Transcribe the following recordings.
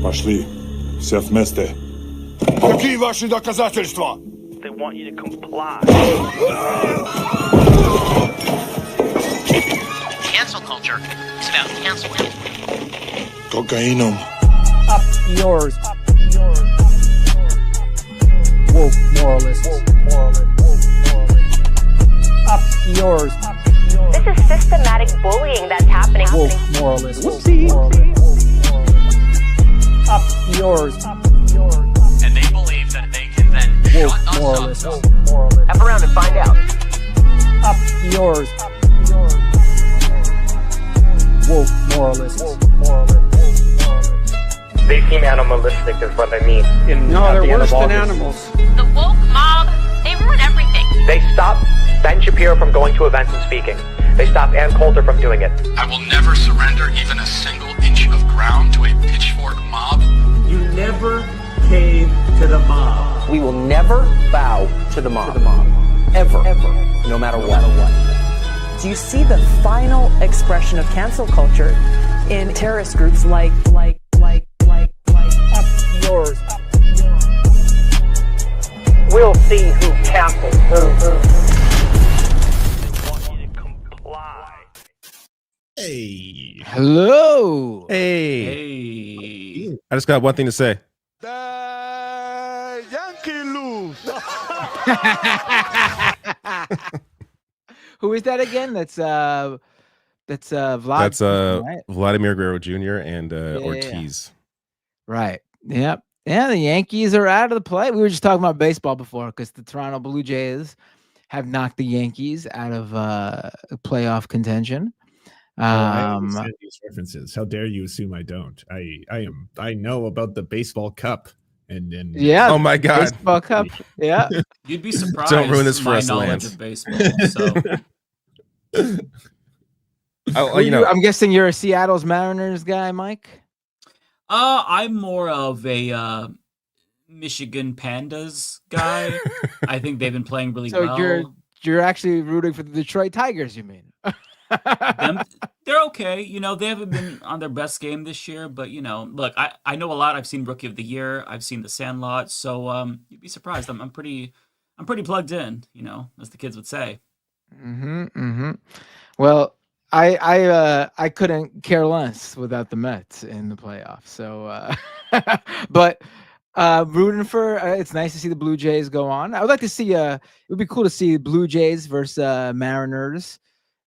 Пошли. Все вместе. Какие ваши доказательства? They want you to comply. Cancel culture is about canceling. Кокаином. Up yours. Woke moralists. Up yours. This is systematic bullying that's happening. Woke moralists. Up yours. And they believe that they can then Woke shut us moralists. up. F around and find out. Up yours. Woke moralists. They seem animalistic is what I mean. No, they're worse than animals. The woke mob, they ruin everything. They stop Ben Shapiro from going to events and speaking. They stop Ann Coulter from doing it. I will never surrender even a single inch of ground to a pitchfork mob. You never cave to the mob. We will never bow to the mob. Ever. No matter what. Do you see the final expression of cancel culture in terrorist groups like Up yours. We'll see who cancels who. They want you to comply. Hey. Hello. Hey. I just got one thing to say. The Yankee lose. Who is that again? That's Vlad. That's right? Vladimir Guerrero Jr. and Ortiz. Right. Yep. Yeah, the Yankees are out of the play. We were just talking about baseball before because the Toronto Blue Jays have knocked the Yankees out of playoff contention. I understand these references. How dare you assume I don't? I know about the baseball cup and yeah. Oh my God, baseball cup. Yeah, You'd be surprised. Don't ruin this for my us, knowledge Lance. of baseball. So I'm guessing you're a Seattle's Mariners guy, Mike. I'm more of a Michigan Pandas guy. I think they've been playing really So well. you're actually rooting for the Detroit Tigers, you mean? They're okay. You know, they haven't been on their best game this year, but you know, look, I know a lot. I've seen Rookie of the Year. I've seen The Sandlot. So you'd be surprised. I'm pretty plugged in. You know, as the kids would say. Well, I couldn't care less without the Mets in the playoffs. So, but rooting for. It's nice to see the Blue Jays go on. I would like to see. It would be cool to see Blue Jays versus Mariners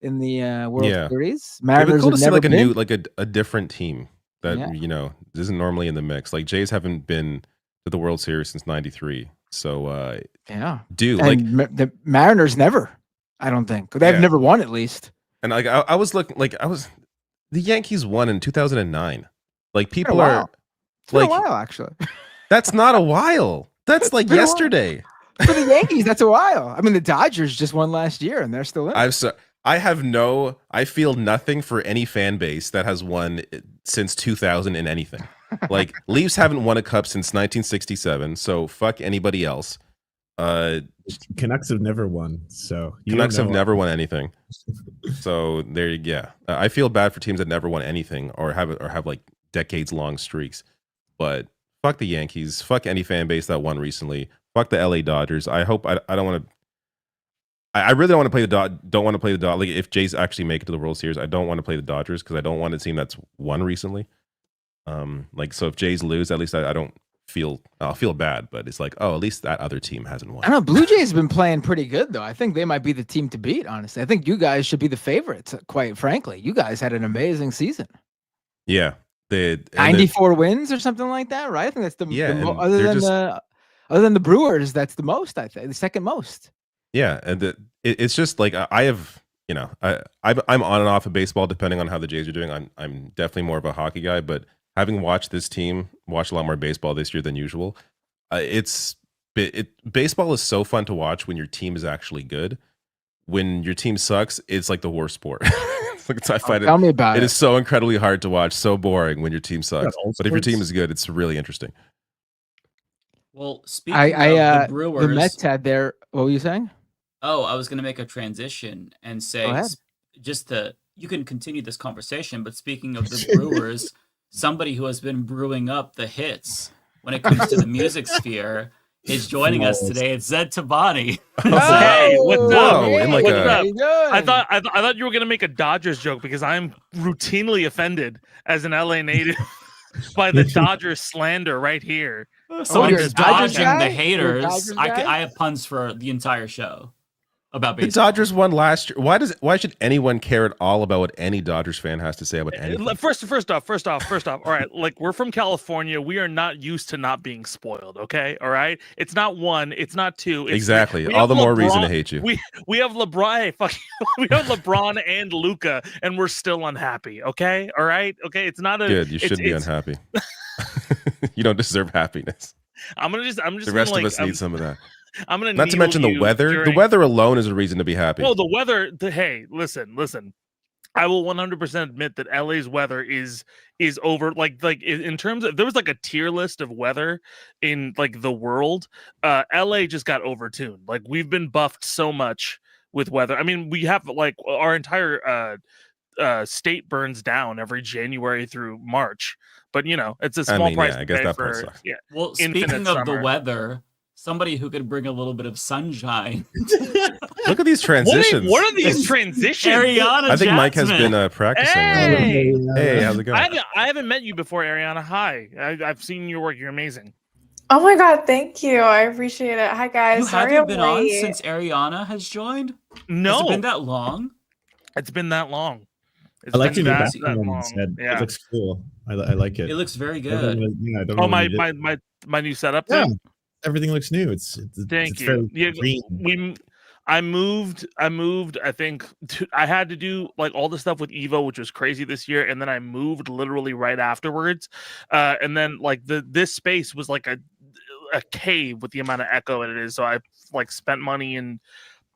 in the World Series. Mariners It'd be cool to see like been. a different team that you know isn't normally in the mix. Like Jays haven't been to the World Series since '93. So the Mariners never. I don't think they've never won at least. And like I was looking, the Yankees won in 2009. Like people are it's been a while actually. That's not a while. That's like yesterday. For the Yankees, that's a while. I mean, the Dodgers just won last year, and they're still in. I feel nothing for any fan base that has won since 2000 in anything. Like Leafs haven't won a cup since 1967, so fuck anybody else. Canucks have never won, so Canucks have never won anything. So I feel bad for teams that never won anything or have like decades long streaks. But fuck the Yankees. Fuck any fan base that won recently. Fuck the LA Dodgers. I hope I don't want to. I really don't want to play don't want to play the Dodgers. Like if Jays actually make it to the World Series, I don't want to play the Dodgers because I don't want a team that's won recently. So if Jays lose, at least I don't I'll feel bad, but it's like, at least that other team hasn't won. I don't know. Blue Jays have been playing pretty good though. I think they might be the team to beat. Honestly, I think you guys should be the favorites. Quite frankly, you guys had an amazing season. Yeah, 94 wins or something like that, right? I think that's other than the Brewers, that's the most. I think the second most. Yeah, and it's just like I have, I'm on and off of baseball depending on how the Jays are doing. I'm definitely more of a hockey guy, but having watched this team, watched a lot more baseball this year than usual. Baseball is so fun to watch when your team is actually good. When your team sucks, it's like the worst sport. I find tell me about it. It is so incredibly hard to watch, so boring when your team sucks. But if your team is good, it's really interesting. Well, speaking of the Brewers, the Mets had their. What were you saying? Oh, I was going to make a transition and say, you can continue this conversation. But speaking of the Brewers, somebody who has been brewing up the hits when it comes to the music sphere is joining us today. It's Zed Tabani. Hey, what's up? Whoa, in like What's a- up? you doing? I thought you were gonna make a Dodgers joke because I'm routinely offended as an LA native by the Dodgers slander right here. So you're I'm a Dodgers dodging guy? the You're a haters. Dodgers guy? I have puns for the entire show about The baseball. Dodgers won last year. Why should anyone care at all about what any Dodgers fan has to say about anything? First off. All right, like we're from California. We are not used to not being spoiled. Okay, all right. It's not one. It's not two. It's Exactly. we All have the more reason to hate you. We have LeBron. Hey, fuck you. We have LeBron and Luca, and we're still unhappy. Okay, all right. Okay, it's not a Good. You should be it's- unhappy. You don't deserve happiness. I'm just. The rest of us need some of that. I'm gonna. Not to needle mention the you weather. The during- weather alone is a reason to be happy. Oh, the weather. Hey, listen. I will 100% admit that LA's weather is over. Like in terms of, there was like a tier list of weather in like the world. LA just got overtuned. Like we've been buffed so much with weather. I mean, we have like our entire state burns down every January through March. But you know, it's a small price. I guess to pay that part for, sucks. yeah. Well, infinite speaking of the summer. weather, somebody who could bring a little bit of sunshine. Look at these transitions. What are these transitions? Ariana I think Mike has Jasmine. been practicing. Hey! Hey, how's it going? I haven't met you before, Ariana. Hi, I've seen your work. You're amazing. Oh my god, thank you. I appreciate it. Hi guys. You Sorry haven't I'm been on late. since Ariana has joined? No, Has it been that long? It's been that long. It's I like been your new that background long. instead. Yeah. It looks cool. I like it. It looks very I don't good. know- yeah, I don't Oh, know what you did. my new setup. Yeah, Thing? everything looks new. It's Thank it's you. very Yeah, green. I moved. I think I had to do like all the stuff with Evo, which was crazy this year, and then I moved literally right afterwards. And then like this space was like a cave with the amount of echo it is. So I like spent money and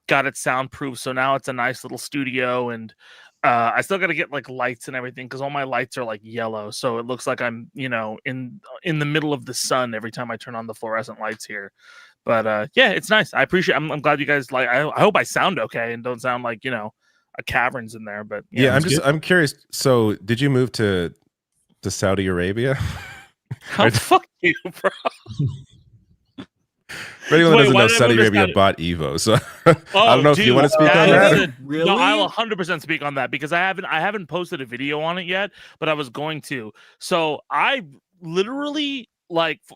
got it soundproof. So now it's a nice little studio, and I still got to get like lights and everything because all my lights are like yellow, so it looks like I'm in the middle of the sun every time I turn on the fluorescent lights here. But yeah, it's nice. I appreciate. I'm glad you guys like. I hope I sound okay and don't sound like a cavern's in there. But Yeah, I'm curious. So, did you move to Saudi Arabia? Oh, fuck you, bro. For anyone that Wait, doesn't why know, did I Saudi move to Arabia Saudi- bought Evo, so I Oh, don't know if you want to speak on that. Really? No, I'll 100% speak on that because I haven't posted a video on it yet, but I was going to. So I literally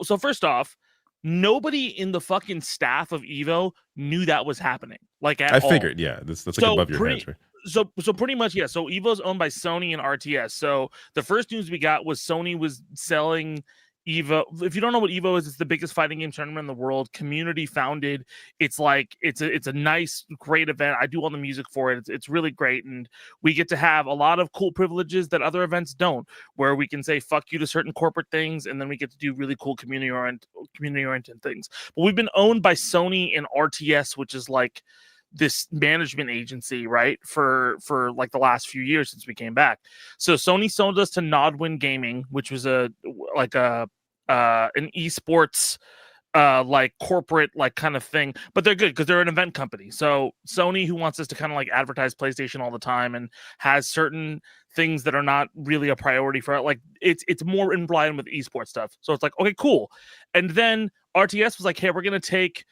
so first off, nobody in the fucking staff of Evo knew that was happening. Like at I all. figured, yeah, that's like So above your pretty- heads, right? So pretty much, yeah. So Evo's owned by Sony and RTS. So the first news we got was Sony was selling Evo. If you don't know what Evo is, it's the biggest fighting game tournament in the world. Community founded. It's like it's a nice, great event. I do all the music for it. It's really great, and we get to have a lot of cool privileges that other events don't. Where we can say fuck you to certain corporate things, and then we get to do really cool community oriented things. But we've been owned by Sony and RTS, which is like this management agency, right, for like the last few years since we came back. So Sony sold us to Nodwin Gaming, which was an esports like corporate like kind of thing, but they're good because they're an event company. So Sony, who wants us to kind of like advertise PlayStation all the time and has certain things that are not really a priority for it, like it's more in line with esports stuff. So it's like, okay, cool. And then RTS was like, hey, we're gonna take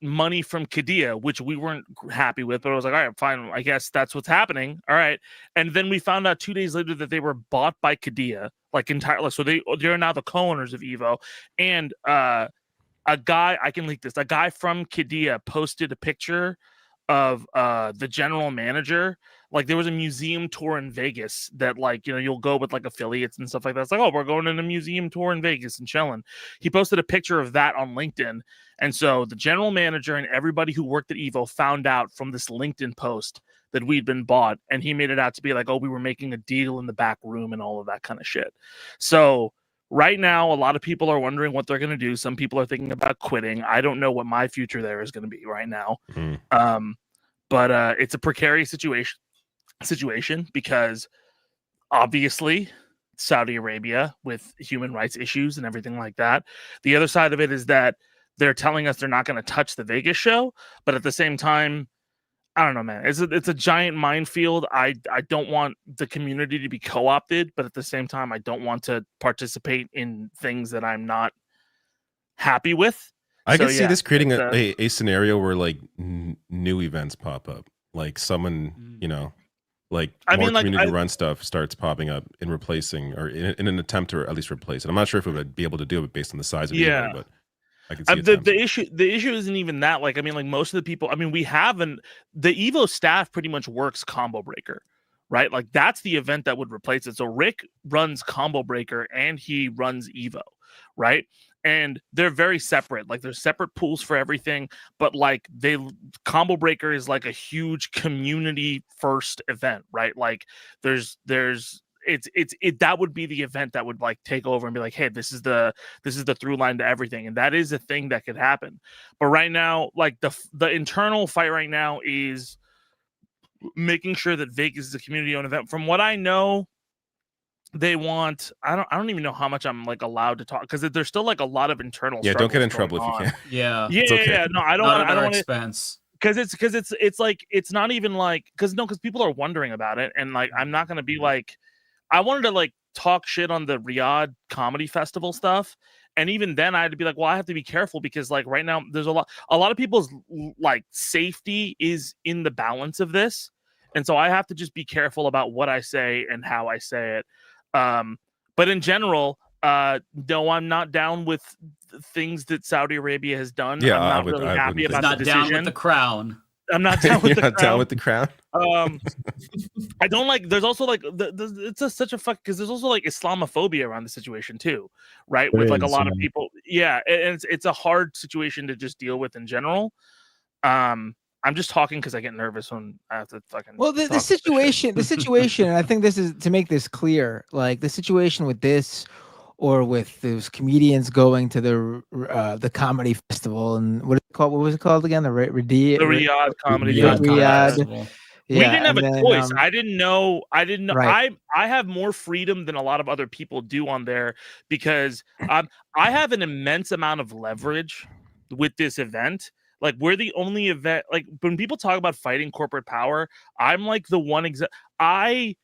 money from Kadia, which we weren't happy with, but I was like, all right, fine, I guess that's what's happening. All right. And then we found out 2 days later that they were bought by Kadia, like entirely. So they're now the co-owners of Evo. And a guy, I can leak this, a guy from Kadia posted a picture of the general manager. Like there was a museum tour in Vegas that like, you'll go with like affiliates and stuff like that. It's like, oh, we're going on a museum tour in Vegas and chilling. He posted a picture of that on LinkedIn. And so the general manager and everybody who worked at Evo found out from this LinkedIn post that we'd been bought. And he made it out to be like, oh, we were making a deal in the back room and all of that kind of shit. So right now, a lot of people are wondering what they're going to do. Some people are thinking about quitting. I don't know what my future there is going to be right now. But it's a precarious situation because obviously Saudi Arabia with human rights issues and everything like that. The other side of it is that they're telling us they're not going to touch the Vegas show, but at the same time, I don't know, man. It's a giant minefield. I don't want the community to be co-opted, but at the same time, I don't want to participate in things that I'm not happy with. I So, can see yeah, this creating it's, a scenario where like new events pop up, like someone like I more mean, like, community run stuff starts popping up and replacing, or in an attempt to at least replace it. I'm not sure if it would be able to do it based on the size of yeah. Evo, but I can see the issue isn't even that. Like, I mean, like most of the people. I mean, we have the Evo staff pretty much works Combo Breaker, right? Like that's the event that would replace it. So Rick runs Combo Breaker and he runs Evo, right? And they're very separate. Like there's separate pools for everything, but like Combo Breaker is like a huge community first event, right? Like there's that would be the event that would like take over and be like, hey, this is the through line to everything, and that is a thing that could happen. But right now, like the internal fight right now is making sure that Vegas is a community owned event. From what I know, they want I don't even know how much I'm like allowed to talk, because there's still like a lot of internal don't get in struggles trouble going if you on. can. Yeah. Yeah, It's okay. yeah, no, I don't Not want. at I don't our want expense. because it's like it's not even like because people are wondering about it, and like I'm not gonna be like I wanted to like talk shit on the Riyadh Comedy Festival stuff, and even then I had to be like, well, I have to be careful because like right now there's a lot of people's like safety is in the balance of this, and so I have to just be careful about what I say and how I say it. But in general, no, I'm not down with things that Saudi Arabia has done. Yeah, I'm not really happy about the decision. Not down with the crown. I'm not down with the crown. Down with the crown. I don't like. There's also like it's such a fuck because there's also like Islamophobia around the situation too, right? With like a lot of people. Yeah, and it's a hard situation to just deal with in general. I'm just talking because I get nervous when I have to fucking. Well, the situation, and I think this is to make this clear. Like the situation with this, or with those comedians going to the comedy festival, and what was it called again? The Riyadh Comedy Festival. We didn't have a choice. I didn't know. Right. I have more freedom than a lot of other people do on there because I have an immense amount of leverage with this event. Like we're the only event. Like when people talk about fighting corporate power, I'm like the one I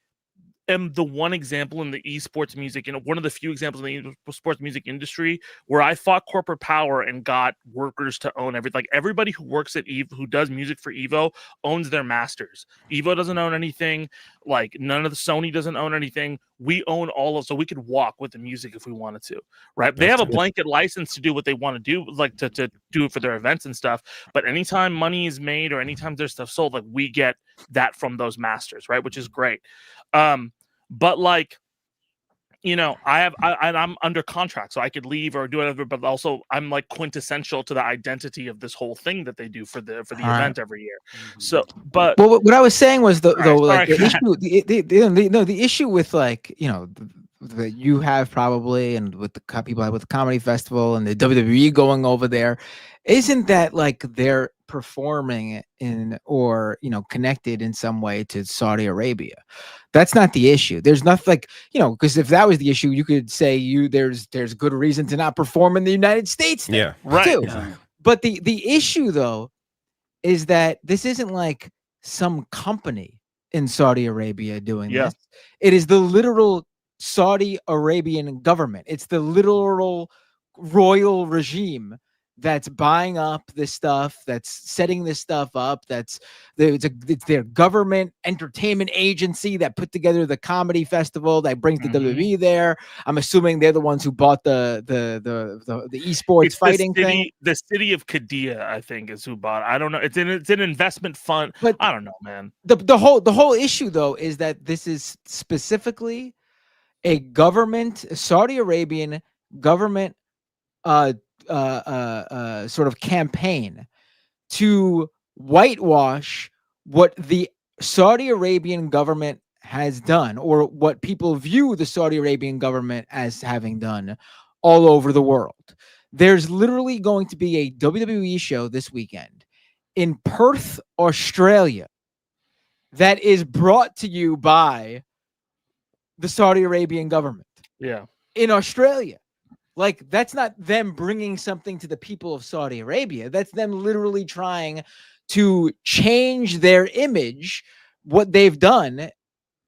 am the one example in the esports music, and one of the few examples in the esports music industry where I fought corporate power and got workers to own everything. Like everybody who works at Evo, who does music for Evo, owns their masters. Evo doesn't own anything. Like none of the Sony doesn't own anything. We own all of, so we could walk with the music if we wanted to, right? They have a blanket license to do what they want to do, like to do it for their events and stuff. But anytime money is made or anytime there's stuff sold, like we get that from those masters, right? Which is great. But like, you know, I'm under contract, so I could leave or do whatever. But also, I'm like quintessential to the identity of this whole thing that they do for the event every year. So, but what I was saying was the issue with like that you have probably, and with the people with the comedy festival and the WWE going over there, isn't that like they're performing in or connected in some way to Saudi Arabia. That's not the issue. There's nothing like because if that was the issue, you could say there's good reason to not perform in the United States there, right too. Yeah. But the issue though is that this isn't like some company in Saudi Arabia doing this. It is the literal Saudi Arabian government. It's the literal royal regime that's buying up this stuff, that's setting this stuff up, it's their government entertainment agency that put together the comedy festival that brings the WWE there. I'm assuming they're the ones who bought the esports fighting thing. The city of Qadiyah, I think, is who bought it. I don't know. It's an investment fund. But I don't know, man. The whole issue though is that this is specifically a Saudi Arabian government sort of campaign to whitewash what the Saudi Arabian government has done, or what people view the Saudi Arabian government as having done all over the world. There's literally going to be a WWE show this weekend in Perth, Australia, that is brought to you by the Saudi Arabian government. Yeah. In Australia. Like, that's not them bringing something to the people of Saudi Arabia. That's them literally trying to change their image, what they've done,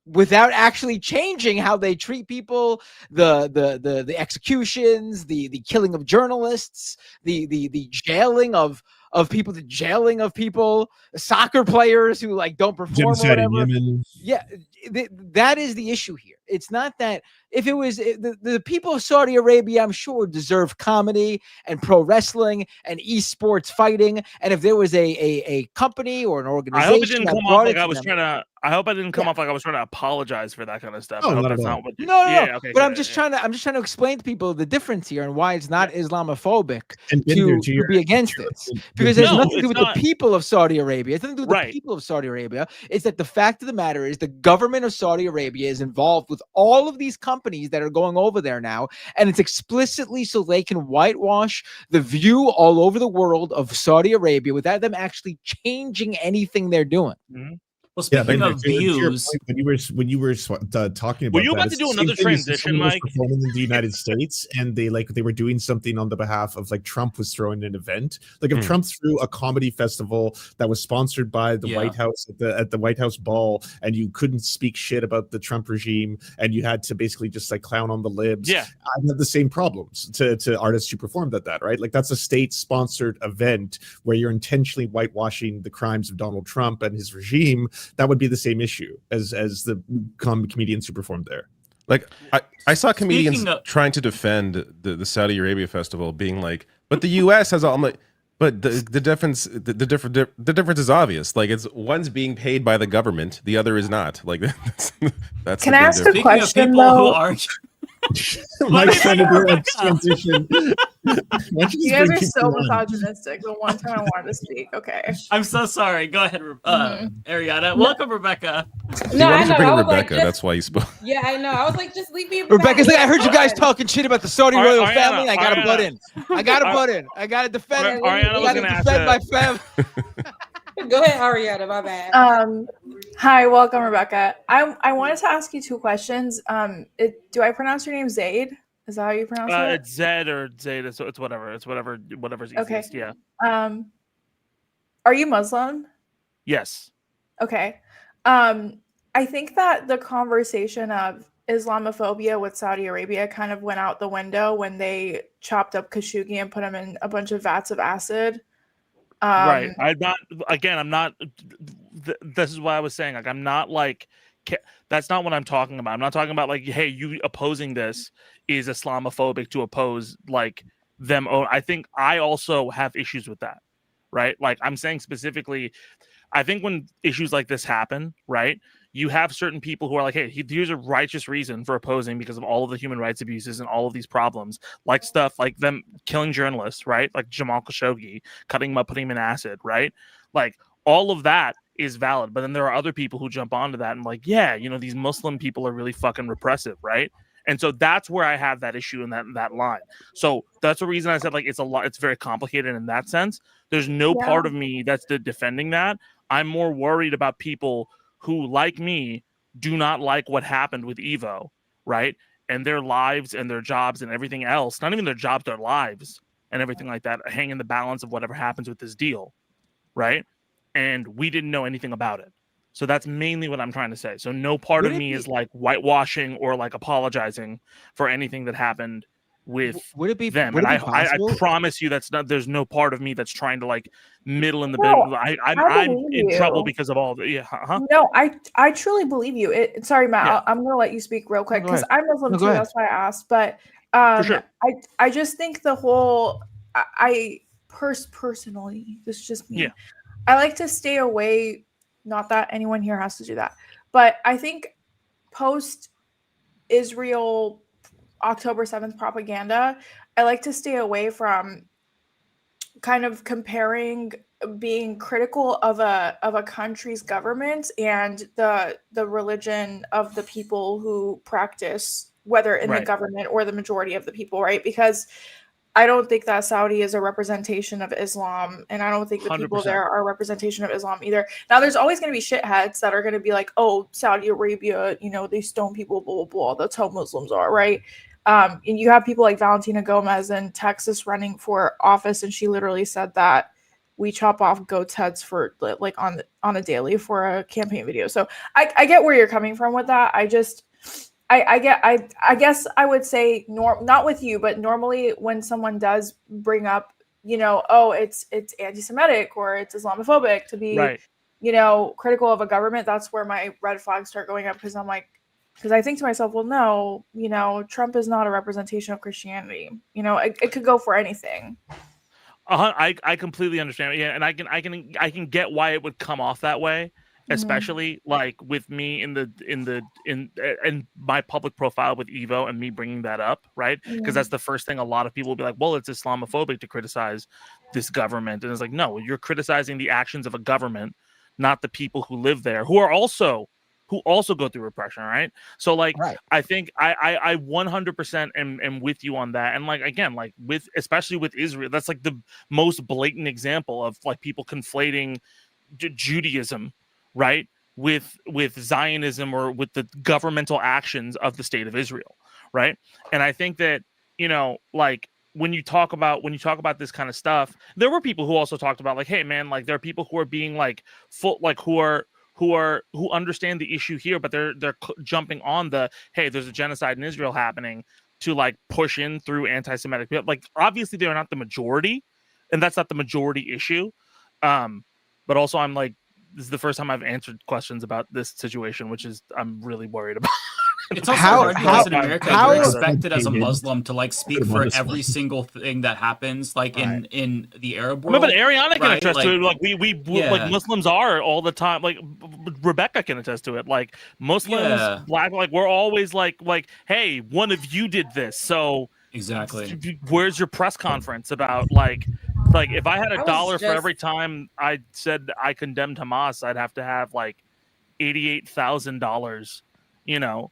without actually changing how they treat people, the executions, the killing of journalists, the jailing of people, the jailing of people, soccer players who like don't perform or Genocide in whatever. Yemen. Yeah, that is the issue here. It's not that if it was the people of Saudi Arabia, I'm sure deserve comedy and pro wrestling and esports fighting. And if there was a company or an organization, I hope it didn't that come brought off like it I to was them, trying to. I hope I didn't come off like I was trying to apologize for that kind of stuff. Oh, I hope not that's at all. not what. No, Yeah, okay. but I'm just trying to explain to people the difference here and why it's not Islamophobic And to be against this, because it has nothing to do with the people of Saudi Arabia. It's nothing to do with the people of Saudi Arabia. It's that the fact of the matter is the government of Saudi Arabia is involved with all of these companies that are going over there now, and it's explicitly so they can whitewash the view all over the world of Saudi Arabia without them actually changing anything they're doing. Mm-hmm. Well, speaking of to your views, point, when you were talking about Were you that, about it's to do the same another thing as if transition, someone was Mike? performing in the United States, and they were doing something on the behalf of like Trump was throwing an event. Like if Trump threw a comedy festival that was sponsored by the White House at the White House ball, and you couldn't speak shit about the Trump regime, and you had to basically just like clown on the libs. Yeah, I have the same problems to artists who performed at that, right? Like that's a state-sponsored event where you're intentionally whitewashing the crimes of Donald Trump and his regime. That would be the same issue as the comedians who performed there. Like I saw comedians Speaking of- trying to defend the Saudi Arabia festival, being like, "But the U.S. has all." I'm like, but the difference is obvious. Like it's one's being paid by the government, the other is not. Like that's. Can the I big ask a difference. speaking of question, people who though? are Mike's trying to do a transition. You guys are so misogynistic. The one time I wanted to speak. Okay. I'm so sorry. Go ahead, Ariana. Welcome, Rebecca. He No, I wanted to know. bring I was Rebecca. like, That's why you spoke. Yeah, I know. I was like, just leave me. Rebecca's like, back. I heard you guys talking shit about the Saudi royal Ariana, family. I gotta Ariana. butt in. I gotta butt in. I gotta defend. Ariana I was gotta gonna have defend my to- family. Go ahead, Ariana. My bad. Hi, welcome, Rebecca. I wanted to ask you two questions. Do I pronounce your name Zaid? Is that how you pronounce it? It's Zed or Zeta, so it's whatever. It's whatever's Okay. easiest. Yeah. Are you Muslim? Yes. Okay. I think that the conversation of Islamophobia with Saudi Arabia kind of went out the window when they chopped up Khashoggi and put him in a bunch of vats of acid. Right. I'm not. This is why I was saying, like, I'm not like. That's not what I'm talking about. I'm not talking about like, hey, you opposing this is Islamophobic to oppose like them. Oh, I think I also have issues with that, right? Like I'm saying specifically, I think when issues like this happen, right, you have certain people who are like, hey, here's a righteous reason for opposing because of all of the human rights abuses and all of these problems, like stuff like them killing journalists, right? Like Jamal Khashoggi, cutting him up, putting him in acid, right? Like all of that is valid. But then there are other people who jump onto that and like, yeah, you know, these Muslim people are really fucking repressive, right? And so that's where I have that issue in that line. So that's the reason I said like it's very complicated in that sense. There's no part of me that's defending that. I'm more worried about people who, like me, do not like what happened with Evo, right? And their lives and their jobs and everything else, not even their jobs, their lives and everything like that hang in the balance of whatever happens with this deal, right? And we didn't know anything about it. So that's mainly what I'm trying to say. So no part of me is like whitewashing or like apologizing for anything that happened with them. And I promise you there's no part of me that's trying to like middle in the middle. I'm in trouble because of all the No, I truly believe you. Sorry, Matt, I'm gonna let you speak real quick because I'm Muslim too. That's why I asked. But sure. I just think the whole personally, this is just me. Yeah. I like to stay away, not that anyone here has to do that, but I think post Israel October 7th propaganda, I like to stay away from kind of comparing being critical of a country's government and the religion of the people who practice, whether in the government or the majority of the people, right? Because I don't think that Saudi is a representation of Islam, and I don't think the people 100%. there are a representation of Islam either. Now, there's always going to be shitheads that are going to be like, oh, Saudi Arabia, you know, they stone people, blah, blah, blah. That's how Muslims are, right? And you have people like Valentina Gomez in Texas running for office, and she literally said that we chop off goats' heads for like on a daily for a campaign video. So I get where you're coming from with that. I guess I would say not with you, but normally when someone does bring up, oh, it's anti-Semitic or it's Islamophobic to be, Right. Critical of a government, that's where my red flags start going up, because I think to myself, well, no, Trump is not a representation of Christianity. It could go for anything. I completely understand. Yeah, and I can get why it would come off that way, especially like with me in my public profile with Evo and me bringing that up, right? Because that's the first thing a lot of people will be like, well, it's Islamophobic to criticize this government, and it's like, no, you're criticizing the actions of a government, not the people who live there, who also go through repression, right? So like, right. I think I 100% am with you on that. And like, again, like especially with Israel, that's like the most blatant example of like people conflating Judaism, right, with Zionism or with the governmental actions of the state of Israel, right? And I think that, like when you talk about this kind of stuff, there were people who also talked about like, hey man, like there are people who are being like who understand the issue here, but they're jumping on the, hey, there's a genocide in Israel happening, to like push in through anti-Semitic people. Like obviously they're not the majority, and that's not the majority issue. But also I'm like, this is the first time I've answered questions about this situation, which is I'm really worried about. It's also hard because in America you're expected as a Muslim to like speak for every single thing that happens, like in the Arab world. But Ariana can attest to it. Like we like Muslims are all the time. Like Rebecca can attest to it. Like Muslims, Black, like we're always like, hey, one of you did this. So exactly, where's your press conference about like if I had $1 for every time I said I condemned Hamas, I'd have to have like $88,000.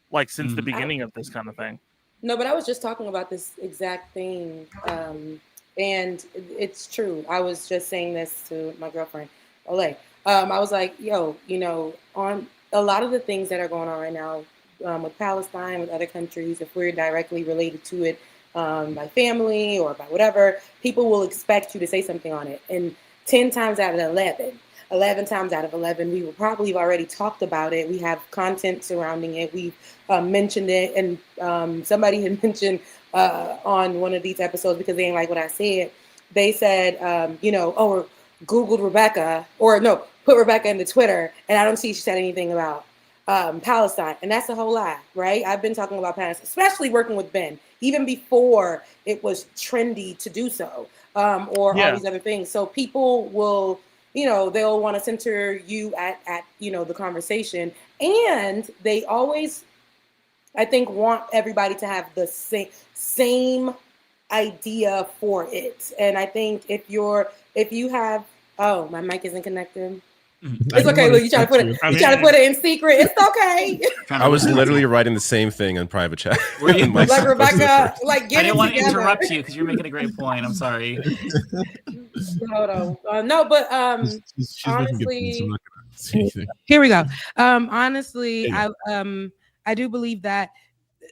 Like since the beginning of this kind of thing. No, but I was just talking about this exact thing. And it's true. I was just saying this to my girlfriend, Olay. I was like, yo, on a lot of the things that are going on right now with Palestine, with other countries, if we're directly related to it by family or by whatever, people will expect you to say something on it. And 10 times out of 11 times out of 11, we will probably have already talked about it. We have content surrounding it. We've mentioned it. And somebody had mentioned on one of these episodes, because they didn't like what I said, they said, or Googled Rebecca, or no, put Rebecca into Twitter, and I don't see she said anything about Palestine. And that's a whole lie, right? I've been talking about Palestine, especially working with Ben, even before it was trendy to do so, or all these other things. So people will... they'll want to center you at the conversation, and they always, I think, want everybody to have the same idea for it. And I think if you have, oh, my mic isn't connected. It's okay. Look, you try to put it in secret. It's okay. I was literally writing the same thing in private chat. Like Rebecca, like get I didn't want to together. interrupt you because you're making a great point. I'm sorry. Hold on. No, but she's honestly, so I'm not gonna say anything. Here we go. Honestly, I do believe that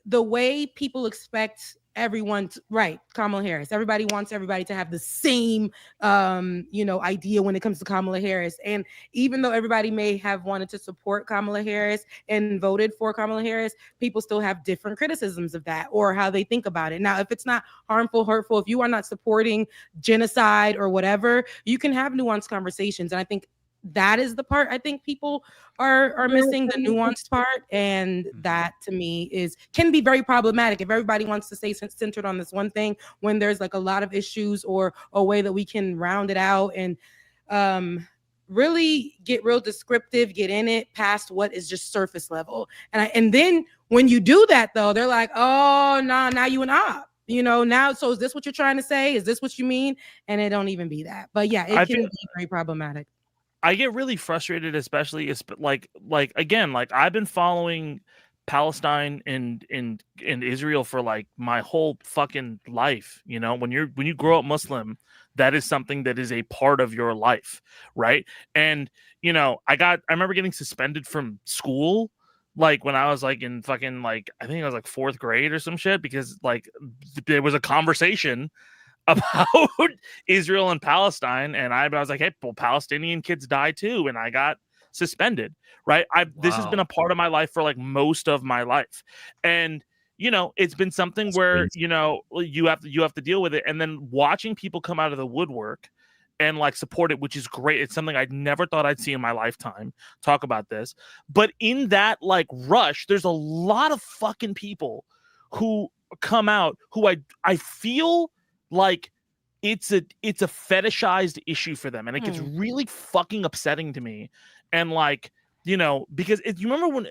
the way people expect everyone right, Kamala Harris, everybody wants everybody to have the same idea when it comes to Kamala Harris. And even though everybody may have wanted to support Kamala Harris and voted for Kamala Harris, people still have different criticisms of that or how they think about it. Now, if it's not harmful, hurtful, if you are not supporting genocide or whatever, you can have nuanced conversations. And I think that is the part I think people are missing, the nuanced part, and that to me can be very problematic if everybody wants to stay centered on this one thing when there's like a lot of issues or a way that we can round it out and really get real descriptive, get in it past what is just surface level. And then when you do that though, they're like, oh no, now you an op. Now, so is this what you're trying to say? Is this what you mean? And it don't even be that. But yeah, it can be very problematic. I get really frustrated, especially like again, like I've been following Palestine and Israel for like my whole fucking life. When you grow up Muslim, that is something that is a part of your life, right? And I remember getting suspended from school like when I was like in fucking like I think I was like 4th grade or some shit because like there was a conversation about Israel and Palestine, and I was like, hey, well, Palestinian kids die too, and I got suspended, right? This has been a part of my life for like most of my life, and it's been something where you have to deal with it, and then watching people come out of the woodwork and like support it, which is great. It's something I never thought I'd see in my lifetime talk about this. But in that like rush, there's a lot of fucking people who come out who I feel like it's a fetishized issue for them, and it gets really fucking upsetting to me. And like, because you remember when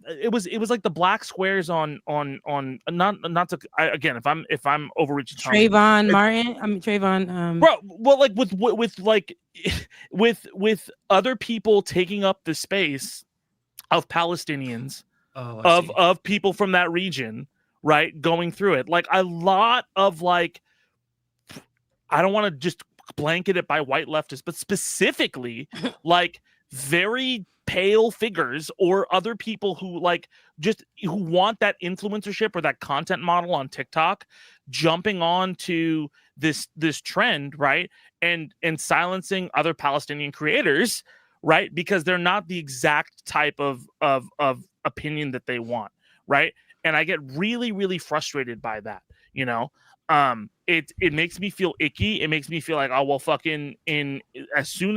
it was like the black squares on not to again, if I'm overreaching Trayvon Martin, bro, well, like with like with other people taking up the space of Palestinians, of people from that region, right, going through it, like a lot of like, I don't want to just blanket it by white leftists, but specifically like very pale figures or other people who like who want that influencership or that content model on TikTok jumping on to this trend, right? And silencing other Palestinian creators, right? Because they're not the exact type of opinion that they want, right? And I get really, really frustrated by that, it makes me feel icky. It makes me feel like, oh well, fucking as soon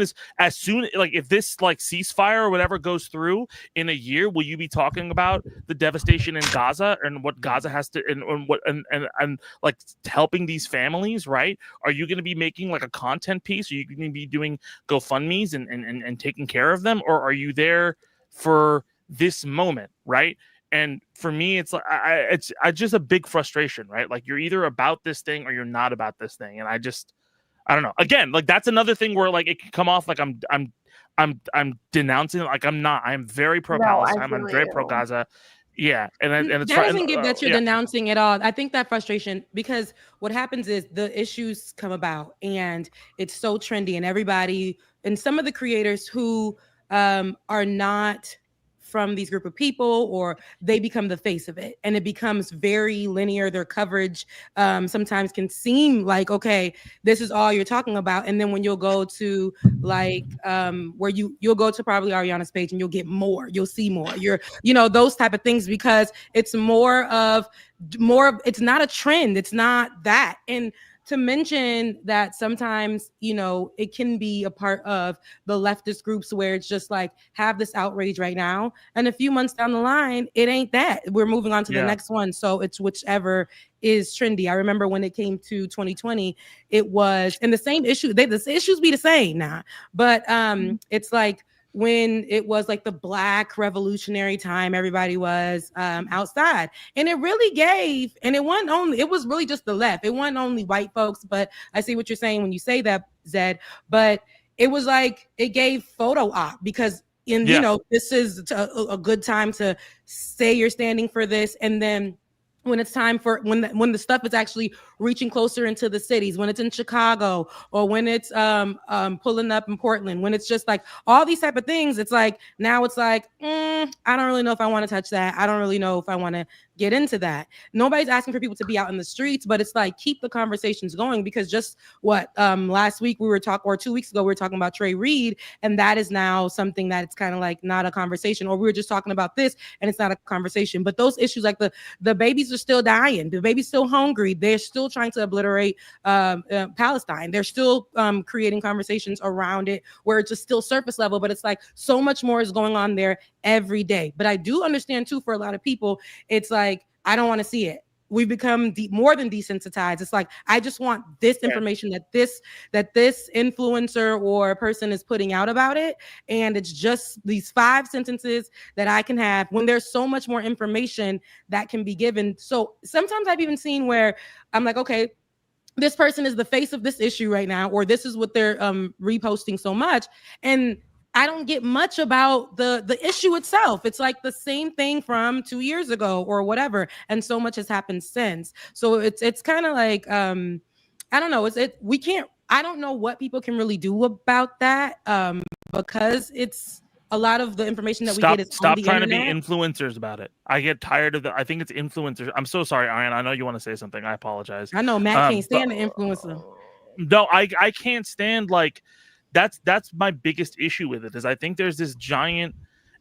like if this like ceasefire or whatever goes through in a year, will you be talking about the devastation in Gaza and what Gaza has to and like helping these families, right? Are you going to be making like a content piece? Are you going to be doing GoFundMes and taking care of them, or are you there for this moment, right? And for me, it's like it's just a big frustration, right? Like you're either about this thing or you're not about this thing, and I don't know. Again, like that's another thing where like it can come off like I'm denouncing. Like I'm not. I'm very pro Palestine. I'm very pro Gaza. Yeah, and it's that doesn't give that you're denouncing at all. I think that frustration, because what happens is the issues come about and it's so trendy, and everybody and some of the creators who are not from these group of people, or they become the face of it, and it becomes very linear. Their coverage sometimes can seem like, okay, this is all you're talking about, and then when you'll go to like where you'll go to probably Ariana's page and you'll get more, you'll see more, those type of things, because it's more of it's not a trend, it's not that. And to mention that sometimes, it can be a part of the leftist groups where it's just like, have this outrage right now, and a few months down the line, it ain't that. We're moving on to the next one. So it's whichever is trendy. I remember when it came to 2020, it was, and the same issue, the issues be the same now, but it's like, when it was like the Black revolutionary time, everybody was outside, and it really gave, and it was really just the left. It wasn't only white folks, but I see what you're saying when you say that, Zed, but it was like, it gave photo op, because this is a good time to say you're standing for this. And then when it's time for when the stuff is actually reaching closer into the cities, when it's in Chicago, or when it's pulling up in Portland, when it's just like all these type of things, it's like, now it's like, I don't really know if I want to touch that. I don't really know if I want to get into that. Nobody's asking for people to be out in the streets, but it's like, keep the conversations going, because just last week we were talking, or 2 weeks ago we were talking about Trey Reed, and that is now something that it's kind of like not a conversation, or we were just talking about this and it's not a conversation. But those issues, like the babies are still dying, the baby's still hungry, they're still trying to obliterate Palestine, they're still creating conversations around it where it's just still surface level, but it's like so much more is going on there every day. But I do understand too, for a lot of people, it's like, I don't want to see it. We've become more than desensitized. It's like, I just want this information that this influencer or person is putting out about it, and it's just these 5 sentences that I can have, when there's so much more information that can be given. So sometimes I've even seen where I'm like, okay, this person is the face of this issue right now, or this is what they're reposting so much, and I don't get much about the issue itself. It's like the same thing from 2 years ago or whatever, and so much has happened since. So it's kind of like I don't know. I don't know what people can really do about that, because it's a lot of the information that we Stop, get is on stop the trying internet. to be influencers about it. I get tired of I think it's influencers. I'm so sorry, Ariane. I know you want to say something. I apologize. I know Matt can't but- stand the influencer. No, I can't stand like that's my biggest issue with it is I think there's this giant,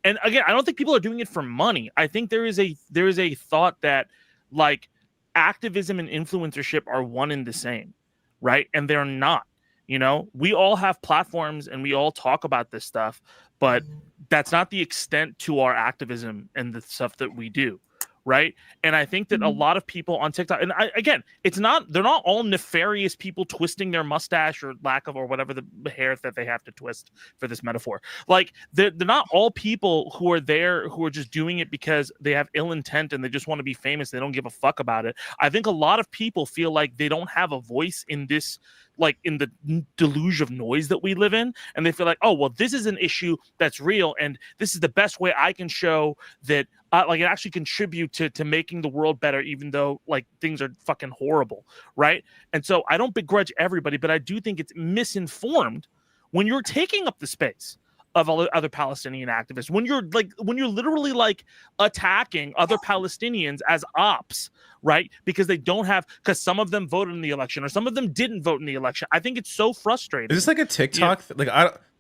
and again, I don't think people are doing it for money. I think there is a thought that like activism and influencership are one and the same, right? And they're not. You know, we all have platforms and we all talk about this stuff, but that's not the extent to our activism and the stuff that we do. Right. And I think that a lot of people on TikTok, and again, they're not all nefarious people twisting their mustache or lack of, or whatever the hair that they have to twist for this metaphor. Like they're not all people who are there, who are just doing it because they have ill intent and they just want to be famous. They don't give a fuck about it. I think a lot of people feel like they don't have a voice in this, like in the deluge of noise that we live in. And they feel like, oh, well, this is an issue that's real. And this is the best way I can show that like it actually contribute to making the world better, even though like things are fucking horrible. Right. And so I don't begrudge everybody, but I do think it's misinformed when you're taking up the space of other Palestinian activists, when you're literally like attacking other Palestinians as ops, right? Because because some of them voted in the election or some of them didn't vote in the election. I think it's so frustrating. Is this like a TikTok?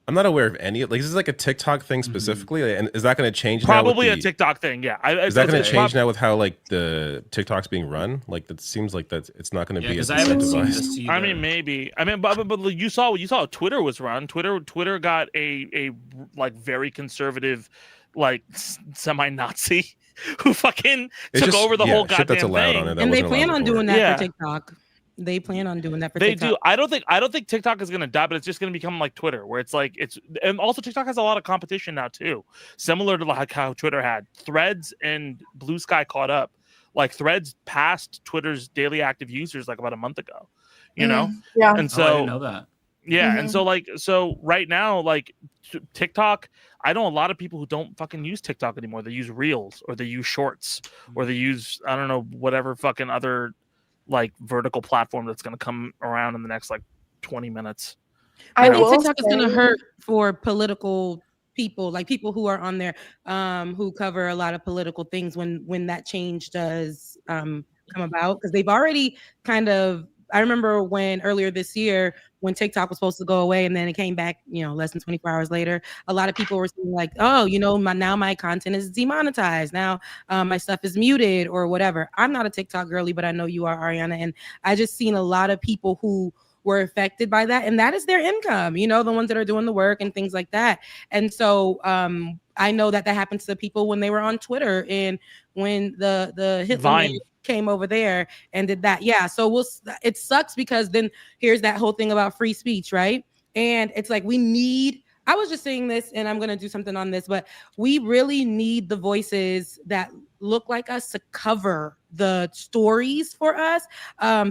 I'm not aware of any. Like, is this like a TikTok thing specifically? And is that going to change? Probably now a TikTok thing. Yeah. Is that going to change now with how like the TikTok's being run? Like, that seems like it's not going to be as incentivized. I mean, maybe. I mean, but you saw Twitter was run. Twitter got a like very conservative, like semi-Nazi who fucking took over the whole goddamn thing. And they plan on doing that for TikTok. They plan on doing that for TikTok. They do. I don't think TikTok is going to die, but it's just going to become like Twitter, where and also TikTok has a lot of competition now too, similar to like how Twitter had. Threads and Blue Sky caught up. Like Threads passed Twitter's daily active users like about a month ago. You know? Yeah. And so I didn't know that. Yeah, and so right now, like TikTok, I know a lot of people who don't fucking use TikTok anymore. They use Reels or they use Shorts or they use I don't know whatever fucking other like vertical platform that's going to come around in the next like 20 minutes. I think TikTok is going to hurt for political people, like people who are on there who cover a lot of political things when that change does come about, because they've already kind of. I remember when earlier this year when TikTok was supposed to go away and then it came back, less than 24 hours later, a lot of people were saying like, oh, now my content is demonetized. Now my stuff is muted or whatever. I'm not a TikTok girly, but I know you are, Ariana. And I just seen a lot of people who were affected by that. And that is their income, the ones that are doing the work and things like that. And so I know that happens to people when they were on Twitter and when the Hitler came over there and did that. Yeah. So it sucks because then here's that whole thing about free speech, right? And it's like I was just saying this and I'm going to do something on this, but we really need the voices that look like us to cover the stories for us,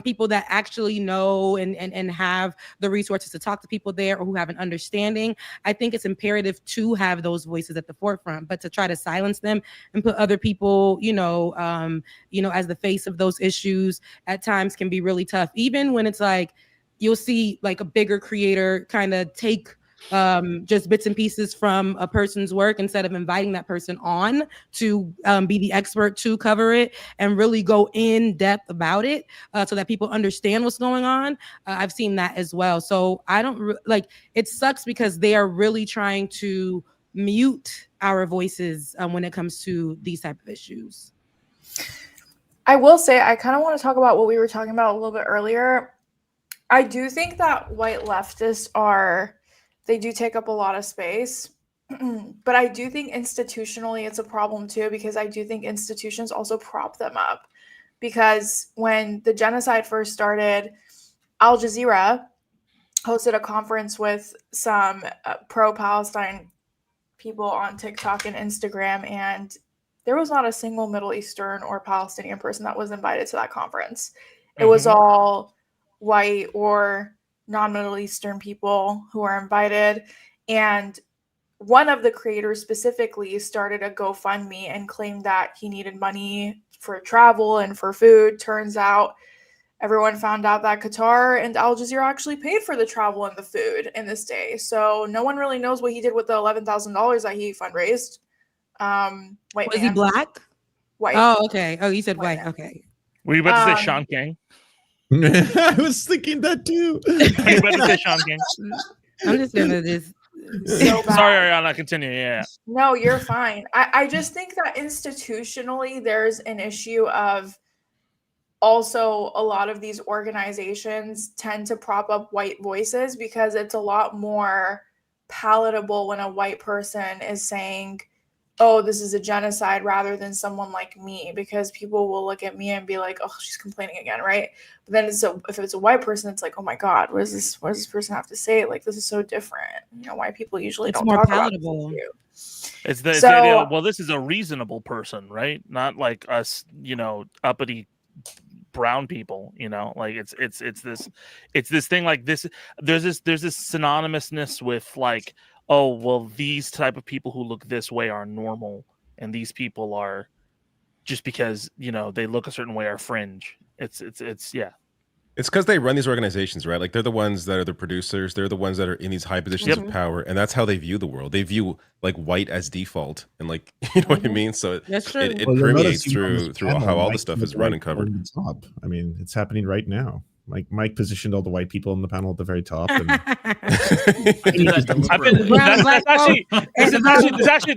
people that actually know and have the resources to talk to people there or who have an understanding. I think it's imperative to have those voices at the forefront, but to try to silence them and put other people, as the face of those issues at times can be really tough. Even when it's like, you'll see like a bigger creator kind of take just bits and pieces from a person's work instead of inviting that person on to be the expert to cover it and really go in depth about it so that people understand what's going on. I've seen that as well. So I don't it sucks because they are really trying to mute our voices when it comes to these type of issues. I will say, I kind of want to talk about what we were talking about a little bit earlier. I do think that white leftists they do take up a lot of space, but I do think institutionally it's a problem too, because I do think institutions also prop them up. Because when the genocide first started, Al Jazeera hosted a conference with some pro-Palestine people on TikTok and Instagram, and there was not a single Middle Eastern or Palestinian person that was invited to that conference. It was all white or non-Middle Eastern people who were invited. And one of the creators specifically started a GoFundMe and claimed that he needed money for travel and for food. Turns out everyone found out that Qatar and Al Jazeera actually paid for the travel and the food in this day. So no one really knows what he did with the $11,000 that he fundraised. White Was man. he black? White. Oh, okay. Oh, you said white. Okay. Were you about to say Sean King? I was thinking that too. Were you about to say Sean King? I'm just gonna just. So bad. Sorry, Ariana. Continue. Yeah. No, you're fine. I just think that institutionally there's an issue of also a lot of these organizations tend to prop up white voices because it's a lot more palatable when a white person is saying, oh, this is a genocide rather than someone like me, because people will look at me and be like, oh, she's complaining again, right? But then if it's a white person, it's like, oh my God, what does this person have to say? Like, this is so different. You know, white people usually don't talk palatable. About this. It's the idea, well, this is a reasonable person, right? Not like us, you know, uppity brown people, you know, like it's this thing like this. There's this synonymousness with like, oh, well, these type of people who look this way are normal, and these people are just because, you know, they look a certain way are fringe. It's yeah. It's because they run these organizations, right? Like they're the ones that are the producers. They're the ones that are in these high positions of power, and that's how they view the world. They view like white as default, and like you know what I mean. So it permeates through how all the stuff is run and covered. Top. I mean, it's happening right now. Like Mike positioned all the white people on the panel at the very top. And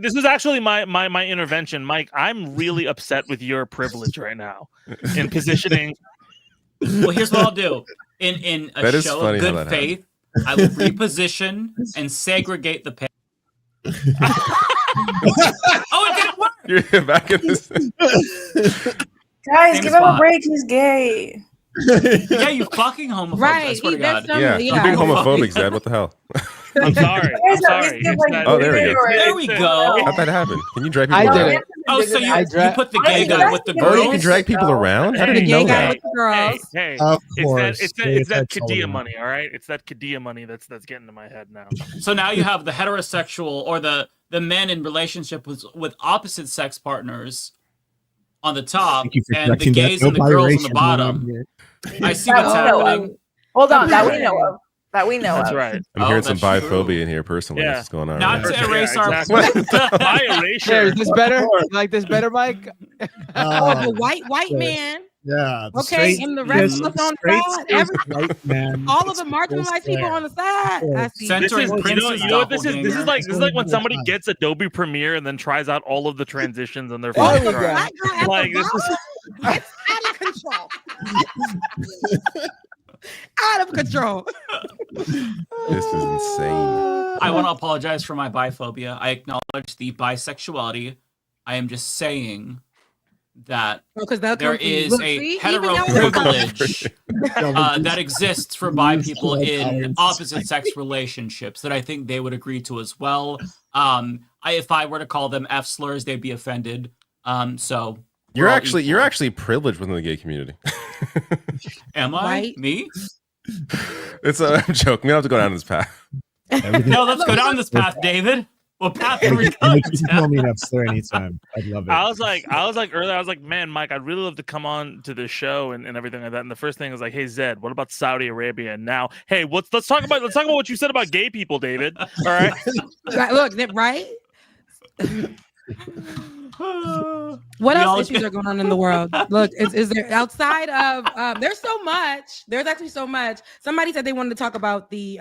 this is actually my intervention, Mike. I'm really upset with your privilege right now in positioning. Well, here's what I'll do. In a show of good faith, I will reposition and segregate the pay. Oh, it didn't work! You're back in this. Guys, give him a break. He's gay. Yeah, you fucking homophobe. Right. I swear to God. Yeah, I'm being homophobic, Zed. What the hell? I'm sorry. Oh, there we go. There we go. How'd that happen? Can you drag people I around? did it. Oh, so you put the gay guy with the girls? Oh, you can drag people around? How did you know that? Hey, of course. It's that Kadia money, all right? It's that Kadia money that's getting to my head now. So now you have the heterosexual or the men in relationship with opposite sex partners on the top, and the gays and the girls on the bottom. I see what's happening. Hold on, that we know of. That we know That's of. right. I'm hearing some biphobia in here personally. Yeah. What's going on? Not right to erase our. My erasure. There, is this better? You like this better, Mike? The white man. Yeah. Okay, and the rest of us on the side. White man. All of the marginalized people on the side. I see. This is, you know what this is? This is like when somebody gets Adobe Premiere and then tries out all of the transitions on their phone. Like this is it's out of control. Out of control. This is insane. I want to apologize for my biphobia. I acknowledge the bisexuality. I am just saying that there is a hetero privilege that exists for bi people in opposite sex relationships that I think they would agree to as well. If I were to call them F slurs, they'd be offended. So you're actually privileged within the gay community. Am I? Me? I'm joking. We don't have to go down this path. No, let's go down this path, David. What path are we going You can call me an F-slur anytime. I'd love it. I was like earlier, I was like, man, Mike, I'd really love to come on to the show and everything like that. And the first thing was like, hey Zed, what about Saudi Arabia? And now, hey, let's talk about what you said about gay people, David. All right. Look, right? What else issues are going on in the world? Look, is there outside of there's so much. There's actually so much. Somebody said they wanted to talk about the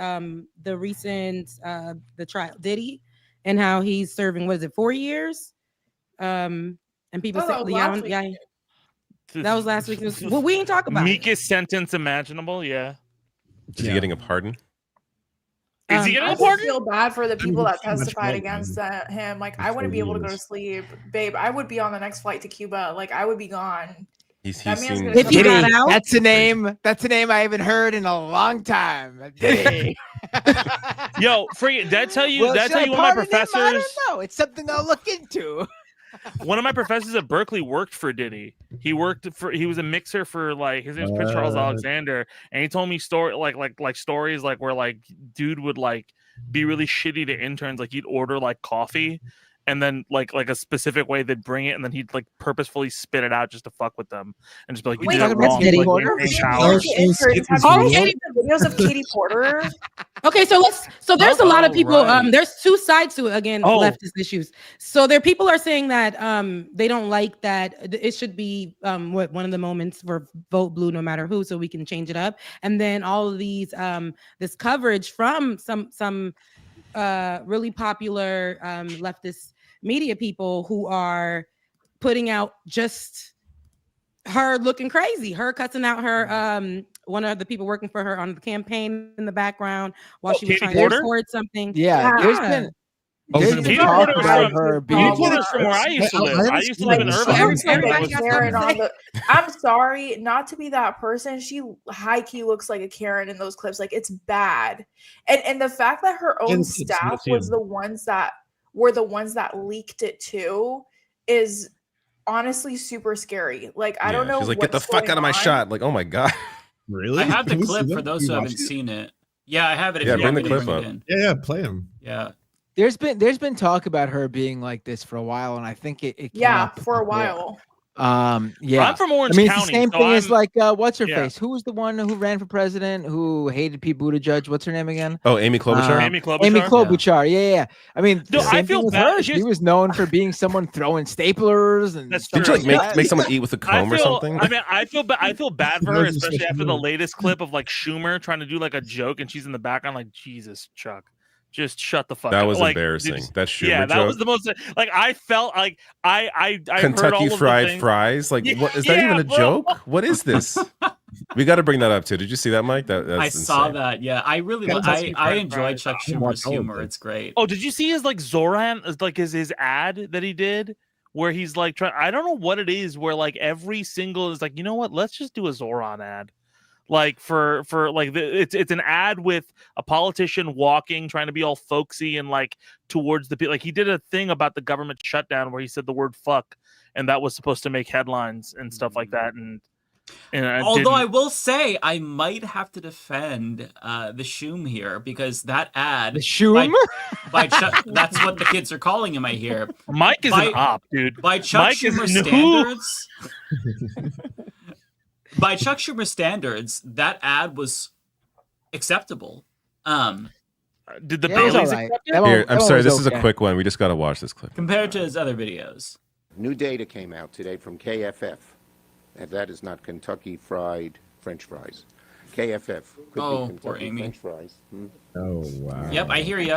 recent the trial Diddy and how he's serving, what is it, 4 years? And people said that was last week. Well, we didn't talk about meekest sentence imaginable. Yeah. Is he getting a pardon? Is he getting a I pardon? feel bad for the people that testified against him. Like, I wouldn't be able to go to sleep, babe. I would be on the next flight to Cuba. Like, I would be gone. If you got out, that's a name. That's a name I haven't heard in a long time. Diddy. Yo, did I tell you? Well, did I tell you one of my professors? I don't know. It's something I'll look into. One of my professors at Berkeley worked for Diddy. He was a mixer for, like, his name was Prince Charles Alexander, and he told me stories like where like dude would like be really shitty to interns. Like he'd order like coffee and then like a specific way they'd bring it, and then he'd like purposefully spit it out just to fuck with them, and just be like, "You Wait, did it that's wrong." Katie Like, Porter? maintain Have power. you seen the videos of Katie Porter? Okay, so there's a lot of people. right. There's two sides to it. Again, Oh. leftist issues. So there people are saying that they don't like that it should be what one of the moments for vote blue no matter who, so we can change it up. And then all of these this coverage from some really popular leftist media people who are putting out just her looking crazy, her cussing out her one of the people working for her on the campaign in the background while she was Katie trying Porter? to record something. Yeah, there's been Katie talk Porter was about from- her Katie being. Porter's from where I used to live. I used to live in She Irvine. looks like Everybody a got Karen something on to the. I'm sorry, not to be that person. She high key looks like a Karen in those clips. Like it's bad, and the fact that her own Yes, yes, staff yes, was the ones that were the ones that leaked it too is honestly super scary. Like I don't know. She's like, get the what's fuck going out of my on. shot. Like, oh my god. Really? I have the Can we see clip that? for those Can who we haven't watch it? seen it. Yeah, I have it. If Yeah, you bring want the me to clip bring it up. in. Yeah, play him. Yeah. There's been talk about her being like this for a while, and I think it came Yeah, up for a before. while. Yeah. I'm from Orange I mean, it's County, the same so thing as I'm- like what's her yeah. face? Who was the one who ran for president who hated Pete Buttigieg? What's her name again? Oh, Amy Klobuchar. Amy Klobuchar? Amy Yeah. Klobuchar. Yeah. I mean, No, the I same feel thing with bad. her. She She's- was known for being someone throwing staplers and That's stuff Didn't you like like that. make someone eat with a comb or something? I mean, I feel bad for her, Knows especially what after to the do. latest clip of like Schumer trying to do like a joke, and she's in the background like, Jesus, Chuck, just shut the fuck That up. was Like, embarrassing. dude, That Schumer yeah, that joke. was the most. Like, I felt like I heard all Kentucky of the Fried things. Fries. Like, Yeah, what is that even a bro. joke? What is this? We got to bring that up too. Did you see that, Mike? That's I saw insane. that. Yeah, I really Kentucky I Fried enjoy Fries. Chuck I watch Schumer's all of humor. it. It's great. Oh, did you see his like Zoran? Like his ad that he did, where he's like trying. I don't know what it is. Where like every single is like, you know what? Let's just do a Zoran ad. Like for like it's an ad with a politician walking, trying to be all folksy and like towards the people. Like he did a thing about the government shutdown where he said the word "fuck," and that was supposed to make headlines and stuff like that. And Although I will say, I might have to defend the Shoom here because that ad, The Shoom? by Chuck, that's what the kids are calling him. I hear Mike is By- an op, dude. by Chuck Mike is Schumer no. standards. By Chuck Schumer standards, that ad was acceptable. Did the Yeah, it was Baileys all right. accept it? That one- Here, that I'm one sorry. was This is a okay. quick one. We just got to watch this clip. Compared to his other videos. New data came out today from KFF, and that is not Kentucky Fried French fries. KFF could Oh, be poor Kentucky Amy. French fries. Oh wow. Yep, I hear you.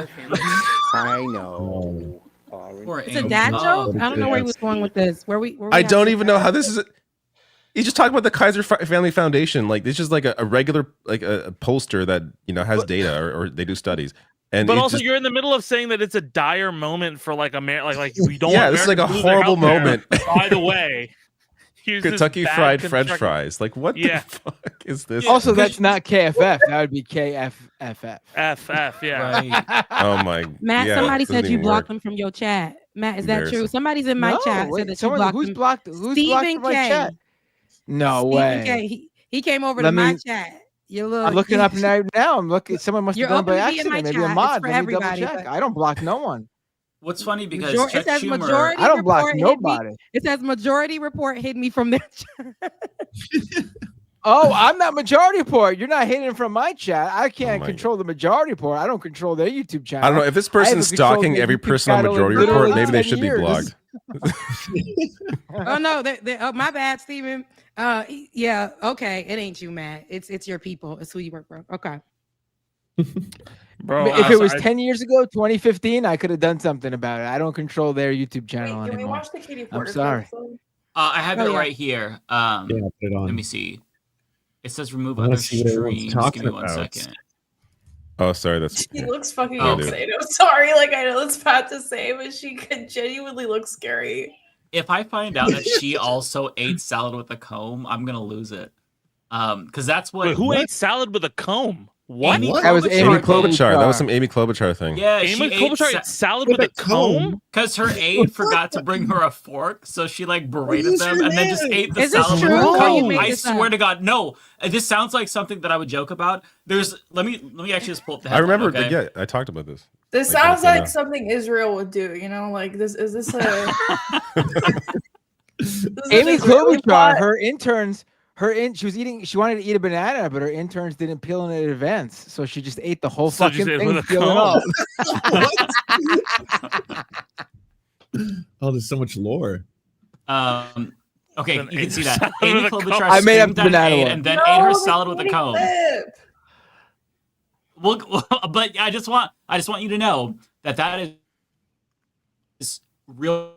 I know. Orange. Poor It's a Amy. dad Oh. joke. I don't know where he was going with this. Where we I at don't with even that? know how this is. He's just talking about the Kaiser Family Foundation. Like this is like a regular like a pollster that has data or they do studies. And But it also, just- you're in the middle of saying that it's a dire moment for like like we don't. Yeah, want this is like Americans a to lose their horrible healthcare. moment. By the way, here's this Kentucky bad Fried French construct- Fries. Like what Yeah. the fuck is this? Also, that's not KFF. That would be KFFF. FF, yeah. Right. Oh my. Matt, yeah, somebody it doesn't said you even blocked work. him from your chat. Matt, is that true? Embarrassing. Somebody's in my No, chat wait, said that you someone- blocked who's him. blocked? Who's blocked Stephen from my K. chat? No Stephen way. K. He came over Let to my me- chat. You look. I'm looking up now. I'm looking. Someone must You're have done it by open to be in my accident. Maybe a chat. mod. It's for Let me double everybody, check. but- I don't block no one. What's funny because Major- Chuck it says Schumer. majority I don't block report hid me- nobody. It says majority report hid me from their chat. Oh, I'm not majority report. You're not hitting from my chat. I can't my control the majority report. I don't control their YouTube channel. I don't know if this I haven't person's controlled stalking their every YouTube person on channel in Majority literally Report. Maybe they 10 should be years. blocked. Oh no, oh, my bad, Steven. Yeah, okay. It ain't you, Matt. It's your people. It's who you work for. Okay. Bro, If it was I- 10 years ago, 2015, I could have done something about it. I don't control their YouTube channel Wait, can we anymore. watch the Katie I'm Porter sorry. clip, though? I have Oh, it yeah. right here. Yeah, put it on. Let me see. It says remove I wanna other see what everyone's streams. Give talking me 1 about. second. Oh, sorry. That's She looks fucking Oh, insane. I'm sorry. Like, I know it's bad to say, but she could genuinely look scary. If I find out that she also ate salad with a comb, I'm gonna lose it. Because that's what. Wait, who ate salad with a comb? What? That was Amy Klobuchar. That was some Amy Klobuchar thing. Yeah, Amy she Klobuchar ate ate salad with a comb? because her aide forgot to bring her a fork, so she like berated Who's them her and then just name? ate the Is this salad with true, a or you comb. made I this swear up? to God, no. This sounds like something that I would joke about. Let me actually just pull up the I headline. remember. Okay? Yeah, I talked about this. This Like, sounds you know. like something Israel would do, you know? Like this is this a Amy Israeli plot? Klobuchar, she was eating. She wanted to eat a banana, but her interns didn't peel in advance, so she just ate the whole So fucking just ate thing, with a peeled it comb. off. Oh, there's so much lore. Okay, Then you ate can see her that. salad Amy with a Klobuchar comb. I made up screamed the at an banana aide one. and then ate her No, salad with a that's comb. clip. Well, but I just want you to know that is real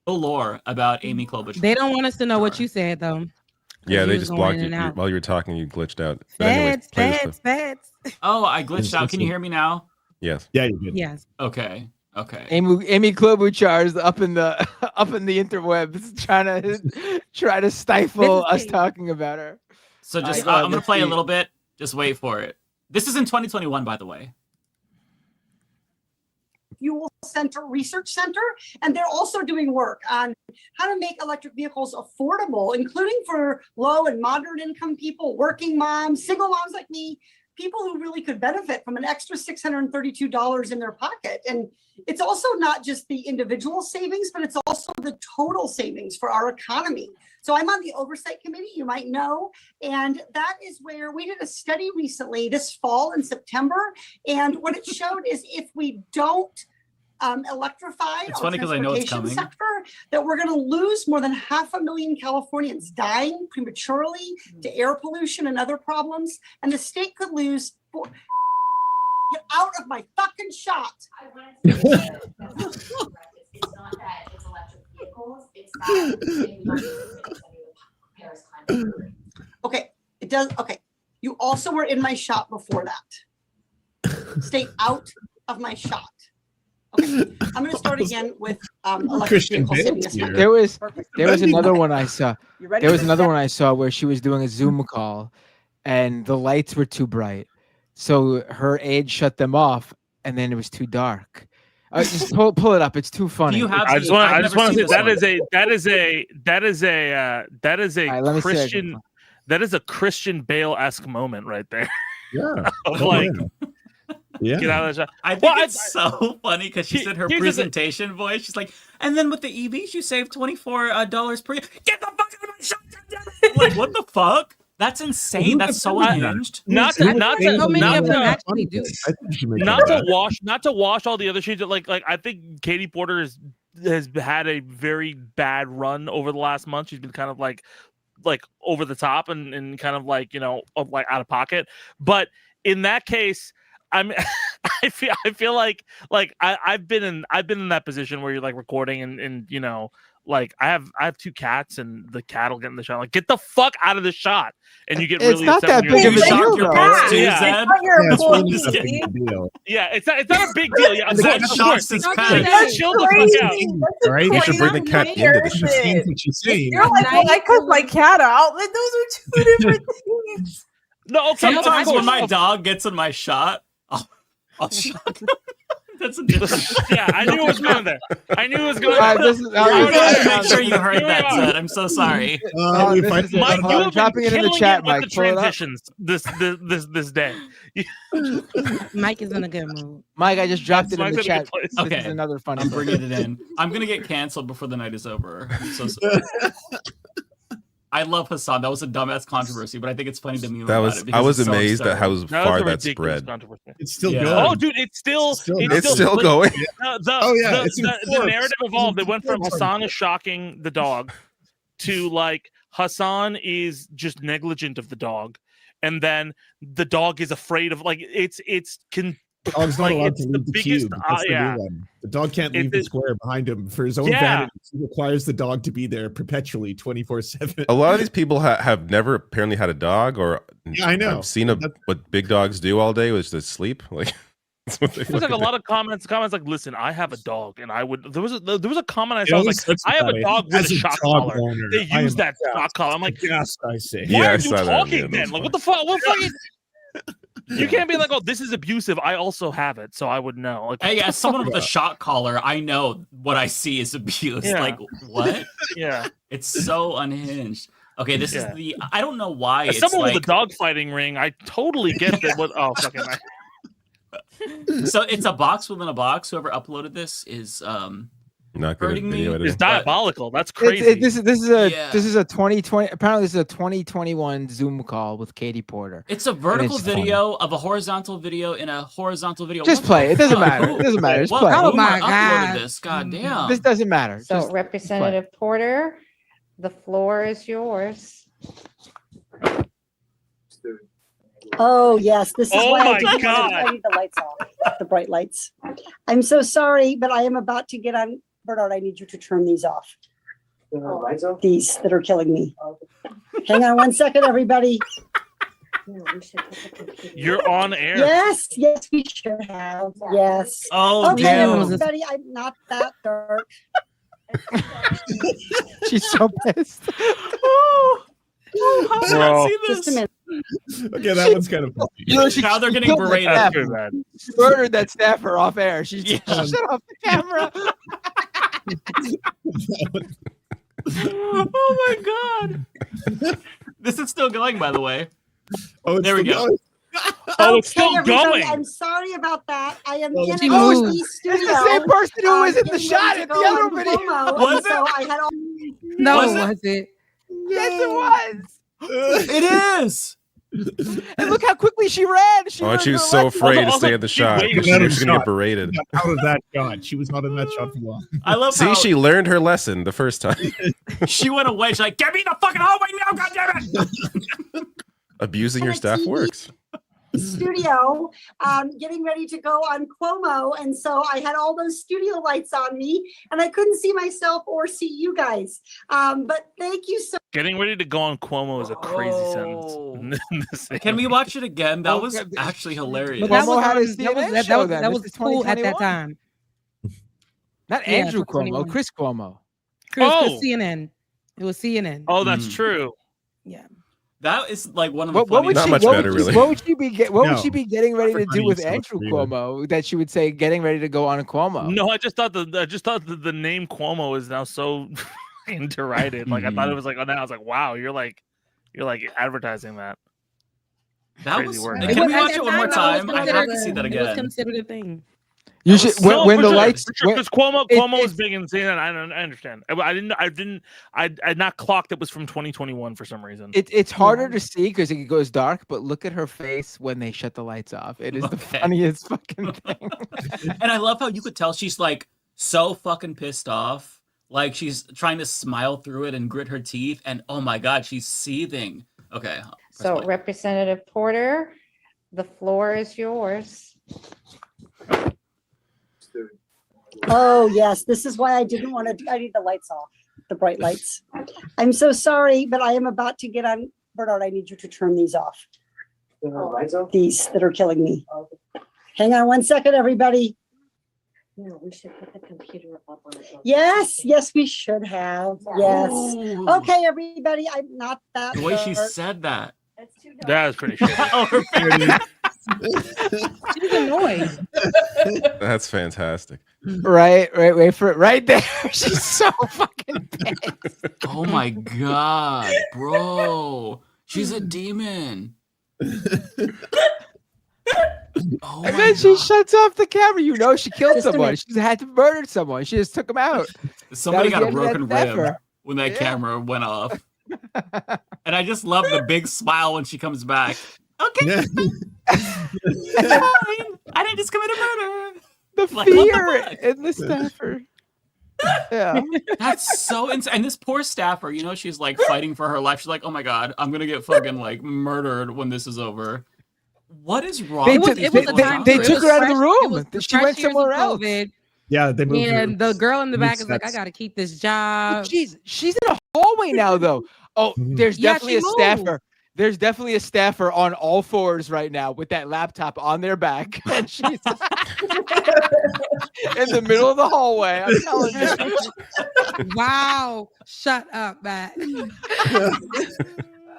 lore about Amy Klobuchar. They don't want us to know what you said though. Yeah, you they was just going blocked in you and out. while you were talking. You glitched out. But anyways, play this stuff. Oh, I glitched out. Can you hear me now? Yes. Yeah, you did. Yes. Okay. Amy Klobuchar is up in the interwebs trying to stifle us talking about her. So just Alright, I'm gonna let's play a see. little bit. Just wait for it. This is in 2021, by the way. Fuel Center Research Center, and they're also doing work on how to make electric vehicles affordable, including for low and moderate income people, working moms, single moms like me, people who really could benefit from an extra $632 in their pocket. And it's also not just the individual savings, but it's also the total savings for our economy. So I'm on the oversight committee, you might know, and that is where we did a study recently this fall in September. And what it showed is if we don't electrify It's our funny 'cause I know it's transportation coming. sector, that we're going to lose more than 500,000 Californians dying prematurely to air pollution and other problems. And the state could lose. Get out of my fucking shot. It's not that it's electric vehicles, it's that we don't need to finish any of the Paris climate agreement. Okay, it does. Okay, you also were in my shot before that. Stay out of my shot. Okay, I'm going to start again with electric Christian vehicles. Bale Saving us here. money. There was another one I saw. You ready There was for another this? one I saw where she was doing a Zoom call, and the lights were too bright, so her aide shut them off, and then it was too dark. Just pull it up. It's too funny. Do you have? I just want to say this one. that is a All right, let me see if I can Christian find- that is a Christian Bale-esque moment right there. Yeah. Of like, Yeah. get out of the shot. I think Well, it's so funny because she said her here's the thing. presentation voice. She's like, and then with the EVs, you save $24 per year. Get the fuck out of my shop! I'm like, what the fuck? That's insane. That's so unhinged. Not to wash all the other shades. Like I think Katie Porter has had a very bad run over the last month. She's been kind of like over the top and kind of like, you know, like out of pocket. But in that case, I feel like I've been in that position where you're like recording and you know, like I have two cats and the cat will get in the shot. Like, get the fuck out of the shot, and you get It's really not upset that when big of a you deal, your though. pets too, Yeah. Zed. It's really I'm just not a kidding. big deal. Yeah, it's not a big deal. Yeah, of Zed course, of shocks course. his That's pets. crazy. Chill the fuck out. All right, you should bring the cat into the Shit. show. She sees what she's saying. You're like, well, I cut my cat out. Like, those are two different things. No, okay. Sometimes of when course. my dog gets in my shot, I'll shock him. That's a different. Yeah, I knew it was going there. I knew it was going All right, there. this is- I all wanted right, to make sure you heard Here we that, are. Zed. I'm so sorry. We this find- is it. Mike, Hold you on, have dropping been it in the killing chat, with Mike. the Pull it up. transitions this day. Mike is in a good mood. Mike, I just dropped it in Mike's the in a good chat. place. This Okay. is another funny. I'm one. bringing it in. I'm gonna get canceled before the night is over. I'm so sorry. I love Hassan. That was a dumbass controversy, but I think it's funny to meme That about was it because I was it's so amazed at how absurd. far was a that ridiculous spread. controversy. It's still Yeah. good. Oh, dude, it's still going. Oh, yeah, it's the enforced. narrative evolved. They went from It's Hassan is shocking the dog to like Hassan is just negligent of the dog, and then the dog is afraid of like it's Dog's not like allowed it's to the leave the biggest cube. That's the yeah. new one. The dog can't leave It's- the square behind him for his own Yeah. vanity. He requires the dog to be there perpetually, 24/7. A lot of these people have never apparently had a dog, or Yeah, I know. I've seen what big dogs do all day, which is sleep. Like that's what they There's like a fucking lot of comments like, listen, I have a dog, and I would. There was a comment I It saw. I was always like, sucks I have about a it. dog with As a a shock dog collar. owner, They I use am that shock collar. I'm like, yes, I say. why Yeah, are I you saw that. talking Yeah, that then? was Like, funny. what the fuck? What fucking? You can't be like, oh, this is abusive. I also have it, so I would know. Like, Hey, as someone with a shot collar, I know what I see is abuse. Yeah. Like, what? Yeah. It's so unhinged. Okay, this is the. I don't know why. As It's someone like, with a dogfighting ring, I totally get that. What? Oh, fucking. So it's a box within a box. Whoever uploaded this is Not good at hurting me. video editing. It's diabolical. That's crazy. This is a 2020. Apparently, this is a 2021 Zoom call with Katie Porter. It's a vertical video of a horizontal video in a horizontal video. Just What play. the It doesn't fuck? matter. It doesn't matter. Just What play. boomer uploaded this? God damn. This doesn't matter. So, Just Representative Porter, the floor is yours. Oh yes, this is Oh why my I didn't God. I need the lights off, the bright lights. I'm so sorry, but I am about to get on. Bernard, I need you to turn these off. These that are killing me. Hang on one second, everybody. You're on air. Yes, yes, we should have. Yes. Oh, okay, damn. everybody, I'm not that dark. She's so pissed. How did I Bro. see this? Just a minute. Okay, that one's kind of funny. You know, Now they're getting killed that berated. That's staffer. too bad. She murdered that staffer off air. She shut off the camera. Oh my god. This is still going, by the way. Oh, There we still go. going? Oh, it's still everybody, going. I'm sorry about that. I am Oh, in she an moved. OC studio. It's the same person who was in the getting shot ready at to the go other on video. Cuomo, Was and so I had all. No, Was it? was it? Yes, it was. It is. And look how quickly she ran. She Oh, and ran she was her so left- afraid to Also, stay in the she shot. waited. She Out of was going to get shot. berated. Out of that shot. She was not in that shot for long. I love See, how she learned her lesson the first time. she went away. She's like, get me in the fucking hallway now, goddammit! Abusing On your a staff TV. works. Studio, getting ready to go on Cuomo, and so I had all those studio lights on me, and I couldn't see myself or see you guys. But thank you so. Getting ready to go on Cuomo is a crazy Oh. sentence. Can we watch it again? That was Okay. actually hilarious. But That Cuomo was, had his that was, CNN that show was, then. that This was is cool at that 2021. time. Not Yeah, Andrew Cuomo, 2021. Chris Cuomo. Chris, Oh. CNN. It was CNN. Oh, that's true. Yeah. That is like one of the What would Not she? much What better, would she, really. what would she be? What would No. she be getting ready to do Everybody with is Andrew South Cuomo? That she would say, getting ready to go on Cuomo. No, I just thought the name Cuomo is now so derided. Like I thought it was like, oh, now I was like, wow, you're like advertising that. That Crazy was. word. Can It we was- at watch that it one more time, time? I have to see that It was again. considered a thing. You should when for the sure, lights. for sure, when- because Cuomo it- was it's- big in CNN. I understand. I had not clocked it was from 2021 for some reason. It's harder to see because it goes dark, but look at her face when they shut the lights off. It is the Okay. funniest fucking thing. And I love how you could tell she's like so fucking pissed off. Like she's trying to smile through it and grit her teeth. And oh my God, she's seething. Okay. So, Representative Porter, the floor is yours. Oh yes, this is why I didn't want to. I need the lights off, the bright lights. I'm so sorry, but I am about to get on. Bernard, I need you to turn these off. These that are killing me. Hang on one second, everybody. No, we should put the computer up on it. Yes, yes, we should have. Yes. Ooh. Okay, everybody. I'm not that. The way she dark. said that. That was pretty shitty. Oh, her face. She's annoyed. That's fantastic. Right, wait for it. Right there. She's so fucking pissed. Oh my God, bro. She's a demon. Oh And my then she God. shuts off the camera. You know she killed Just a someone. minute. She had to murder someone. She just took him out. Somebody That got a was the end broken of that rib staffer. when that Yeah. camera went off. And I just love the big smile when she comes back. Okay. Yeah. Fine. I didn't just commit a murder. The Like, what the fear fuck? in the staffer. Yeah. That's so insane. And this poor staffer, you know, she's like fighting for her life. She's like, oh my God, I'm going to get fucking like murdered when this is over. What is wrong They with took- these they- people? they- they It took was her out of the fresh- room. it was the She went fresh years of somewhere else. COVID, Yeah, they moved her. and the girl in the back is like, I Sets. gotta keep this job. She's in a hallway now, though. Oh, there's Yeah, definitely she a moved. staffer. There's definitely a staffer on all fours right now with that laptop on their back, and she's in the middle of the hallway. I'm telling you. Wow. Shut up, Matt.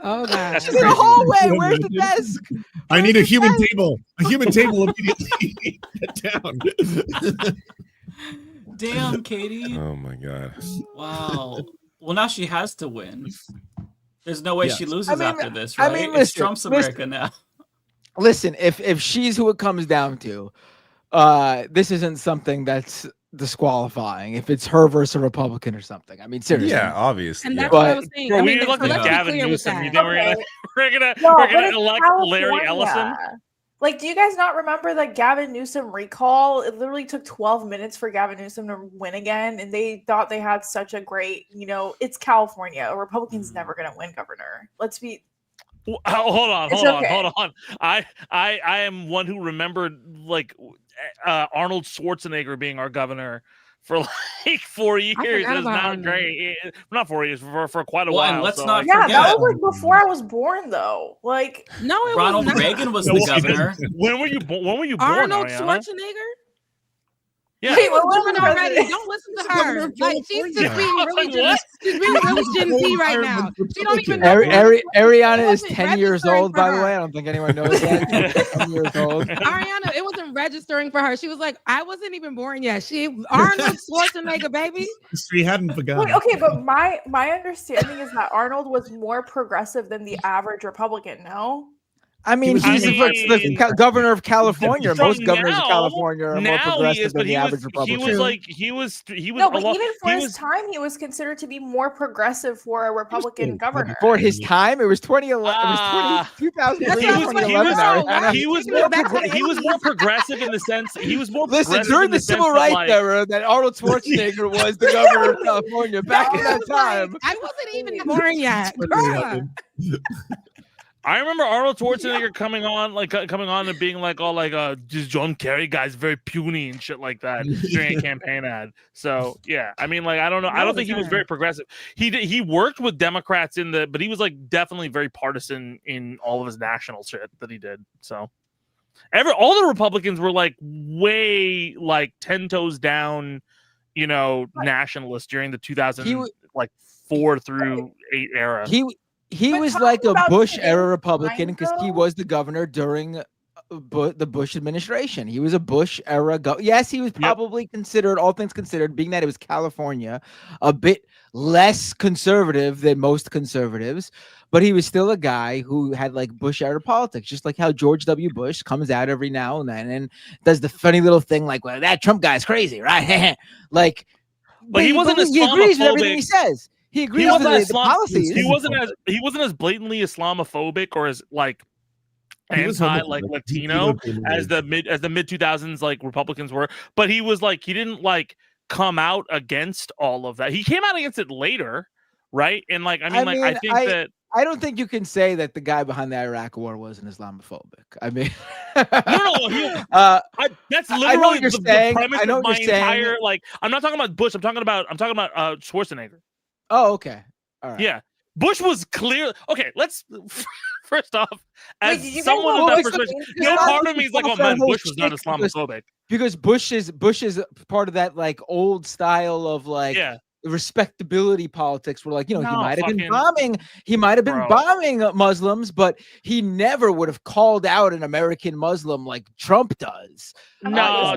Oh God. That's She's in the crazy. hallway. Where's the desk? I need a human table. A human table immediately. Get down. Damn, Katie. Oh my god. Wow. Well, now she has to win. There's no way Yes. she loses I mean, after this, right? It's listen, Trump's America now. Listen, if she's who it comes down to, this isn't something that's disqualifying. If it's her versus a Republican or something, I mean, seriously. Yeah, obviously. And yeah. that's what I was saying. Bro, I we mean, were so looking let's at be Gavin clear with Newsom. You that. think we're Okay. gonna No, we're but gonna it's elect Larry Ellison? California. Like, do you guys not remember the Gavin Newsom recall? It literally took 12 minutes for Gavin Newsom to win again, and they thought they had such a great, it's California. A Republican's never going to win governor. Let's be. Hold on. okay. I am one who remembered like Arnold Schwarzenegger being our governor for like 4 years. It forgot was about not Arnold. great. Not 4 years, for quite a Well, while. and let's so, not like, Yeah, forget. that was like before I was born, though. Like, No, it Ronald was not. Reagan was the governor. When were you born? Arnold Ariana? Schwarzenegger? Yeah. Wait, She was what born was already. president? Don't listen to Governor her. of Like she's just California. being really she's being really Gen Z right now. She don't even know. Ariana is wasn't 10 years registering old, for by the her. way. I don't think anyone knows that. She's 10 years old. Ariana, it wasn't registering for her. She was like, I wasn't even born yet. Arnold Schwarzenegger, baby. She hadn't begun. Wait, okay, but my understanding is that Arnold was more progressive than the average Republican, no? I mean, was he's the governor of California. From Most governors of now- California are more now he progressive is, than but the he average was Republican. like he was No, but a lot- even for he his was- time, he was considered to be more progressive for a Republican governor. For his time, it was 2011. It Ah. was 2003 He to was, 2011. Ariana. he was more progressive in the sense he was more Listen, progressive during in the sense civil that, rights like, era, that Arnold Schwarzenegger was the governor of California back in that time. I wasn't even born yet. Girl. I remember Arnold Schwarzenegger coming on and being like, all like, this John Kerry guy's very puny and shit like that during a campaign ad. So yeah, I mean, like, I don't know. I don't think he was very progressive. He worked with Democrats but he was like definitely very partisan in all of his national shit that he did. So all the Republicans were like way like 10 toes down, nationalists during the 2004 through 8 era. He was like a Bush era Republican because he was the governor during the Bush administration. He was a Bush era yes, he was probably considered, all things considered, being that it was California, a bit less conservative than most conservatives, but he was still a guy who had like Bush era politics, just like how George W. Bush comes out every now and then and does the funny little thing like, well, that Trump guy's crazy, right? Like, but he wasn't he agrees with everything he says. He agrees with the policies. He wasn't as blatantly Islamophobic or as like anti like Latino as the mid 2000s like Republicans were, but he was like he didn't like come out against all of that. He came out against it later, right? And like I don't think you can say that the guy behind the Iraq War wasn't Islamophobic. I mean, that's literally the premise of my entire saying. like. I'm not talking about Bush. I'm talking about Schwarzenegger. Oh, okay. All right. Yeah. Bush was clear. Okay, let's first off, as Wait, someone with that perspective, no part of me is like, oh man, Bush was not Islamophobic. Because Bush is part of that like old style of like respectability politics where like, he might have been bombing Muslims, but he never would have called out an American Muslim like Trump does. I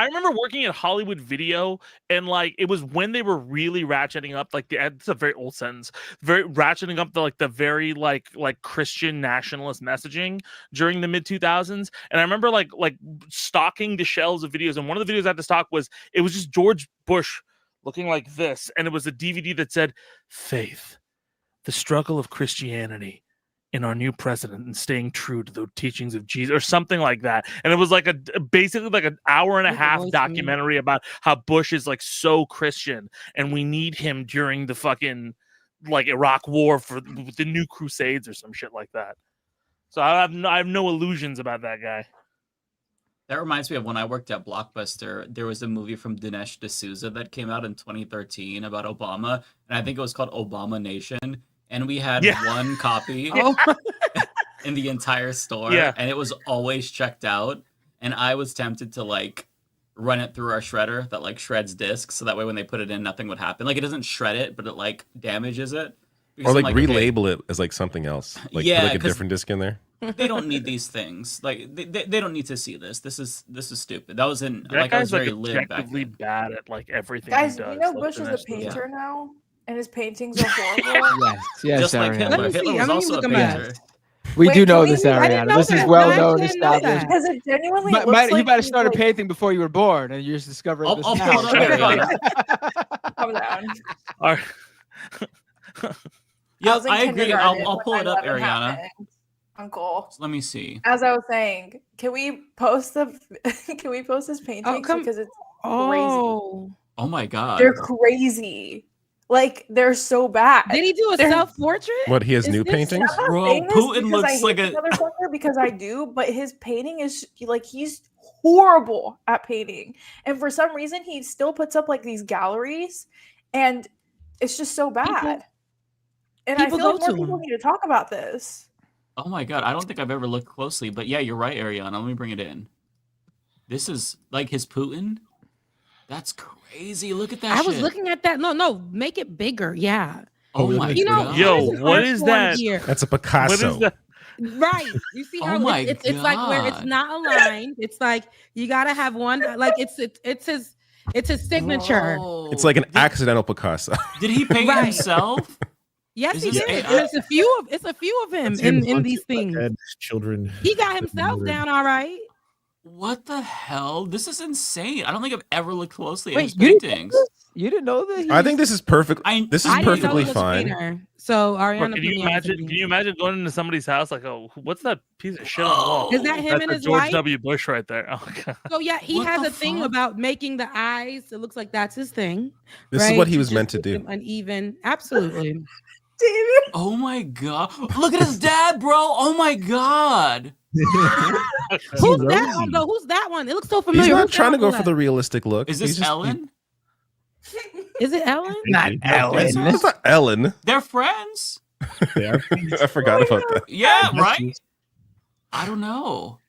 remember working at Hollywood Video, and like it was when they were really ratcheting up, like it's a very old sentence, very ratcheting up the very like Christian nationalist messaging during the mid 2000s. And I remember like stocking the shelves of videos, and one of the videos I had to stock was just George Bush looking like this, and it was a DVD that said "Faith, the struggle of Christianity in our new president and staying true to the teachings of Jesus," or something like that. And it was like basically like an hour and a half documentary about how Bush is like so Christian and we need him during the fucking like Iraq war for the new crusades or some shit like that. So I have no illusions about that guy. That reminds me of when I worked at Blockbuster. There was a movie from Dinesh D'Souza that came out in 2013 about Obama, and I think it was called Obama Nation. And we had one copy in the entire store, and it was always checked out. And I was tempted to like run it through our shredder that like shreds discs, so that way when they put it in, nothing would happen. Like it doesn't shred it, but it like damages it. Or I'm like okay, relabel it as like something else. Like Yeah, put like a 'cause- different disc in there. they don't need these things. Like they don't need to see this. This is stupid. That was in That like I was guy's very like live back objectively then. bad at like everything Guys, he does. you know like, Bush is a finish the- painter now, and his paintings are horrible. Yes, Just like Ariana. Hitler. Let me Hitler see. was Let me also a look him up. painter. We Wait, do know can we- this, I didn't Ariana. know This is that. well I known, didn't know established. that. Because it genuinely Might- looks might- like you might have he's, started like, painting before you were born, and you're just discovering I'll this pull now. it up, Ariana. Calm down. All right. Yeah, was in I agree. kindergarten I'll pull when it up, 9/11 Ariana. happened, Uncle. Let me see. As I was saying, can we post the can we post his paintings because it's crazy. Oh my god. They're crazy. Like they're so bad. Did he do a They're- self-portrait? What, he has new this- paintings? I'm not Bro, saying this Putin because looks I hate like this a- motherfucker because I do, but his painting is like he's horrible at painting, and for some reason he still puts up like these galleries, and it's just so bad. And I people feel like go more to people him. need to talk about this. Oh my god, I don't think I've ever looked closely, but yeah, you're right, Ariana. Let me bring it in. This is like his Putin. That's crazy. Look at that. I was shit. looking at that. No, make it bigger. Yeah. Oh my You know, god. Yo, there's an what art is form that? here. That's a What Picasso. is that? Right. You see Oh how my it's like where it's God. not aligned. It's like you gotta have one. Like it's his signature. Whoa. It's like an accidental Picasso. Did he paint Right. himself? Yes, Is he this did. AI? And it's a few of him in these things. Children. He got himself down all right. What the hell? This is insane. I don't think I've ever looked closely at Wait, his you didn't know paintings. this? You didn't know that? I think this is perfect. This is I didn't know perfectly he was a fine. painter. So Ariana, Bro, can put you me on imagine? something. Can you imagine going into somebody's house like, oh, what's that piece of shit on the wall? Is that him That's and a his George wife? W. Bush right there. Oh god. So yeah, he What has the a thing fuck? about making the eyes. It looks like that's his thing. This is right? what he was just meant to make do. them uneven. Absolutely. David. Oh my god. Look at his dad, bro. Oh my god. Who's that one though? Who's that one? It looks so familiar. He's not Who's that trying to on go the for the left? realistic look. Is He's this just- Ellen? Is it Ellen? Not Ellen. It's not Ellen. They're friends? They are. I forgot about that. Yeah, right? I don't know.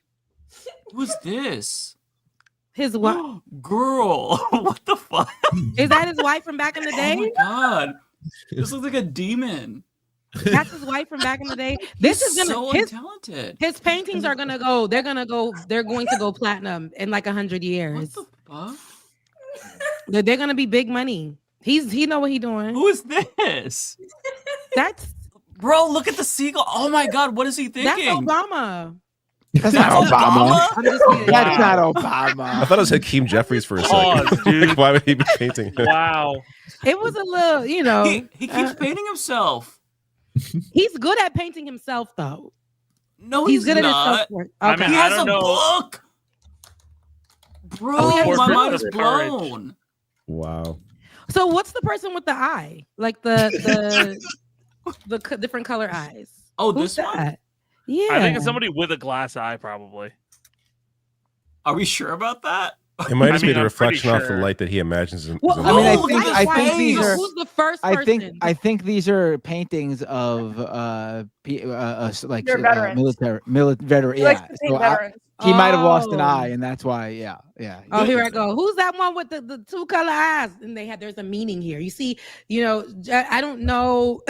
Who's this? His wife. Girl. What the fuck? Is that his wife from back in the Oh day? my god. This looks like a demon. That's his wife from back in the day. This He's is gonna so his, untalented. his paintings are gonna go. They're going to go platinum in like 100 years. What the fuck? They're gonna be big money. He know what he doing. Who is this? That's Bro, look at the seagull. Oh my god, what is he that's thinking? Obama. That's not Obama. I'm just kidding. That's not I Obama. thought it was Hakeem Jeffries for a second. Pause, dude. Why would he be painting him? Wow. It was a little, you know. He keeps painting himself. He's good at painting himself, though. No, He's good not. at himself. I mean, He I has a don't know. book. Bro, Oh, my portrait mind of is courage. blown. Wow. So what's the person with the eye? Like the different color eyes. Oh, Who's this one? that? Yeah. I think it's somebody with a glass eye, probably. Are we sure about that? It might just be mean, the I'm pretty reflection off the sure. light that he imagines. Well, is I mean, look at his I think these face. are. Who's the first person? I think these are paintings of like They're veterans. veteran. He Yeah, likes to paint veterans. he might have lost an Oh. eye, and that's why. Yeah. Oh, here I go. Who's that one with the two color eyes? And there's a meaning here. You see, I don't know.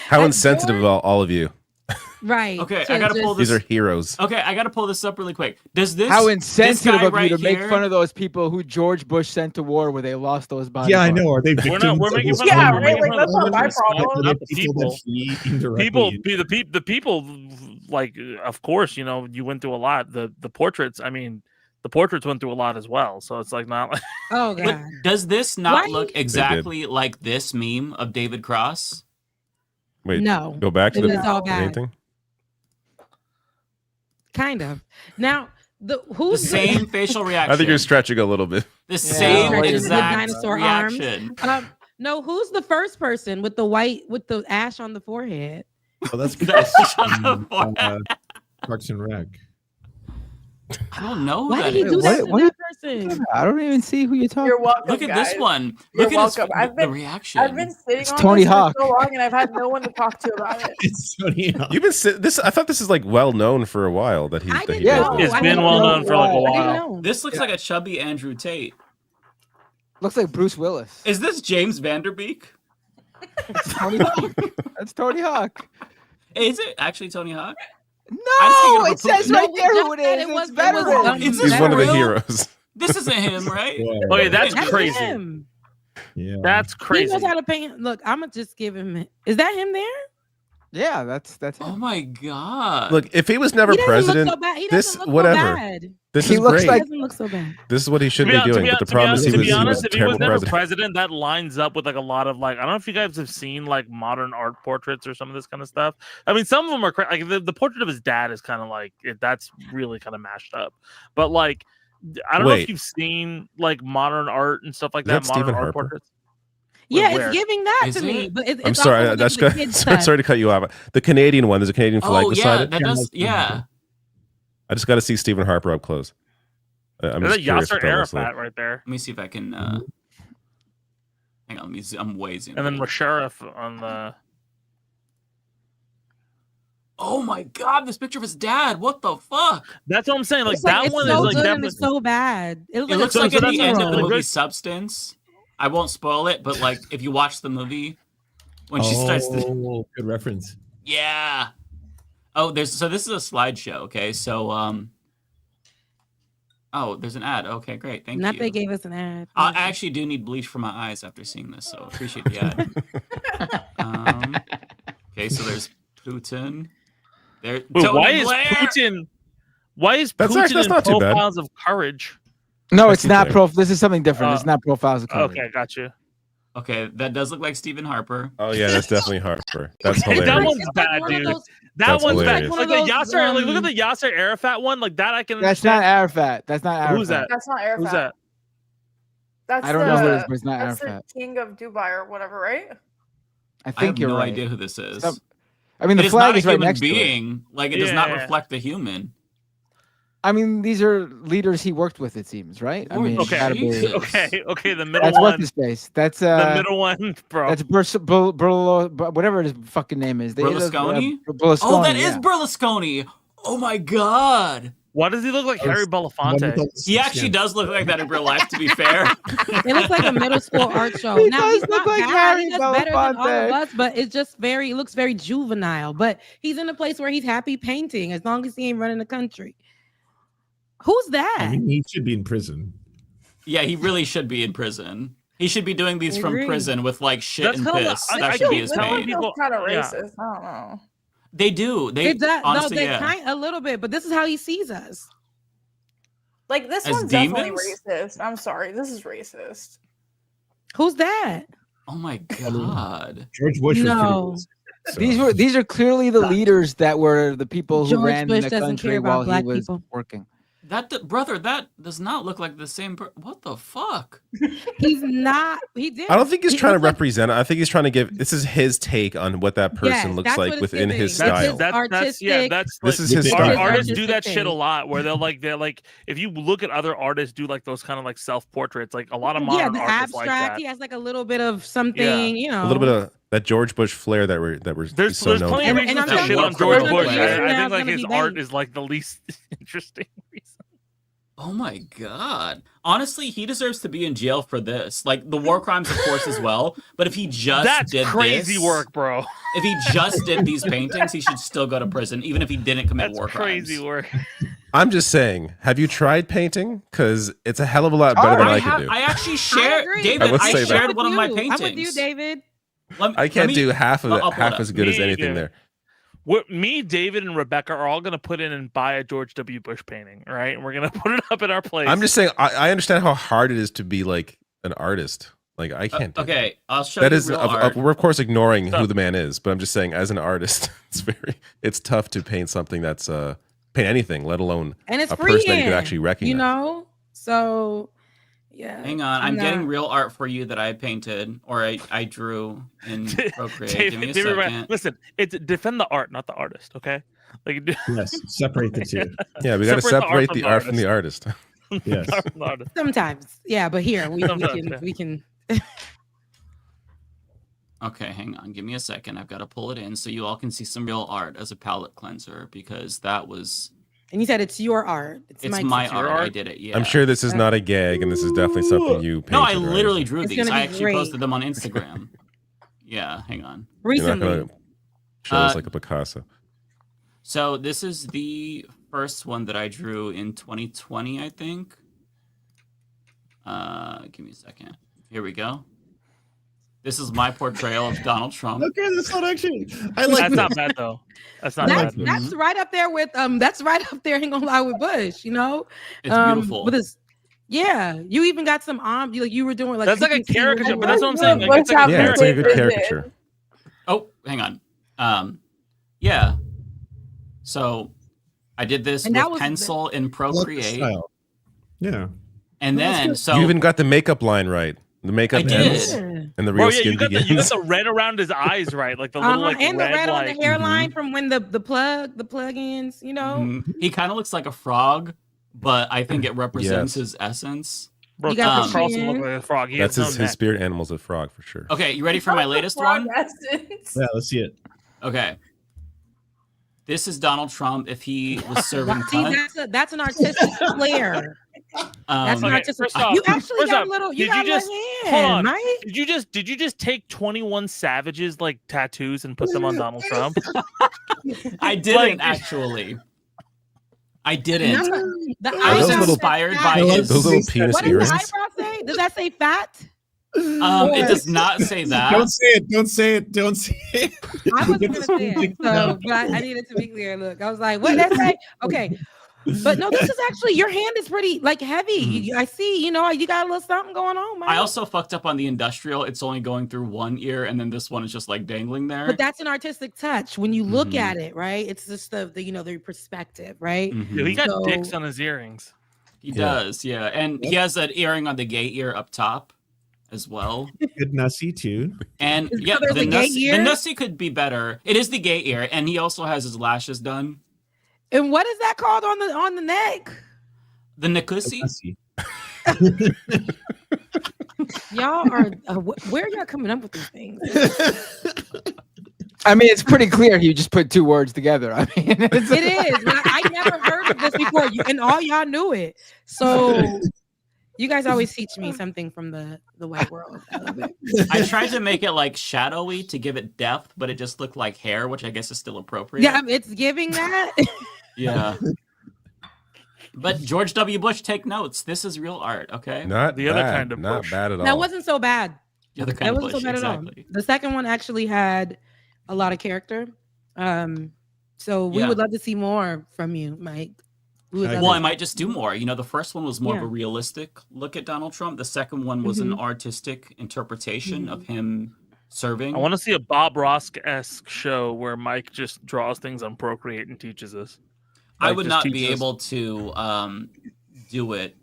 How insensitive of all of you. Right. Okay, to I gotta pull just- These are heroes. Okay, I gotta pull this up really quick. Does this How this insensitive guy of you right to make here- fun of those people who George Bush sent to war where they lost those bodies. Yeah, I know. Are they We're victims? not. We're making fun Yeah, of. We're right, making like, fun of that's not my women, problem. not the People people. that he indirectly. The people. Like, of course, you went through a lot. The portraits. I mean, the portraits went through a lot as well. So it's like not like. Oh But god. does this not Why- look exactly like this meme of David Cross? Wait, No, go back to it the was all bad. painting. Kind of. Now The who's same facial reaction. I think you're stretching a little bit. the same With exact dinosaur reaction. arms. No, who's the first person with the ash on the forehead? Oh, that's That's on the forehead. Parks and Rec. I don't know. Why that did he do is. that to what- that person? I don't even see who you're talking. You're welcome. Look at this guys. one. You're Look at his, welcome. the reaction. I've been sitting It's on Tony this Hawk. for so long, and I've had no one to talk to about it. It's Tony Hawk. You've been this. I thought this is like well known for a while that he. I that didn't he Yeah, does know. this. It's I been didn't well know. known for like a I didn't while. know. This looks like a chubby Andrew Tate. Looks like Bruce Willis. Is this James Vanderbeek? Tony Hawk. That's Tony Hawk. Is it actually Tony Hawk? No, it says No, right we there just who it said is. it was- It's it was veteran. done. Is He's this one of the real? heroes. This isn't him, right? Oh yeah, that's That's crazy. him. Yeah. That's He crazy. knows how to paint. Look, I'm gonna just give him. Is that him there? Yeah, that's him. Oh my god! Look, if he was never He doesn't look president, so bad. He this doesn't look so whatever. bad. This He is looks great. like- He doesn't look so bad. This is what he should be To doing. But the problem is to he was be honest, a if he terrible was never president. president, that lines up with like a lot of like I don't know if you guys have seen like modern art portraits or some of this kind of stuff. I mean, some of them are like the portrait of his dad is kind of like that's really kind of mashed up. But like, I don't know Wait. if you've seen like modern art and stuff like Is that that. Modern Stephen art Harper? portraits. Yeah, Where? it's giving that Is to me. it? But it's I'm also sorry. looking That's at the good. kid's Sorry, touch. sorry to cut you off. The Canadian one. There's a Canadian flag Oh beside yeah, it. that does. Yeah. I just got to see Stephen Harper up close. I'm There's just a curious Yasser what that looks like. Arafat right there, Let me see if I can. Hang on. Let me. I'm way zoomed. and then in. Musharraf on the. Oh my god! This picture of his dad. What the fuck? That's what I'm saying. Like It's like, that it's one so is like good and definitely. it's so bad. It looks It like, looks a like at the superhero. end of the Like, movie good- Substance. I won't spoil it, but like if you watch the movie, when she starts to. Oh, good reference. Yeah. Oh, this is a slideshow. Okay, so Oh, there's an ad. Okay, great. Thank Not you. they gave us an ad. I actually do need bleach for my eyes after seeing this, so appreciate the ad. Okay, so there's Putin. There. Wait, Tony why is Blair! Putin? Why is That's Putin actually- that's in not too bad. Profiles of Courage? No, That's it's not Blair. This is something different. It's not profiles of courage. Okay, got you. Okay, that does look like Stephen Harper. Oh yeah, that's definitely Harper. That's Hey, hilarious. that one's bad, one of dude. those- That That's one's hilarious. bad. Like Like one the of those, Yasser, like look at the Yasser Arafat one. Like that, I can That's not understand. Arafat. That's not Arafat. Who's that? That's not Arafat. Who's that? That's I don't know who it is, the- but it's not that's Arafat. the king of Dubai or whatever, right? I I think have you're no right. idea who this is. Some- I mean, the It is flag not a is right human next to it. being. Like it does not Yeah. reflect the human. I mean, these are leaders he worked with. It seems, right? I mean, Okay, gotta be- okay. The middle That's one. what's his face. That's The middle one, bro. That's whatever his fucking name is. Berlusconi? Berlusconi. Oh, that is yeah. Berlusconi. Oh my god. Why does he look like Harry Belafonte? He actually does look like that in real life, to be fair. It looks like a middle school art show. He Now does he's look not like bad. Harry He does better than all of Belafonte. us, but it's just very. It looks very juvenile. But he's in a place where he's happy painting, as long as he ain't running the country. Who's that? I mean, he should be in prison. Yeah, he really should be in prison. He should be doing these I from agree. prison with like shit That's and hella- piss. I That should be his feel- pain. people- kind of yeah. racist. I don't know. They do. They It does, honestly, no, they yeah. kind a little bit, but this is how he sees us. Like this As one's definitely demons? racist. I'm sorry, this is racist. Who's that? Oh my god. George Bush No. was pretty These are clearly the leaders that were the people who George ran Bush the doesn't country care about while he black was people. working. Brother, that does not look like the same. What the fuck? He's not. He did. I don't think he's He trying to looks like- represent it. I think he's trying to give. This is his take on what that person Yes, looks that's like what it's within giving. his That's style. his That's artistic. that's This is his It's style. Artists do artistic that shit a thing. lot, where they're like if you look at other artists do like those kind of like self portraits, like a lot of Yeah, modern the artists like abstract. that. He has like a little bit of something, you know. A little bit of that George Bush flair that we're There's so known plenty of for. And reasons I'm to telling shit you, on George George Bush. Bush I is think now like gonna his be art bait. is like the least interesting reason. Oh my god. Honestly, he deserves to be in jail for this. Like the war crimes, of course, as well. But if he just That's did crazy this, work, bro. If he just did these paintings, he should still go to prison, even if he didn't commit That's war crazy crimes. work. I'm just saying. Have you tried painting? Because it's a hell of a lot better than I can do. I actually shared, agree. David. I would I say that. shared one of my I'm paintings. with you, David. I can't do half of it, I'll pull it half up. as good as Me anything either. there. Me, David, and Rebecca are all gonna put in and buy a George W. Bush painting, right? And we're gonna put it up in our place. I'm just saying. I understand how hard it is to be like an artist. Like I can't. Do Okay, I'll show that you is real art. we're of course ignoring who the man is, but I'm just saying as an artist, it's tough to paint something that's paint anything, let alone And it's a person that you freehand, could actually recognize. You know? So yeah. Hang on, I'm not- getting real art for you that I painted or I drew in Procreate. Give me a David, second. listen, it's defend the art, not the artist. Okay, like Yes, separate the two. Yeah, we got to separate the art from the artist. Yes. Sometimes. Yeah, but here we Sometimes, can yeah. we can Okay, hang on. Give me a second. I've got to pull it in so you all can see some real art as a palette cleanser because that was. and you said it's your art. It's my art. I did it. Yeah. I'm sure this is not a gag, and this is definitely something you painted. No, I right? literally drew It's these. gonna I be actually great. posted them on Instagram. Yeah, hang on. You're not Recently. gonna show us like a Picasso. So this is the first one that I drew in 2020, I think. Give me a second. Here we go. This is my portrayal of Donald Trump. Okay, that's not actually. That's not bad though. That's not bad. That's right up there with That's right up there. Ain't gonna lie with Bush. You know. It's beautiful. With his, yeah, you even got some you were doing like that's like a CPC caricature, with- but that's what I'm saying. Like, it's like Yeah, it's like a good caricature. Oh, hang on. Yeah. So I did this And that with was pencil in Procreate. Style. Yeah. And then so You even got the makeup line right. The makeup I did. ends and the Bro, real yeah, skin you got begins. the red around his eyes, right? Like the little like and red, the red on like, the hairline from when the plug-ins, you know. Mhm. He kind of looks like a frog, but I think it represents Yes. his essence. Bro, You got Tucker Carlson look like a frog. He That's has his no neck. spirit animal's a frog for sure. Okay, you ready for my latest one? Yeah, let's see it. Okay. This is Donald Trump if he was serving See, cunt. that's an artistic flair. That's an Okay, artistic. first off- You actually first got off, a little. You did got you a just- hand, hold on. right? Did you just take 21 Savages like tattoos and put them on Donald Trump? I didn't actually. I didn't. The I was eyebrows inspired say by fat. his. Those little penis What does earrings. the eyebrow say? Does that say fat? It does not say that. Don't say it. Don't say it. Don't say it. I wasn't gonna say it, so but I needed to be clear. Look, I was like, what did that say? Okay, but no, this is actually your hand is pretty like heavy. I see, you know, you got a little something going on, man. I also fucked up on the industrial. It's only going through one ear, and then this one is just like dangling there. But that's an artistic touch when you look at it, right? It's just the you know the perspective, right? Dude, he got So- dicks on his earrings. He does, yeah. And he has an earring on the gay ear up top as well. Good Nussie too. And Is yeah, there the the gay ear? Nussie could be better. It is the gay ear, and he also has his lashes done. And what is that called on the neck? The Nikusi. Y'all are where are y'all coming up with these things? I mean, it's pretty clear. You just put two words together. I mean, It is. But I never heard of this before, and all y'all knew it. So you guys always teach me something from the white world. I love it. I tried to make it like shadowy to give it depth, but it just looked like hair, which I guess is still appropriate. Yeah, it's giving that. Yeah. But George W. Bush, take notes. This is real art, okay? Not The other bad. kind of Not Bush. bad at all. That wasn't so bad. The other That kind of wasn't Bush, so bad at all. exactly. The second one actually had a lot of character. So we Yeah. would love to see more from you, Mike. We would love Well, to I might just do more. You know, the first one was more of a Yeah. realistic look at Donald Trump. The second one was an Mhm. artistic interpretation of him serving. I want to see a Bob Ross-esque show where Mike just draws things on Procreate and teaches us. I Like, would just not be teaches us. able to do it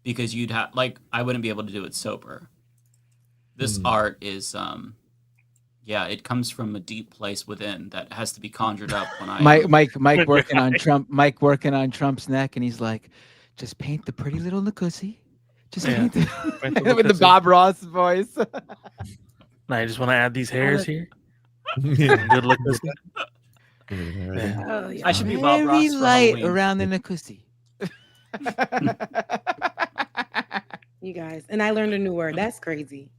because you'd have I wouldn't be able to do it sober. This art is yeah, it comes from a deep place within that has to be conjured up when I Mike working on Trump. Mike working on Trump's neck, and he's like, "Just paint the pretty little Nikusi. Just Yeah. paint the Paint the with the Nikusi. Bob Ross voice." Now I just want to add these hairs here. Yeah. Good look. Oh, yeah. I should be Bob Ross Very for light Halloween. around the Nikusi. You guys, and I learned a new word. That's crazy.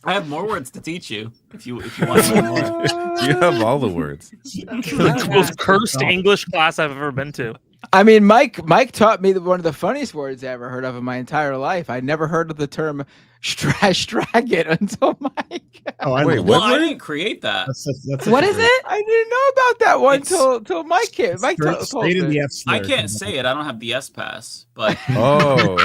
I have more words to teach you if you want to know more. You have all the words. The most cursed English class I've ever been to. I mean, Mike taught me one of the funniest words I ever heard of in my entire life. I never heard of the term straggit until Mike. Oh, I Wait, love Well, what I word? didn't create that. that's What is it? I didn't know about that one It's- till Mike came. Mike told Straight in me. the F slur. I can't say it. I don't have the S pass, but Oh,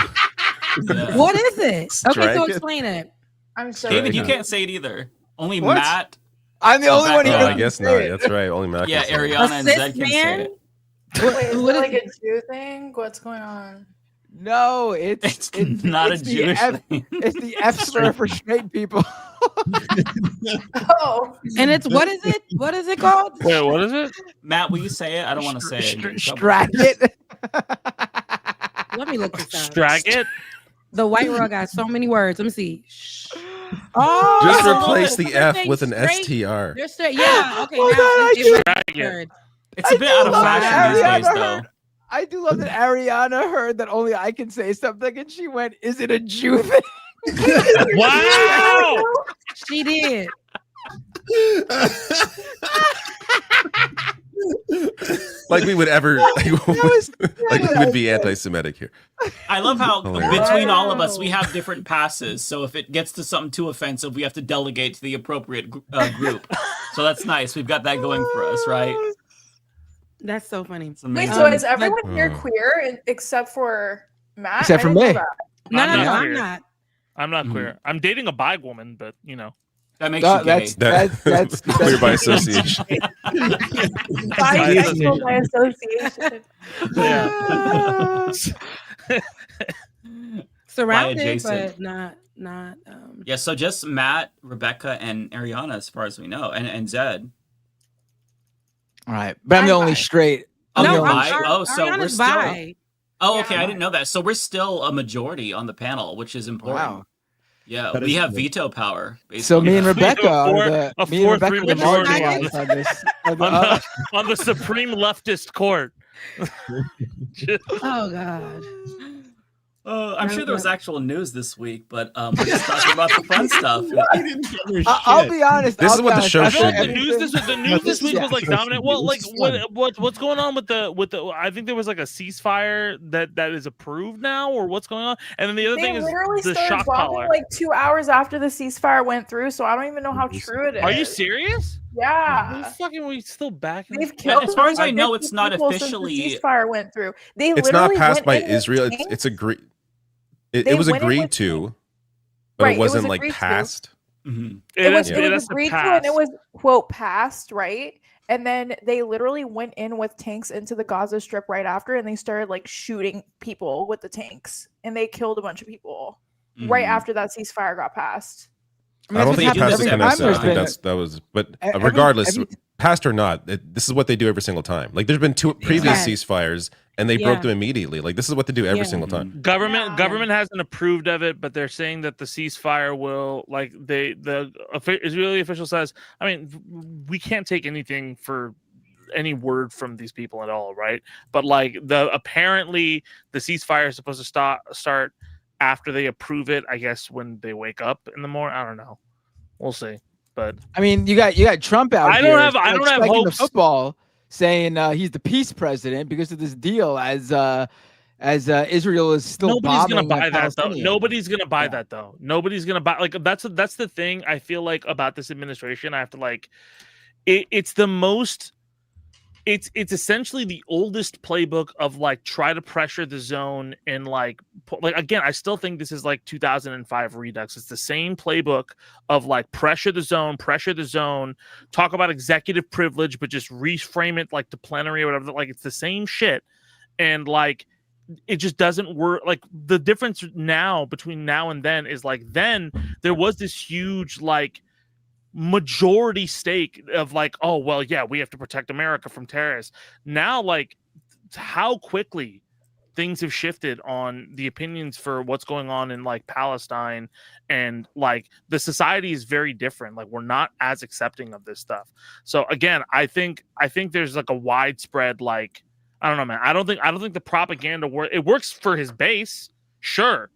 yeah. What is it? Okay, Strike so it. explain it. I'm sorry. David, you can't say it either. Only What? Matt. I'm the only one who oh, Yeah. I guess not. That's right. Only Mac. Yeah, can say it. Ariana and A Zed cis can say man? it. Wait, is What it is like a Jew thing? What's going on? No, it's Not it's a the Jewish F, thing. It's the F slur for straight people. Oh, And it's what is it? What is it called? Wait, what is it? Matt, will you say it? I don't want to say it. and get in trouble. Straggit. Let me look this up. Stragit? The white world got so many words. Let me see. Oh, Just look, replace the they're F saying with an straight. STR. They're straight. Yeah. Okay. Oh, now God, I it do- was Stragit. word. It's a bit out of love fashion these Ariana days, heard- though. I do love that Ariana heard that only I can say something, and she went, "Is it a Jew thing?" Wow! She did. Like we would ever, like we would be anti-Semitic here. I love how Hilarious. between all of us we have different passes. So if it gets to something too offensive, we have to delegate to the appropriate group. So that's nice. We've got that going for us, right? That's so funny. Wait, so is everyone here queer except for Matt? Except I for didn't know me. that. No, I'm no, not I'm queer. not. I'm not queer. I'm dating a bi woman, but you know. That makes you gay. That's queer by association. Bisexual by association. Yeah. Surrounded, adjacent. but not. Yeah, so just Matt, Rebecca, and Ariana, as far as we know, and Zed. All right, but I'm the only straight. Oh, No, you're I'm- bi? Oh, so we're Ariana's still. bi. Oh, okay. Yeah. I didn't know that. So we're still a majority on the panel, which is important. Wow. Yeah, That we is have good. veto power. Based So on me and that. Rebecca are a the me and Rebecca 4-3 are the majority marginalized on this. on the Supreme Leftist Court. Oh God. I'm sure there was actual news this week, but we're just talking about the fun stuff. I'll be honest. This I'll is be what the honest, show I after feel like should the be. news this week was like Yeah. dominant. Well, like This is fun. what's going on with the I think there was like a ceasefire that is approved now, or what's going on? And then the other They thing is literally the started shock bombing collar. like 2 hours after the ceasefire went through, so I don't even know how true it is. Are you serious? Yeah. Fucking, we still back? They've killed As far as I know, 150 it's not people since officially. the ceasefire went through. They It's not literally passed went by in with Israel. tanks. It's agreed. It They was went in agreed with to, but Right, it it was wasn't like agreed to. passed. Mm-hmm. It was that's the agreed to, pass. and it was quote passed, right? And then they literally went in with tanks into the Gaza Strip right after, and they started like shooting people with the tanks, and they killed a bunch of people right Mhm. after that ceasefire got passed. I don't think it passed the every time. Knesset. I There's think been- that was. But every- regardless, every- passed or not, this is what they do every single time. Like there's been two previous Yeah. ceasefires, and they Yeah. broke them immediately. Like this is what they do every Yeah. single time. Government hasn't approved of it, but they're saying that the ceasefire will the Israeli official says. I mean, we can't take anything for any word from these people at all, right? But like apparently the ceasefire is supposed to start after they approve it. I guess when they wake up in the morning. I don't know. We'll see. But I mean, you got Trump out I here. don't have spiking the hopes. football, saying he's the peace president because of this deal. As Israel is still Nobody's gonna bombing buy that though. Palestinians. Nobody's gonna buy that though. Nobody's gonna buy that's the thing I feel like about this administration. I have to like it's the most it's essentially the oldest playbook of like try to pressure the zone and like again, I still think this is like 2005 Redux. It's the same playbook of like pressure the zone, talk about executive privilege, but just reframe it like to plenary or whatever. Like it's the same shit. And like it just doesn't work. Like the difference now between now and then is like then there was this huge like majority stake of like, oh well, yeah, we have to protect America from terrorists. Now like how quickly things have shifted on the opinions for what's going on in like Palestine, and like the society is very different. Like we're not as accepting of this stuff. So again, I think there's like a widespread like I don't know, man. I don't think the propaganda it works for his base, sure,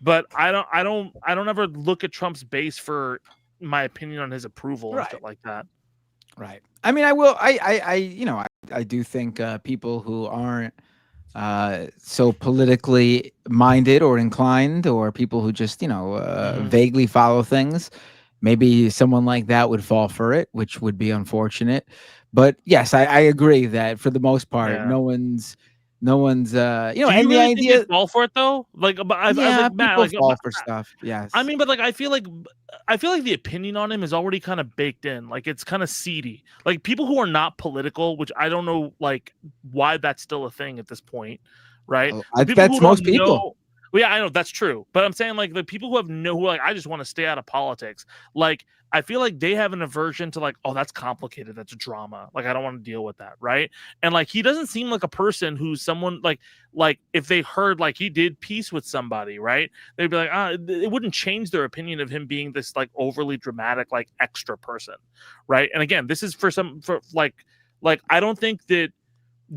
but I don't ever look at Trump's base for my opinion on his approval and shit like that. Right. I mean, I do think people who aren't so politically minded or inclined, or people who just vaguely follow things, maybe someone like that would fall for it, which would be unfortunate. But yes, I agree that for the most part, no one's Do you and the really think idea they fall for it though? Like, but people fall for stuff. Yes. I mean, but like, I feel like the opinion on him is already kind of baked in. Like, it's kind of seedy. Like, people who are not political, which I don't know, like, why that's still a thing at this point, right? That's most people. Well, yeah, I know that's true, but I'm saying like the people who who are like, I just want to stay out of politics. Like, I feel like they have an aversion to like, oh, that's complicated, that's drama. Like, I don't want to deal with that, right? And like, he doesn't seem like a person who's someone like if they heard like he did peace with somebody, right? They'd be like, it wouldn't change their opinion of him being this like overly dramatic, like extra person, right? And again, this is for like I don't think that.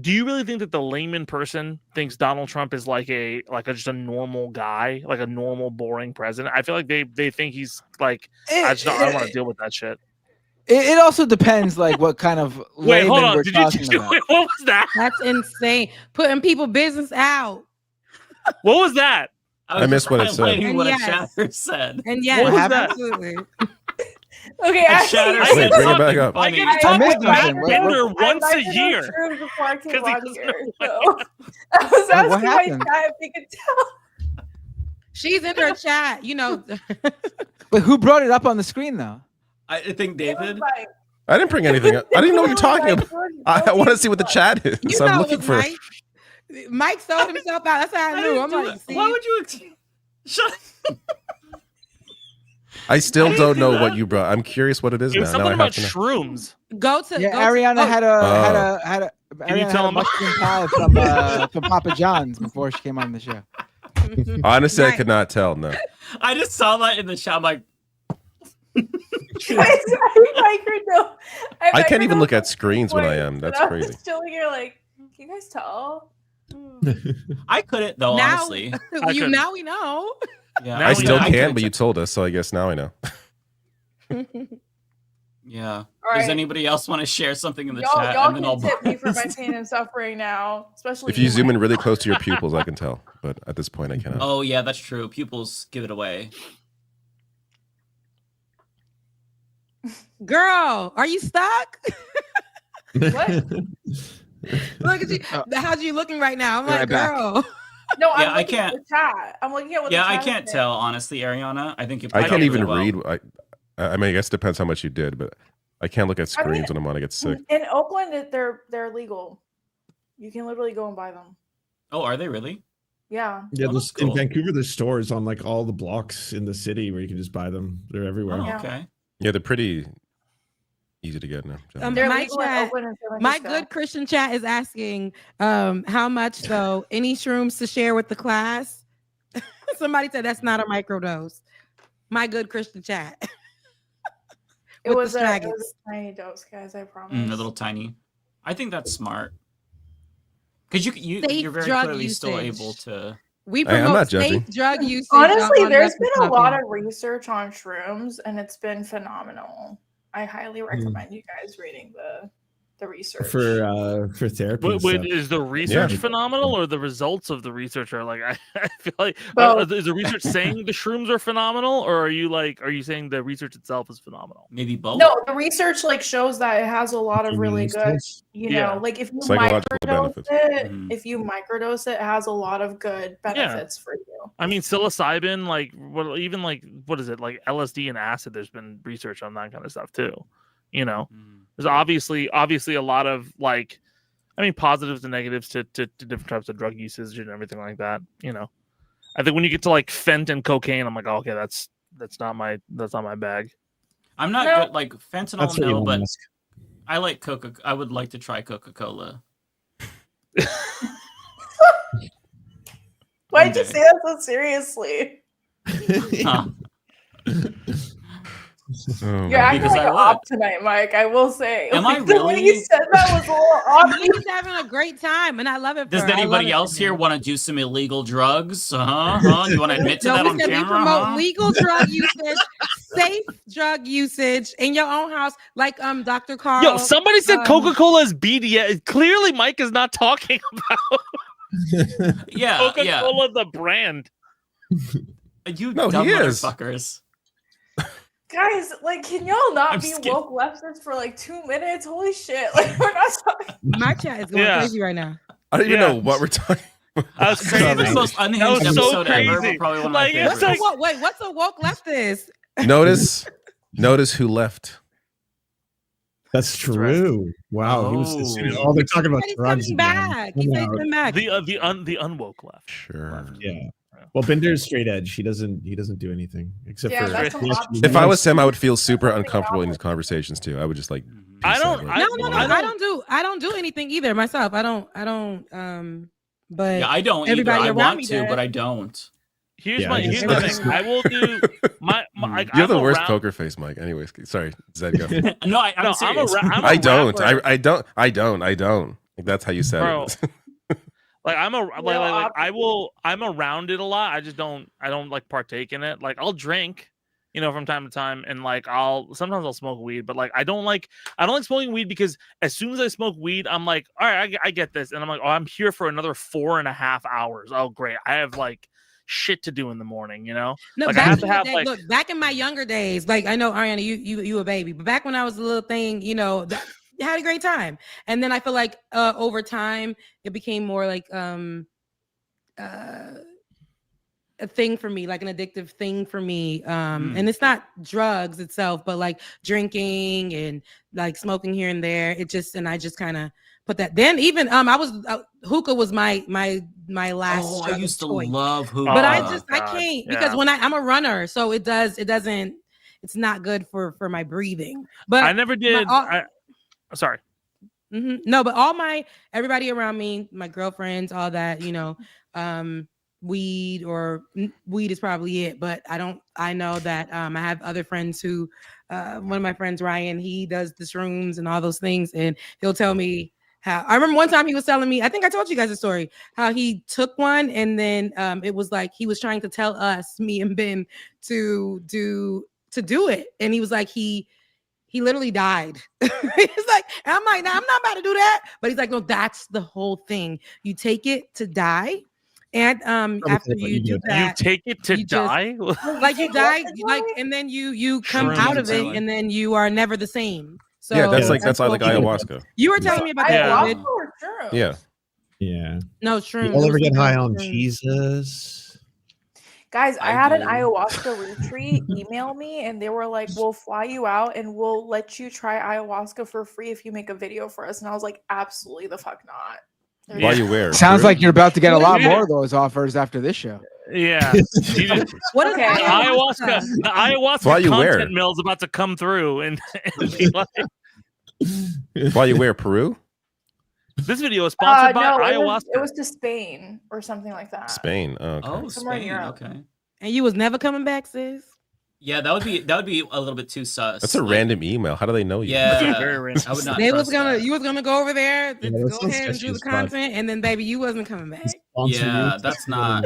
Do you really think that the layman person thinks Donald Trump is like just a normal guy, like a normal boring president? I feel like they think he's like I don't want to deal with that shit. It also depends, like what kind of Wait, hold layman on. we're Did you talking just about. wait, what was that? That's insane. Putting people business out. What was that? I missed what it said. highlighting what yes. a chatter said. And yes, What was that? absolutely. Okay, A chatter Wait, said bring it back something up. I funny. get to talk missed with Matt something. Bender I once a invited year. those rooms before I came 'Cause he on doesn't here, know so I was What asking my happened? chat if they could tell. She's in her chat, you know. But who brought it up on the screen though? I think It was David. like, I didn't bring anything up. I didn't even know what you're talking about. I want to see what the chat is. You I'm know it looking was for. Mike. Mike sold himself out. That's how I knew. I'm like, see? Why would you? Shut. I still don't know what you brought. I'm curious what it is It was now. Now something I have about to know. shrooms. Go to Yeah, go Ariana to, had a Can you Ariana tell had a him? mushroom pie from Papa John's before she came on the show. Honestly, I Right. could not tell. No. I just saw that in the chat. I'm like, I can't even look at screens when I am. That's I'm crazy. just chilling here, like, can you guys tell? I couldn't though. now, Honestly, now we know. yeah. I still couldn't can, but you told us, so I guess now I know. Yeah. All Does right. anybody else want to share something in the Y'all, chat? y'all And then can I'll. tip me for my pain and suffering now, especially If you zoom Mike. in really close to your pupils, I can tell. But at this point, I cannot. Oh yeah, that's true. Pupils give it away. Girl, are you stuck? What? Look at you. How's you looking right now? I'm Be like, right back. girl. No, I'm Yeah, I looking at can't- the chat. I'm looking at what Yeah, the I chat can't is saying. tell honestly, Ariana. I think you. I can't did even really well. read. I mean, I guess it depends how much you did, but I can't look at I mean, screens when I'm on. I get sick. In Oakland, they're legal. You can literally go and buy them. Oh, are they really? Yeah. Yeah, Oh, there's, that's cool. in Vancouver, there's stores on like all the blocks in the city where you can just buy them. They're everywhere. Oh, Yeah. okay. Yeah, they're pretty easy to get now. They're my legal in chat, Oakland and San my Francisco. good Christian chat is asking, how much though? Any shrooms to share with the class? Somebody said that's not a microdose. My good Christian chat. It With was, the a, it straggles. was a tiny dose, guys. I promise. A little tiny. I think that's smart. Because you're Safe very drug clearly still usage. able to. We Hey, I'm promote not judging. safe drug usage. Honestly, on there's Leftist been a lot Mafia. of research on shrooms, and it's been phenomenal. I highly recommend you guys reading the research. For therapy. and Wait, stuff. is the research Yeah. phenomenal or the results of the research are like? I feel like Both. is the research saying the shrooms are phenomenal, or are you saying the research itself is phenomenal? Maybe both. No, the research like shows that it has a lot of really Human good, stuff. Yeah. like if you Psychological microdose benefits. it, Mhm. if you microdose it, it has a lot of good benefits for you. I mean, psilocybin, like what is it, like LSD and acid? There's been research on that kind of stuff too. You know, there's obviously a lot of like, I mean, positives and negatives to different types of drug usage and everything like that. You know, I think when you get to like fent and cocaine, I'm like, oh, okay, that's not my bag. I'm not No. good. Like fentanyl, That's what no, Elon but Musk. I like Coca. I would like to try Coca-Cola. Why'd you Okay. say that so seriously? Huh. Oh, You're acting Because like I an would. op tonight, Mike. I will say. Am Like, I the way really? you said that was a little off. He's having a great time, and I love it. For Does her. I love anybody it else for here him. want to do some illegal drugs? You want to admit to No, that we on said we camera? promote huh? legal drug usage, safe drug usage in your own house, like Dr. Carl. Yo, somebody said um, Coca-Cola is BDS. Clearly, Mike is not talking about Yeah, Coca-Cola, the brand. yeah. You No, dumb he is. motherfuckers. Guys, like, can y'all not I'm be scared. woke leftists for like 2 minutes? Holy shit! Like, we're not talking. My chat is going Yeah. crazy right now. I don't even Yeah. know what we're talking. That was This crazy. is the most unhinged That was so episode ever, crazy. but probably one of Like, my it's What's a favorites. like- what's a woke leftist? Notice who left. That's true. Wow. He was. Oh. They're talking about He's drugs. coming again. back. He's Come out. coming back. the unwoke left. Sure. Yeah. Well, Bender's straight edge. He doesn't do anything except Yeah, for. that's a lot. If I was him, I would feel super uncomfortable in these conversations too. I would just like. I peace don't- out, I- like, No, I don't do anything either myself. I don't but Yeah, I don't either. everybody I around want me to, does. but I don't. Here's Yeah, my I here's just- the thing. I will do my like, you have the I'm worst around- poker face, Mike. Anyways, sorry, Zed, go. No, I'm No, I'm serious. I'm a I don't. rapper. I don't. Like, that's how you said Bro. it. Like I'm a like, No, like I'm around it a lot. I don't like partake in it. Like I'll drink, you know, from time to time, and like sometimes I'll smoke weed, but like I don't like smoking weed because as soon as I smoke weed, I'm like, all right, I get this, and I'm like, oh, I'm here for another 4.5 hours. Oh, great, I have like shit to do in the morning, you know. No, like I back have in to the have day, like look, back in my younger days, like I know Ariana, you a baby, but back when I was a little thing, you know, I had a great time. And then I feel like over time it became more like a thing for me, like an addictive thing for me. And it's not drugs itself, but like drinking and like smoking here and there. And I just kind of put that. Then even I was hookah was my last. Oh, I drug of used to choice. love hookah. But I God, can't because when I'm a runner, so it's not good for my breathing. But I never did. Sorry. No, but everybody around me, my girlfriends, all that, you know, weed is probably it. But I know that I have other friends who, one of my friends, Ryan, he does the shrooms and all those things. And he'll tell me how, I remember one time he was telling me, I think I told you guys a story, how he took one and then it was like, he was trying to tell us, me and Ben, to do it. And he was like, he literally died. He's like, I'm like, nah, I'm not about to do that. But he's like, no, that's the whole thing. You take it to die. And after you do that, you take it to die? Like you die, and then you come out of it, and then you are never the same. So yeah, that's like ayahuasca. You were telling me about that, David. Yeah. No, shrooms. You all ever get high on Jesus? Guys, I had an ayahuasca retreat email me and they were like, we'll fly you out and we'll let you try ayahuasca for free if you make a video for us. And I was like, absolutely the fuck not. Why you wear? Sounds like you're about to get a lot more of those offers after this show. Yeah. What is ayahuasca? The ayahuasca Why you wear? content mill is about to come through and be like, Why you wear Peru? This video is sponsored by no, ayahuasca. It was to Spain or something like that. Spain. Oh, okay. Oh, Somewhere in Spain. Europe. Okay. And you was never coming back, sis. Yeah, that would be a little bit too sus. That's a random email. How do they know you? Yeah, very random. I would not. You trust that. was gonna go over there to Yeah, go ahead and do the content, and then baby, you wasn't coming back. Yeah, that's not.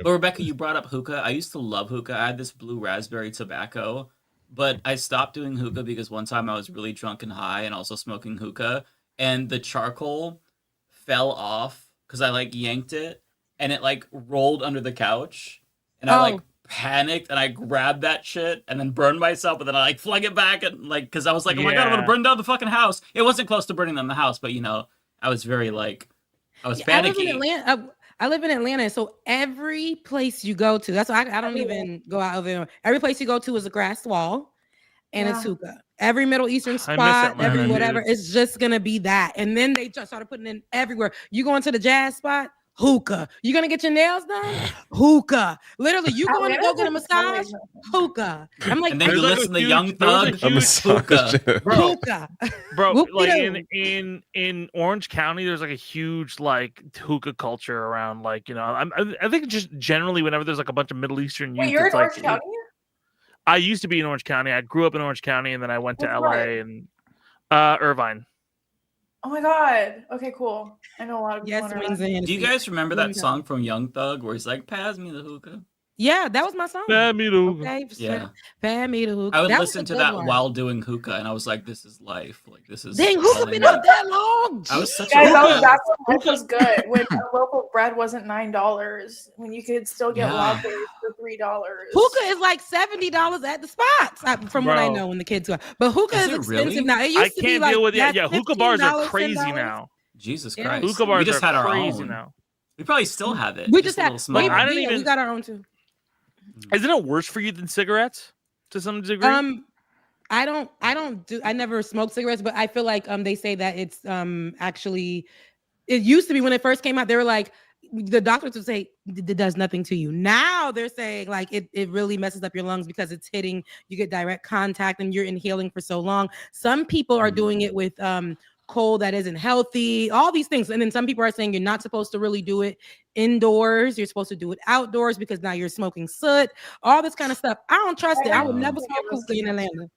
But Rebecca, you brought up hookah. I used to love hookah. I had this blue raspberry tobacco, but I stopped doing hookah because one time I was really drunk and high, and also smoking hookah, and the charcoal fell off because I like yanked it, and it like rolled under the couch, and I like panicked and I grabbed that shit and then burned myself, and then I like flung it back and like because I was like, oh my god, I'm gonna burn down the fucking house. It wasn't close to burning down the house, but you know, I was very like, I was panicky. I live in Atlanta, so every place you go to, that's why I don't even go out over there. Every place you go to is a grass wall, and it's hookah. Every Middle Eastern spot, every whatever, it's just gonna be that. And then they just started putting in everywhere. You go into the jazz spot, hookah. You gonna get your nails done? Hookah. Literally, you going to go get a massage? Hookah. I'm like, and then you listen to Young Thug, hookah. Hookah. Bro, like in Orange County, there's like a huge like hookah culture around. Like, you know, I think just generally whenever there's like a bunch of Middle Eastern youth, Wait, you're in like, Orange County? I used to be in Orange County. I grew up in Orange County, and then I went to LA and Irvine. Oh my god. Okay, cool. I know a lot of people. Do you guys remember that song from Young Thug where he's like, "Pass me the hookah"? Yeah, that was my song. Pass me the hookah. Okay, Yeah. pass me the hookah. I would That listen was a to good that one. while doing hookah, and I was like, "This is life. Like this is." Dang, hookah been out that long. I was such Guys, a that was back when life was good. When a loaf of bread wasn't $9. When you could still get wild berries for $3. Hookah is like $70 at the spots, from what I Bro. know when the kids were. But hookah is it expensive really? now. It used I to be can't like deal with it. yeah, Hookah bars are $15, crazy $10. now. Jesus Yeah. Christ. Hookah bars we just are had our crazy own. now. We probably still have it. We just a had. little smaller. I don't We even. got our own too. Isn't it worse for you than cigarettes to some degree? I never smoked cigarettes, but I feel like they say that it's actually, it used to be when it first came out, they were like, the doctors would say it does nothing to you. Now they're saying like it really messes up your lungs because it's hitting, you get direct contact and you're inhaling for so long. Some people are doing it with coal that isn't healthy, all these things. And then some people are saying you're not supposed to really do it indoors. You're supposed to do it outdoors because now you're smoking soot, all this kind of stuff. I don't trust it. I would never smoke hookah in Atlanta.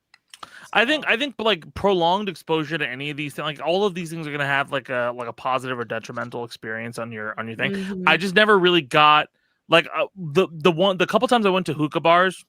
I think like prolonged exposure to any of these things, like all of these things are gonna have like a positive or detrimental experience on your thing. Mhm. I just never really got like the couple times I went to hookah bars,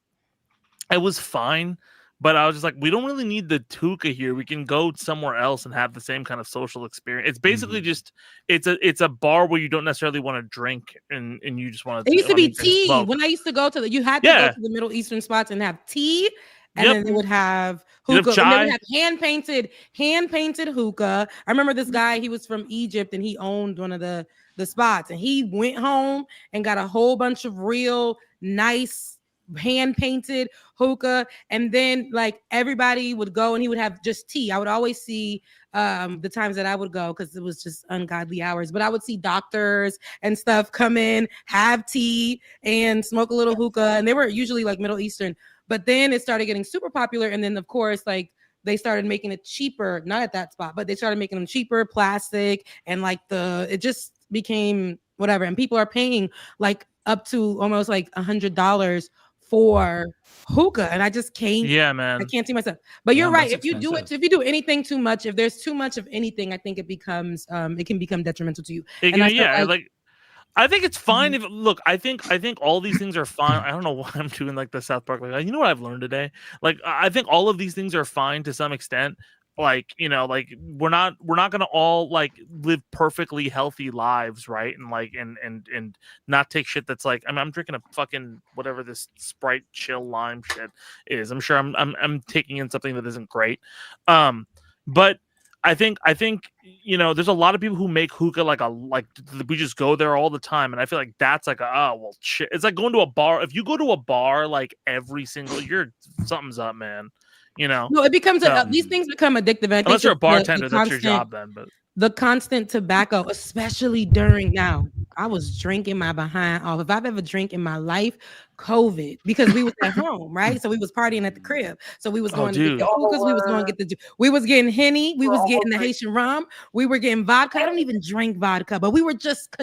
it was fine. But I was just like, we don't really need the hookah here. We can go somewhere else and have the same kind of social experience. It's basically just it's a bar where you don't necessarily want to drink and you just want to. It used to be tea. When I used to go to you had to go to the Middle Eastern spots and have tea, and then they would have hookah. And they would have hand painted hookah. I remember this guy. He was from Egypt and he owned one of the spots. And he went home and got a whole bunch of real nice hand painted hookah, and then like everybody would go and he would have just tea. I would always see the times that I would go because it was just ungodly hours, but I would see doctors and stuff come in, have tea and smoke a little hookah, and they were usually like Middle Eastern. But then it started getting super popular, and then of course like they started making it cheaper, not at that spot, but they started making them cheaper, plastic, and like it just became whatever, and people are paying like up to almost like $100 for hookah, and I just can't. Yeah, man. I can't see myself. But you're right. If you do anything too much, if there's too much of anything, I think it becomes it can become detrimental to you. I think it's fine if look. I think all these things are fine. I don't know why I'm doing like the South Park. Like, you know what I've learned today? Like, I think all of these things are fine to some extent. Like, you know, like we're not gonna all like live perfectly healthy lives, right? And like and not take shit that's like, I'm drinking a fucking whatever this Sprite chill lime shit is. I'm sure I'm taking in something that isn't great. But I think you know, there's a lot of people who make hookah like we just go there all the time, and I feel like that's like shit. It's like going to a bar. If you go to a bar like every single, something's up, man. You know, no, it becomes these things become addictive. And I unless think you're a bartender, that's your job then. But the constant tobacco, especially now, I was drinking my behind off. If I've ever drank in my life, COVID, because we was at home, right? So we was partying at the crib. So we was going to get the hookahs, we was going to get we was getting Henny, we was getting the Haitian rum, we were getting vodka. I don't even drink vodka, but we were just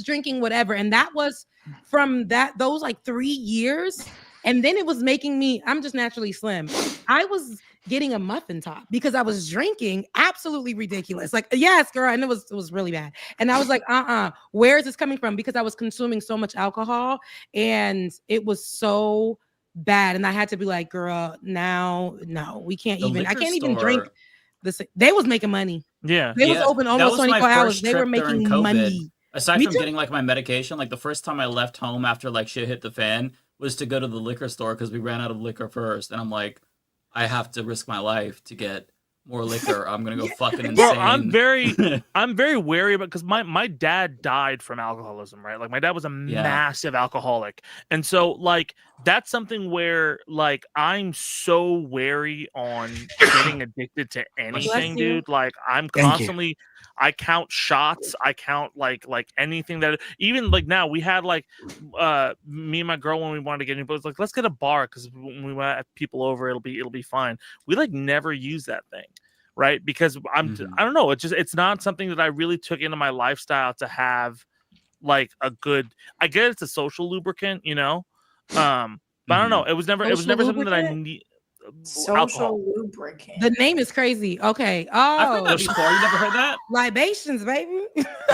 drinking whatever. And that was from those like 3 years. And then it was making me, I'm just naturally slim. I was getting a muffin top because I was drinking absolutely ridiculous. Like, yes, girl. And it was really bad. And I was like, where is this coming from? Because I was consuming so much alcohol and it was so bad. And I had to be like, girl, now, no, we can't I can't even drink this. They was making money. Yeah. They was open almost 24 hours. They were making money. Aside from getting like my medication, like the first time I left home after like shit hit the fan was to go to the liquor store because we ran out of liquor first. And I'm like, I have to risk my life to get more liquor. I'm gonna go fucking insane. Bro, I'm very wary about, because my dad died from alcoholism, right? Like my dad was a massive alcoholic, and so like that's something where like I'm so wary on getting addicted to anything, dude. Like I'm constantly. I count shots. I count like anything that even like now we had like me and my girl when we wanted to get into, it was like, let's get a bar because when we want to have people over, it'll be fine. We like never use that thing, right? Because I don't know. It's not something that I really took into my lifestyle to have like a good. I get it's a social lubricant, you know, but I don't know. It was never something that I need. Social lubricant. The name is crazy. Okay. I've heard that before. You never heard that? Libations, baby.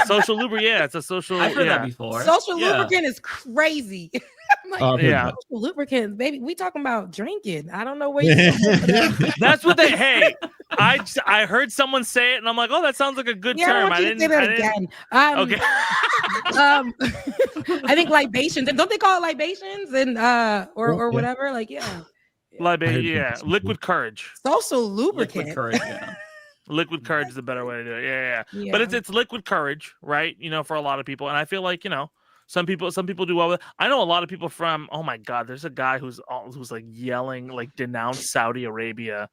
Social lubricant. Yeah, it's a social. I've heard that before. Social lubricant is crazy. I'm like, yeah, social lubricant, baby. We talking about drinking. I don't know where you're That's what they. Hey, I heard someone say it, and I'm like, oh, that sounds like a good term. I didn't say that again. Okay. I think libations, and don't they call it libations and or whatever? Like, yeah. Liquid courage. Social lubricant. Liquid courage, yeah. Liquid courage is a better way to do it. Yeah. But it's liquid courage, right? You know, for a lot of people, and I feel like, you know, some people do well with it. I know a lot of people from. Oh my God, there's a guy who's like yelling, like denounce Saudi Arabia,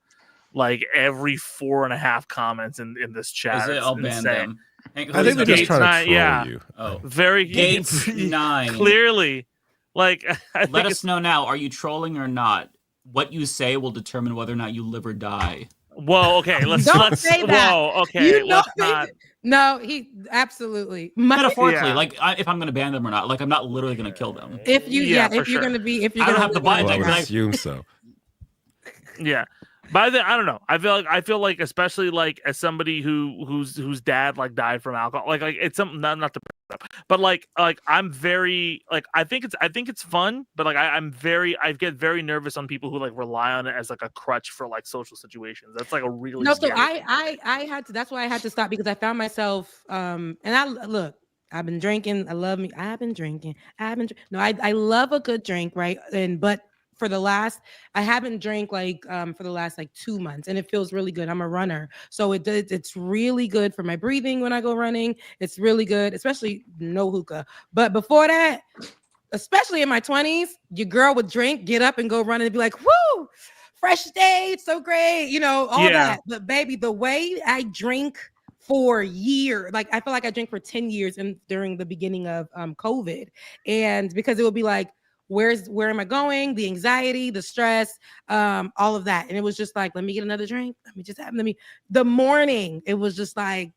like every 4.5 comments in this chat. Is it? I'll ban them. I think they're just trying to troll you. Oh, very Gates 9. Clearly, like let us know now. Are you trolling or not? What you say will determine whether or not you live or die. Whoa, okay, let's say that. Whoa, okay, let's not. No, he absolutely metaphorically, like if I'm going to ban them or not, like I'm not literally going to kill them. If you, if you're going to be, if you're I don't gonna have to buy I that. would assume so. Yeah, but I don't know. I feel like especially like as somebody whose dad like died from alcohol, like it's something not to But like I'm very like I think it's fun, but like I get very nervous on people who like rely on it as like a crutch for like social situations. That's like a really No, so scary thing. I had to. That's why I had to stop because I found myself. And I look. I've been drinking. I love me. I've been drinking. No, I love a good drink, right? But for the last, I haven't drank like for the last like 2 months, and it feels really good. I'm a runner, so it's really good for my breathing when I go running. It's really good, especially no hookah. But before that, especially in my 20s, your girl would drink, get up and go run and be like, whoo, fresh day, it's so great, all that. But baby, the way I drink for years, like I feel like I drank for 10 years and during the beginning of COVID. And because it would be like, where am I going? The anxiety, the stress, all of that. And it was just like, let me get another drink. The morning, it was just like,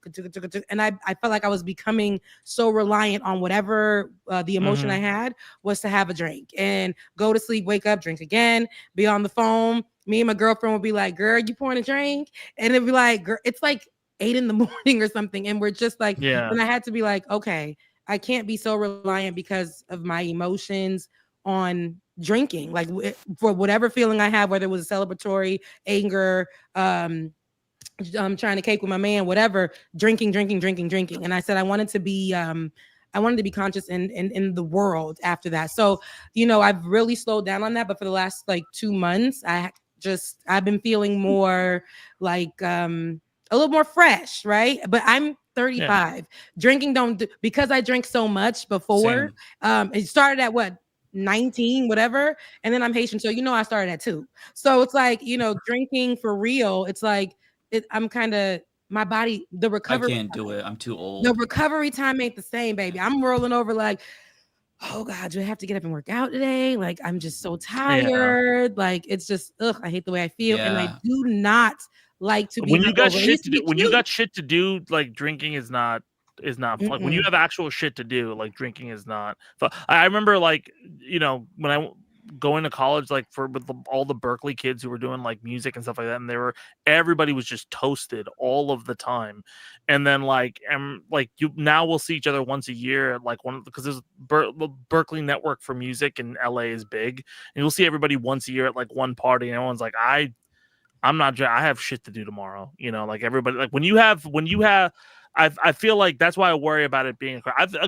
and I felt like I was becoming so reliant on whatever the emotion I had was to have a drink and go to sleep, wake up, drink again, be on the phone. Me and my girlfriend would be like, girl, you pouring a drink? And it'd be like, girl, it's like 8 a.m. or something. And we're just like, and I had to be like, okay, I can't be so reliant because of my emotions on drinking, like for whatever feeling I have, whether it was a celebratory, anger, I'm trying to cake with my man, whatever, drinking. And I said I wanted to be conscious in the world after that. So, I've really slowed down on that. But for the last like 2 months, I've been feeling more like a little more fresh, right? But I'm 35. Drinking because I drank so much before. It started at what? 19, whatever, and then I'm Haitian, so I started at 2. So it's like drinking for real. It's like I'm kind of my body. The recovery. I can't do it. I'm too old. The recovery time ain't the same, baby. I'm rolling over like, oh God, do I have to get up and work out today? Like I'm just so tired. Like it's just I hate the way I feel, and I do not like to be. When you got shit to do, when you got shit to do, like drinking is not like when you have actual shit to do, like drinking is not fun. I remember like when I going to college, like with all the Berkeley kids who were doing like music and stuff like that, and everybody was just toasted all of the time. And then like now we'll see each other once a year, like because there's Berkeley Network for Music in LA is big, and you'll see everybody once a year at like one party, and everyone's like, I'm not. I have shit to do tomorrow. Like everybody. Like when you have. I feel like that's why I worry about it being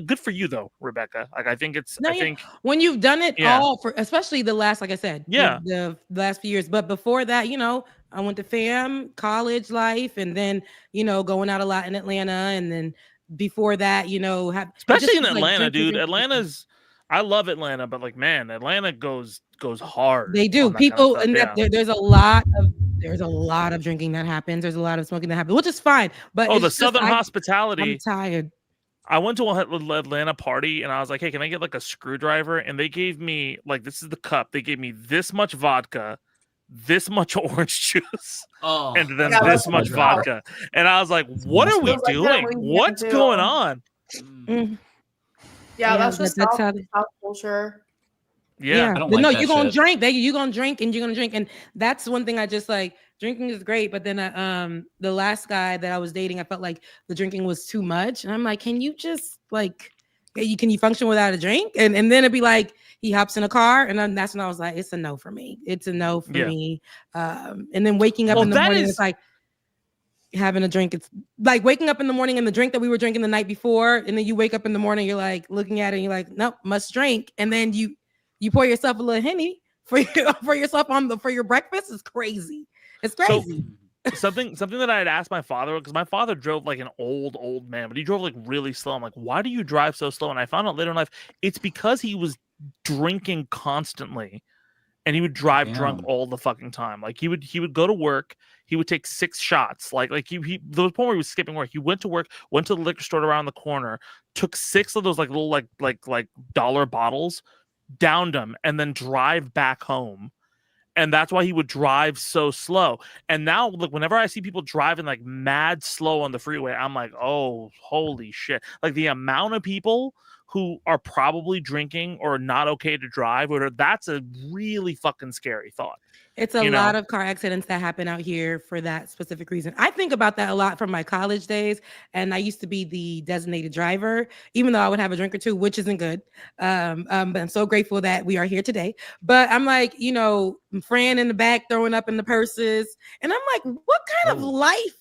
good for you though, Rebecca. Like I think when you've done it all for, especially the last, like I said, the last few years. But before that, I went to fam, college life, and then going out a lot in Atlanta, and then before that, especially in Atlanta, dude. Atlanta's. I love Atlanta, but like man, Atlanta goes hard. They do. People and there's a lot of drinking that happens. There's a lot of smoking that happens, which is fine. But the Southern hospitality. I'm tired. I went to an Atlanta party and I was like, hey, can I get like a screwdriver? And they gave me like, this is the cup. They gave me this much vodka, this much orange juice, and then this much vodka. And I was like, what are we doing? What's going on? Yeah, that's just South culture. Yeah. But no, you're gonna drink. You're gonna drink and you're gonna drink. And that's one thing I just like. Drinking is great, but then the last guy that I was dating, I felt like the drinking was too much. And I'm like, can you just like can you function without a drink? And then it'd be like he hops in a car, and then that's when I was like, it's a no for me. It's a no for me. And then waking up in the morning, it's like having a drink. It's like waking up in the morning and the drink that we were drinking the night before, and then you wake up in the morning, you're like looking at it, and you're like, nope, must drink. And then you pour yourself a little Henny for yourself for your breakfast. Is crazy. It's crazy. So, something that I had asked my father, because my father drove like an old man, but he drove like really slow. I'm like, why do you drive so slow? And I found out later in life, it's because he was drinking constantly, and he would drive drunk all the fucking time. Like he would go to work, he would take 6 shots. Like he there was a point where he was skipping work. He went to work, went to the liquor store around the corner, took 6 of those like little like dollar bottles, downed them, and then drive back home. And that's why he would drive so slow. And now, look, whenever I see people driving like mad slow on the freeway, I'm like, oh, holy shit. Like the amount of people who are probably drinking or not okay to drive, that's a really fucking scary thought. It's a lot of car accidents that happen out here for that specific reason. I think about that a lot from my college days, and I used to be the designated driver, even though I would have a drink or two, which isn't good. But I'm so grateful that we are here today. But I'm like, you know, Fran in the back throwing up in the purses, and I'm like, what kind of life?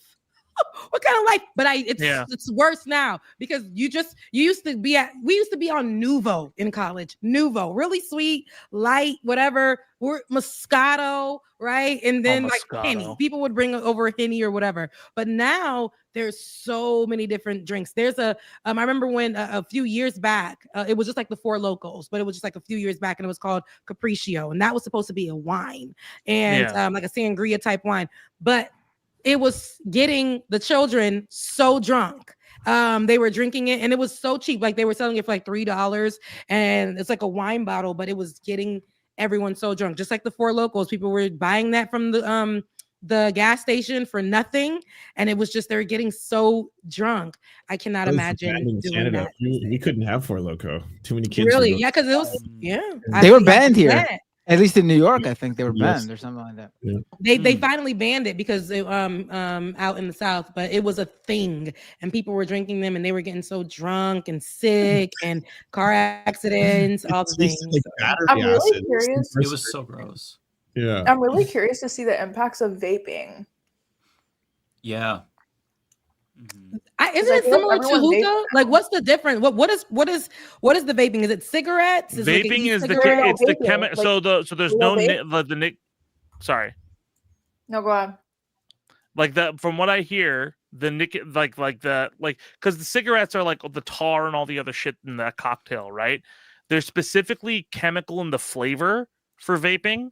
What kind of life? But it's worse now because we used to be on Nuvo in college. Nuvo, really sweet, light, whatever. We're Moscato, right? And then like Henny. People would bring over Henny or whatever. But now there's so many different drinks. There's I remember when a few years back, it was just like the Four Locos, but it was just like a few years back, and it was called Capriccio, and that was supposed to be a wine and like a sangria type wine, but it was getting the children so drunk. They were drinking it and it was so cheap. Like they were selling it for like $3 and it's like a wine bottle, but it was getting everyone so drunk. Just like the Four Locos, people were buying that from the gas station for nothing. And it was just, they were getting so drunk. I cannot imagine doing that. We couldn't have Four Loco. Too many kids. Really? Yeah, because it was, They were banned here. At least in New York, I think they were banned or something like that. Yeah. They finally banned it because it, out in the South, but it was a thing and people were drinking them and they were getting so drunk and sick and car accidents, all the things. I'm really curious. It was so gross. Yeah. I'm really curious to see the impacts of vaping. Yeah. Isn't it similar to hookah? Like, what's the difference? What is the vaping? Is it cigarettes? Vaping is the chemical. So there's no the Nick. Sorry. No, go on. Like that, from what I hear, the because the cigarettes are like the tar and all the other shit in that cocktail, right? There's specifically chemical in the flavor for vaping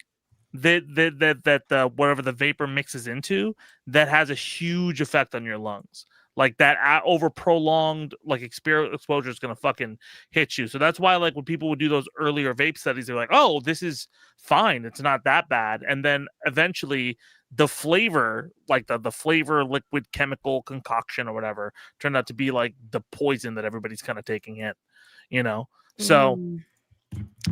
that whatever the vapor mixes into that has a huge effect on your lungs. Like that over prolonged like exposure is gonna fucking hit you. So that's why like when people would do those earlier vape studies, they're like, oh, this is fine, it's not that bad. And then eventually the flavor, like the flavor liquid chemical concoction or whatever, turned out to be like the poison that everybody's kind of taking in, you know. So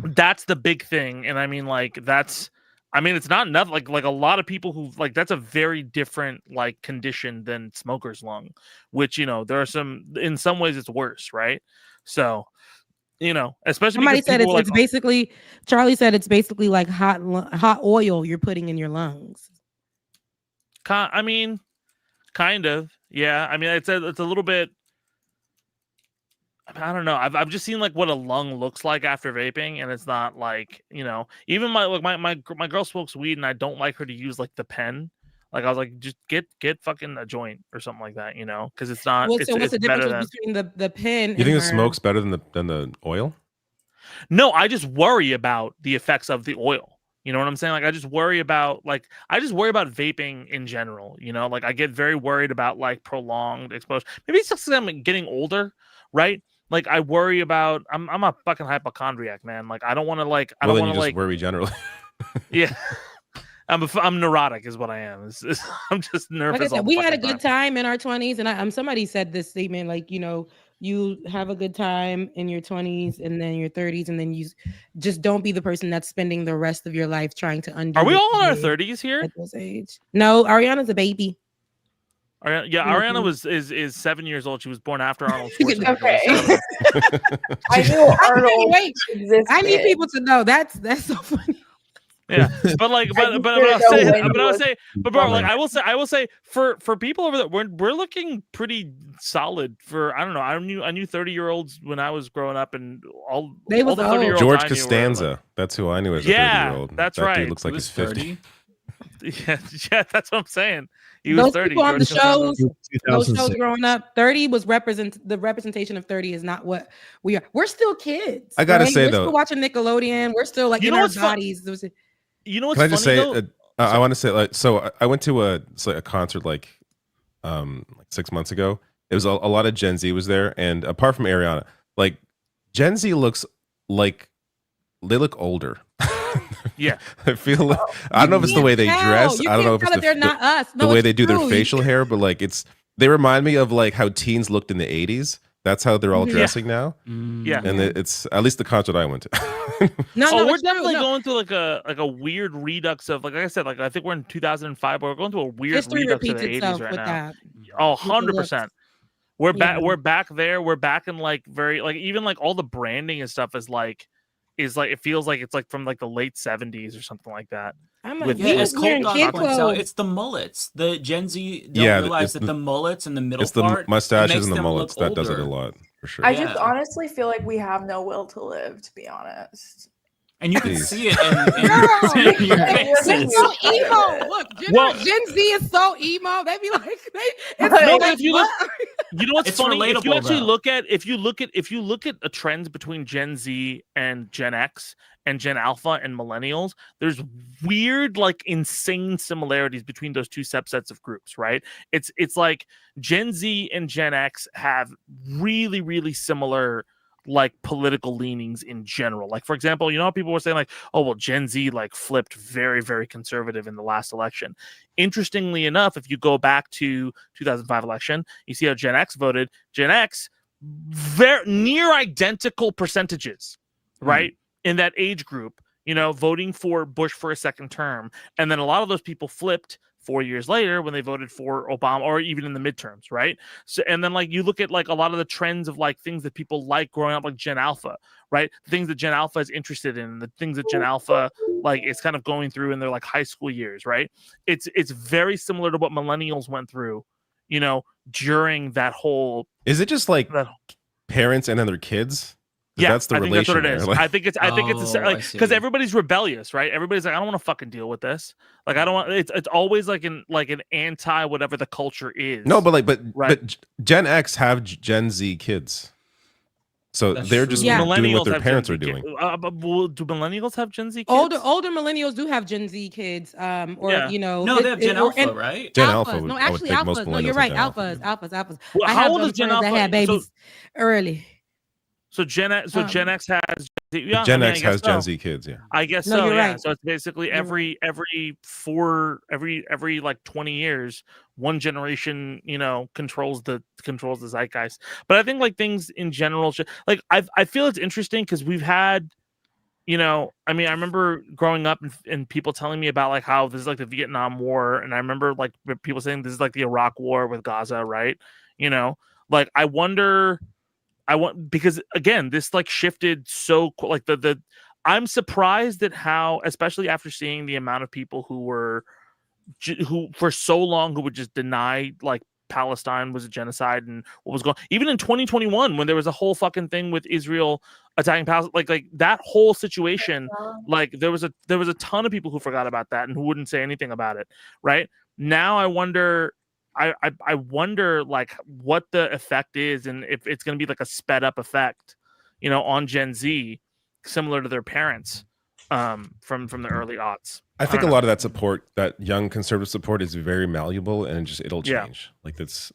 that's the big thing. And I mean, like it's not nothing. Like a lot of people who like that's a very different like condition than smoker's lung, which there are in some ways it's worse, right? So especially somebody said it's basically Charlie said it's basically like hot oil you're putting in your lungs. I mean, kind of, yeah. I mean, it's a little bit. I don't know. I've just seen like what a lung looks like after vaping, and it's not like even my girl smokes weed, and I don't like her to use like the pen. Like I was like, just get fucking a joint or something like that, because it's not. Well, so what's the difference between the pen? You think the smoke's better than the oil? No, I just worry about the effects of the oil. You know what I'm saying? Like I just worry about vaping in general. Like I get very worried about like prolonged exposure. Maybe it's just because I'm getting older, right? Like I worry about. I'm a fucking hypochondriac, man. Like I don't want to like. I don't want to like worry generally. Yeah, I'm neurotic, is what I am. I'm just nervous. Like I said, we had a good time in our 20s, and somebody said this statement like you have a good time in your 20s and then your 30s, and then you just don't be the person that's spending the rest of your life trying to undo. Are we all in our 30s here? At this age? No, Ariana's a baby. Ariana is 7 years old. She was born after Arnold Schwarzenegger. Okay. I knew Arnold existed. I need people to know that's so funny. Yeah, but I will say for people over there, we're looking pretty solid for I don't know. I knew 30-year-olds when I was growing up, and all the 30-year-olds. George Costanza, that's who I knew as a 30-year-old. That's that right. Dude looks like he's 50. Yeah, that's what I'm saying. He was 30. People on the shows, those shows growing up, 30 was the representation of 30 is not what we are. We're still kids. I gotta say we're though, still watching Nickelodeon. We're still like in our bodies. You know what's Can I just funny, say? I want to say like so. I went to a concert like 6 months ago. It was a lot of Gen Z was there, and apart from Ariana, like Gen Z looks like they look older. Yeah, I feel like I don't know if it's the way they dress. I don't know if it's they're not us. No, the way they do their true. facial hair, but like they remind me of like how teens looked in the 80s. That's how they're all Yeah. dressing now. Yeah. And it's at least the concert I went to. We're definitely going through like a weird redux of like I said, like I think we're in 2005, but we're going through a weird History redux of repeats the 80s itself right with now. that. Oh, With the looks. 100%. We're back. Yeah. We're back there. We're back in like very like even like all the branding and stuff is like it feels like it's like from like the late 70s or something like that. I'm like, With Yeah, we as was wearing Colt kid points out, clothes. it's the mullets. The Gen Z don't Yeah, realize it's that the- the mullets and the middle It's the part mustaches makes and the them mullets look that does it a older. lot for sure. I just honestly feel like we have no will to live, to be honest. And you can Jeez. see it in your They're faces. so emo. Look, Gen Z is so emo. They be like, it's No, like, but if you look, what? you know what's It's funny? If you relatable, actually though. if you look at a trends between Gen Z and Gen X and Gen Alpha and Millennials, there's weird, like insane similarities between those two subsets of groups, right? It's like Gen Z and Gen X have really, really similar like political leanings in general. Like, for example, you know how people were saying like, oh well, Gen Z like flipped very, very conservative in the last election. Interestingly enough, if you go back to 2005 election, you see how Gen X voted. Gen X, very near identical percentages, right? In that age group, you know, voting for Bush for a second term. And then a lot of those people flipped 4 years later when they voted for Obama, or even in the midterms, right? So, and then like you look at like a lot of the trends of like things that people like growing up, like Gen Alpha, right? Things that Gen Alpha is interested in, the things that Gen Alpha like is kind of going through in their like high school years, right? It's very similar to what millennials went through, you know, during that whole. Is it just like parents and then their kids? Yeah, That's the I think relation that's what it there. is. Like- I think it's Oh, like I see. because everybody's rebellious, right? Everybody's like, I don't want to fucking deal with this. Like, I don't want. It's always like an anti whatever the culture is. No, but Right. but Gen X have Gen Z kids, so That's they're true. just Yeah. doing what Millennials their have parents Gen are Z doing. but do millennials have Gen Z kids? Older millennials do have Gen Z kids, or Yeah. you know, No, they have Gen or- Alpha, right? Gen Alphas. Alpha, No, I would actually, think most alphas. No, you're millennials right. are Gen Alphas. Well, I how have old is them Gen friends that Alpha? had babies early. So Gen X has yeah, Gen I mean, X I guess has Gen so. Z kids. Yeah, I guess No, so. you're Yeah. right. So it's basically You're every like 20 years, one generation, you know, controls the zeitgeist. But I think like things in general, like I feel it's interesting because we've had, you know, I mean, I remember growing up and people telling me about like how this is like the Vietnam War, and I remember like people saying this is like the Iraq War with Gaza, right? You know, like I wonder. Because again, this like shifted so like the I'm surprised at how, especially after seeing the amount of people who for so long who would just deny like Palestine was a genocide and what was going even in 2021 when there was a whole fucking thing with Israel attacking Palestine, like that whole situation, like there was a ton of people who forgot about that and who wouldn't say anything about it. Right now, I wonder like what the effect is and if it's going to be like a sped up effect, you know, on Gen Z, similar to their parents from the early aughts. I think a lot of that support, that young conservative support, is very malleable, and it'll Yeah. change. Like that's,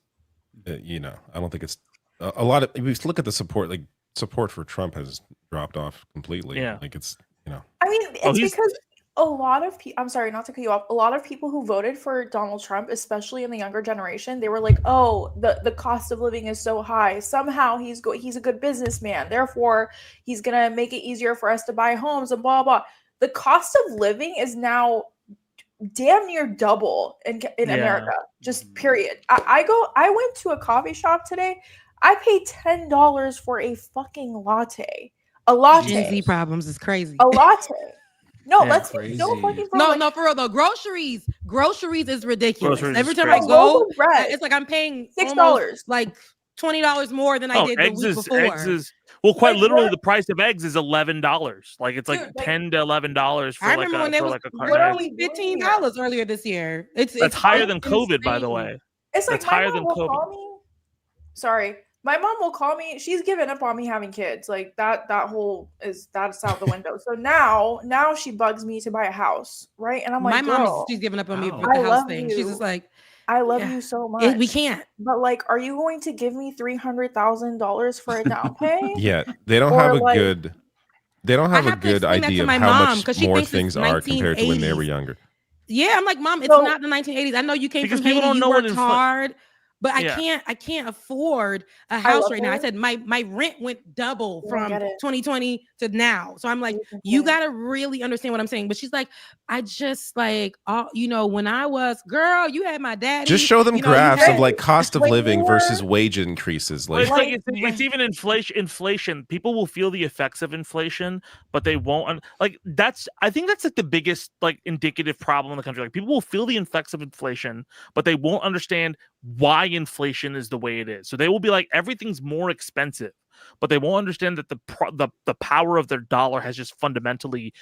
you know, I don't think it's a lot of. If you look at the support, like support for Trump has dropped off completely. Yeah. Like it's, you know, I mean, it's because a lot of people, I'm sorry, not to cut you off, a lot of people who voted for Donald Trump, especially in the younger generation, they were like, oh, the cost of living is so high. Somehow he's a good businessman. Therefore, he's going to make it easier for us to buy homes and blah, blah. The cost of living is now damn near double in America, just period. I went to a coffee shop today. I paid $10 for a fucking latte. A latte. Gen Z problems is crazy. A latte. No, Yeah, let's crazy. no fucking No, for real though. Groceries is ridiculous. Groceries Every is time crazy. I go, Loaf of bread. it's like I'm paying $6. almost, like $20 more than I did the week before. Eggs is quite Like, literally what? the price of eggs is $11. Like it's like Dude, like, $10 to $11 for I like remember a when they for was like a what carton. are of we eggs. doing $15 earlier this year. That's higher than COVID, by the insane. way. It's like That's my higher mom than will COVID. call me. Sorry, my mom will call me. She's given up on me having kids. Like that's out the window. So now she bugs me to buy a house, right? And I'm My like, mom girl, she's giving up on me Wow. with the I house love thing. you. She's just like, I love yeah. you so much. We can't. But like, are you going to give me $300,000 for a down pay? yeah, they don't Or, have a like- good. They don't have a have to good explain that idea to of my how mom, much 'cause she more thinks it's things are compared to when they were 1980s. younger. Yeah, I'm like, Mom, it's So- not the 1980s. I know you came Because from people Haiti. don't You know what worked hard. but I Yeah. can't afford a house love right now. I her. said my rent went double I from get it. 2020 to now. So I'm like, you gotta really understand what I'm saying. But she's like, I just like, when I was girl, you had my daddy. Just show them you graphs of had- like cost of when living you versus were- wage increases. Well, Like, it's even inflation. People will feel the effects of inflation, but they won't. I think that's like the biggest like indicative problem in the country. Like people will feel the effects of inflation, but they won't understand why inflation is the way it is. So they will be like everything's more expensive, but they won't understand that the power of their dollar has just fundamentally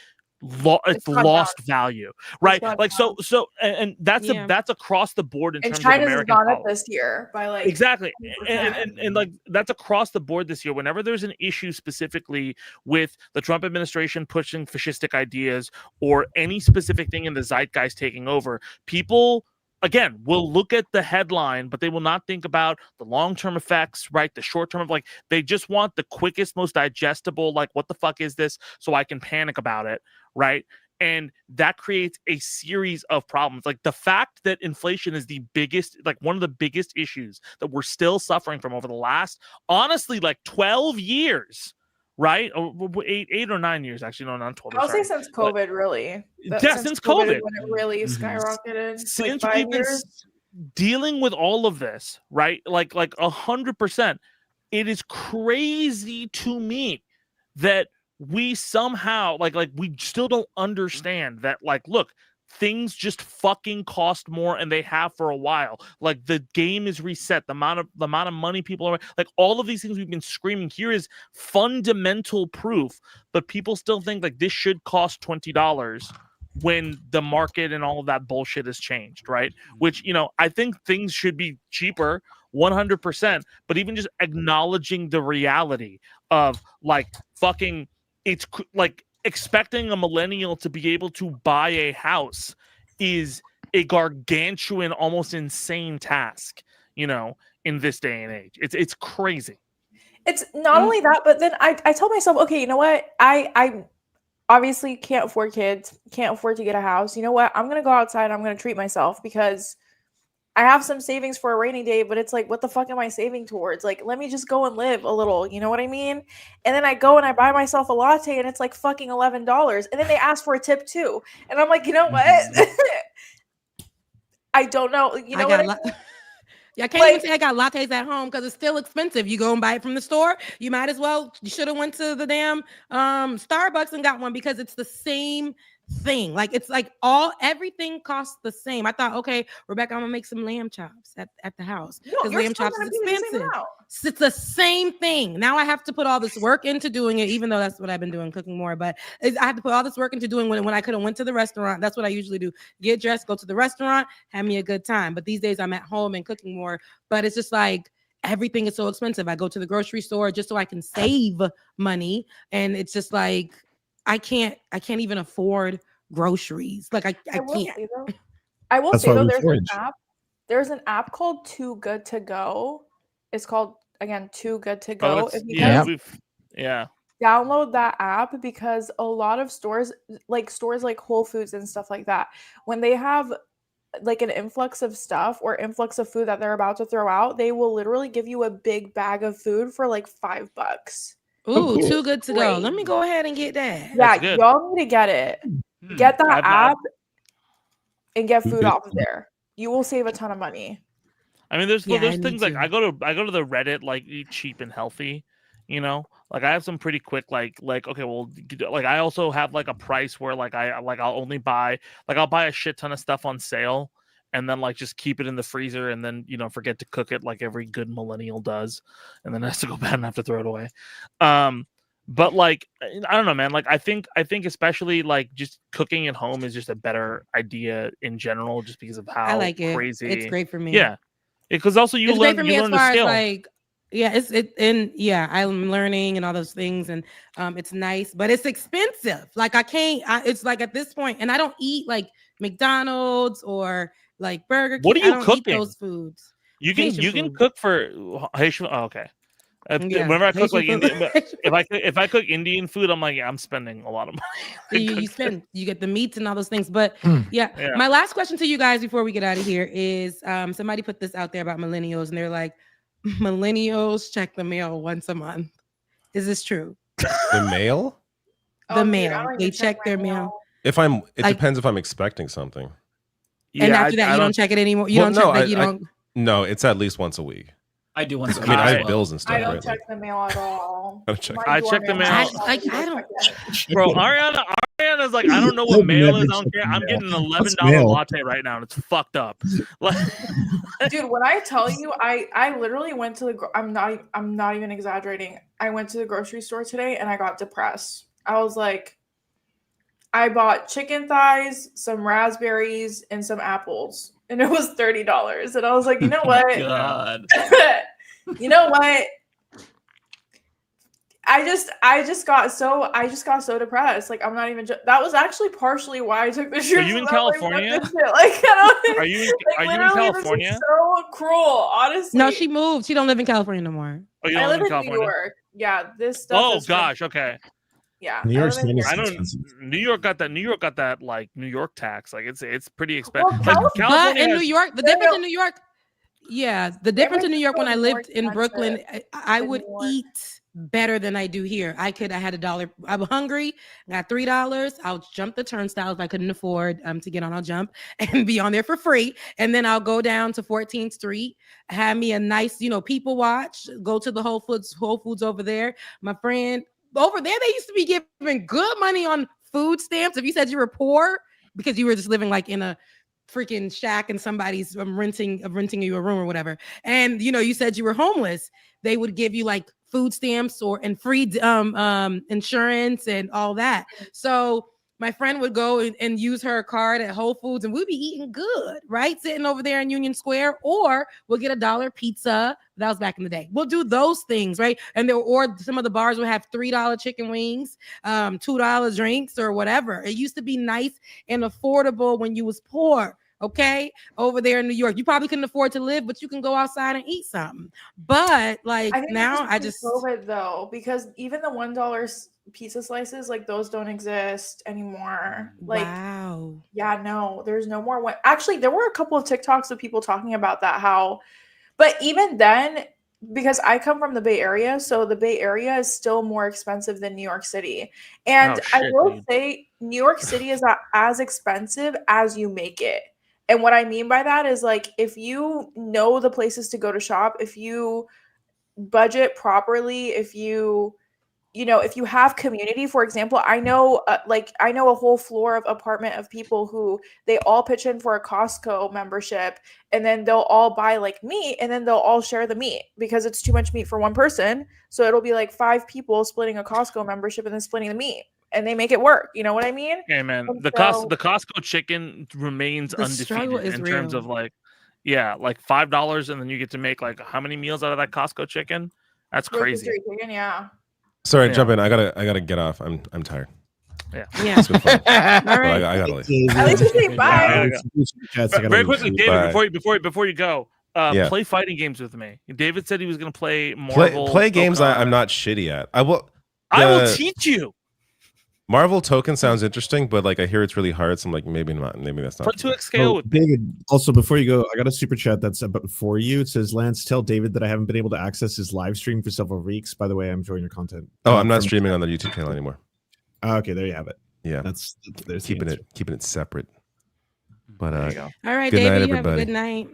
it's lost value, right? Like so and that's that's across the board in And terms China's of American gone up policy. this year by like Exactly. 10%. And like that's across the board this year. Whenever there's an issue specifically with the Trump administration pushing fascistic ideas or any specific thing in the zeitgeist taking over, people again will look at the headline, but they will not think about the long-term effects, right? The short-term of like they just want the quickest, most digestible, like what the fuck is this? So I can panic about it, right? And that creates a series of problems. Like the fact that inflation is the biggest, like one of the biggest issues that we're still suffering from over the last, honestly, like 12 years, right? Or 8 or 9 years, actually. No, not 12. I'll say since COVID, really. Yeah, since COVID. is when it really skyrocketed. Since like we've 5 been years. dealing with all of this, right? Like 100%. It is crazy to me that we somehow like we still don't understand that like look, things just fucking cost more and they have for a while. Like the game is reset, the amount of money people are like all of these things we've been screaming here is fundamental proof, but people still think like this should cost $20 when the market and all of that bullshit has changed, right? Which, I think things should be cheaper 100%, but even just acknowledging the reality of like fucking it's like expecting a millennial to be able to buy a house is a gargantuan, almost insane task, in this day and age. It's crazy. It's not only that, but then I tell myself, okay, you know what? I obviously can't afford kids, can't afford to get a house. You know what? I'm going to go outside and I'm going to treat myself because I have some savings for a rainy day, but it's like, what the fuck am I saving towards? Like, let me just go and live a little. You know what I mean? And then I go and I buy myself a latte and it's like fucking $11. And then they ask for a tip too. And I'm like, you know what? I don't know. You know what I mean? I can't even say I got lattes at home because it's still expensive. You go and buy it from the store. You might as well. You should have went to the damn Starbucks and got one because it's the same thing. Like it's like everything costs the same. I thought, okay, Rebecca, I'm gonna make some lamb chops at the house because lamb chops is expensive. It's the same thing. Now I have to put all this work into doing it, even though that's what I've been doing, cooking more. But I have to put all this work into doing when I could have went to the restaurant. That's what I usually do: get dressed, go to the restaurant, have me a good time. But these days I'm at home and cooking more. But it's just like everything is so expensive. I go to the grocery store just so I can save money, and it's just like I can't even afford groceries. Like I can't. I will That's say why though, we there's forage. there's an app called Too Good to Go. It's called again Too Good to Oh, Go. it's, If you yeah, guys yeah. download that app because a lot of stores like Whole Foods and stuff like that, when they have like an influx of stuff or influx of food that they're about to throw out, they will literally give you a big bag of food for like $5. Ooh, Too Good to Go. Let me go ahead and get that. Yeah, y'all need to get it. Get that app and get food off of there. You will save a ton of money. I mean, there's I things like need I go to the Reddit like eat cheap and healthy, like I have some pretty quick like okay, well, like I also have like a price where like I'll only buy I'll buy a shit ton of stuff on sale and then like just keep it in the freezer and then forget to cook it like every good millennial does, and then it has to go bad and have to throw it away. But like I don't know, man. Like I think especially like just cooking at home is just a better idea in general, just because of how I like it. crazy. It's great for me. Yeah, because also you it's learn great for me you as learn far the skill. as like I'm learning and all those things, and it's nice, but it's expensive. Like it's like at this point, and I don't eat like McDonald's or like Burger King. What are you I don't cooking? eat those foods. You can Haitian can food. cook for Haitian. Oh, okay. Whenever I cook like Haitian food. Indian, if I cook Indian food, I'm like, yeah, I'm spending a lot of money. You get the meats and all those things. But Mm. yeah, Yeah. my last question to you guys before we get out of here is somebody put this out there about millennials, and they're like, millennials check the mail once a month. Is this true? The mail? The mail. They check their mail. It depends if I'm expecting something. And after that, you don't check it anymore. You don't check that. You don't. No, it's at least once a week. I do once a I week. mean, I as have well. bills and stuff. I don't right? check the mail at all. I check. I check the mail. I don't. Bro, Ariana's like, I don't know what mail is. I don't care. I'm getting an $11 latte right now, and it's fucked up. Dude, when I tell you, I literally went to the. I'm not even exaggerating. I went to the grocery store today and I got depressed. I was like, I bought chicken thighs, some raspberries, and some apples, and it was $30. And I was like, you know what? God. You know what? I just got so depressed. Like, I'm not even. That was actually partially why I took the shoot. Are you in California? Are you in California? This is so cruel, honestly. No, she moved. She don't live in California no more. Oh, you I don't live in in California? New York. Yeah, this stuff. Oh is gosh, okay. Yeah, New York's I live in- I don't. New York got that like New York tax. Like it's pretty expensive. Well, Like, But in has- New York, the difference in New York, yeah, the difference in New York when I lived in Brooklyn, I would eat better than I do here. I had $1. I'm hungry. Got $3. I'll jump the turnstile if I couldn't afford to get on. I'll jump and be on there for free. And then I'll go down to 14th Street, have me a nice, people watch. Go to the Whole Foods over there. My friend over there, they used to be giving good money on food stamps. If you said you were poor because you were just living like in a freaking shack and somebody's renting you a room or whatever, and you said you were homeless, they would give you like food stamps and free insurance and all that. So my friend would go and use her card at Whole Foods, and we'd be eating good, right? Sitting over there in Union Square, or we'll get $1 pizza. That was back in the day. We'll do those things, right? And or some of the bars will have $3 chicken wings, $2 drinks, or whatever. It used to be nice and affordable when you was poor. Okay, over there in New York, you probably couldn't afford to live, but you can go outside and eat something. But like now, I just COVID though, because even the $1 pizza slices, like those don't exist anymore. Like, wow, yeah, no, there's no more. Actually, there were a couple of TikToks of people talking about that. But even then, because I come from the Bay Area, so the Bay Area is still more expensive than New York City. And I will say, New York City is not as expensive as you make it. And what I mean by that is, like, if you know the places to go to shop, if you budget properly, if you have community, for example, I know a whole floor of apartment of people who they all pitch in for a Costco membership, and then they'll all buy like meat, and then they'll all share the meat because it's too much meat for one person. So it'll be like 5 people splitting a Costco membership and then splitting the meat. And they make it work. You know what I mean? Hey man, And the Costco chicken remains undefeated in terms of like $5, and then you get to make like how many meals out of that Costco chicken? That's crazy. Chicken, yeah. Sorry, jump in. I gotta get off. I'm tired. Yeah. It's been fun. All right. Well, I gotta leave. At least you say bye. Very quickly, David, Bye. before you go, Yeah. play fighting games with me. David said he was going to play Marvel. Play games I'm not shitty at. I will teach you. Marvel Token sounds interesting, but like I hear it's really hard, so I'm like maybe not. Maybe that's not. Play 2X with David, also before you go, I got a super chat that's about for you. It says, Lance, tell David that I haven't been able to access his live stream for several weeks. By the way, I'm enjoying your content. Oh, I'm not streaming on the YouTube channel anymore. Okay, there you have it. Yeah, there's keeping it separate. But all right, good David, night, you have a everybody. good night.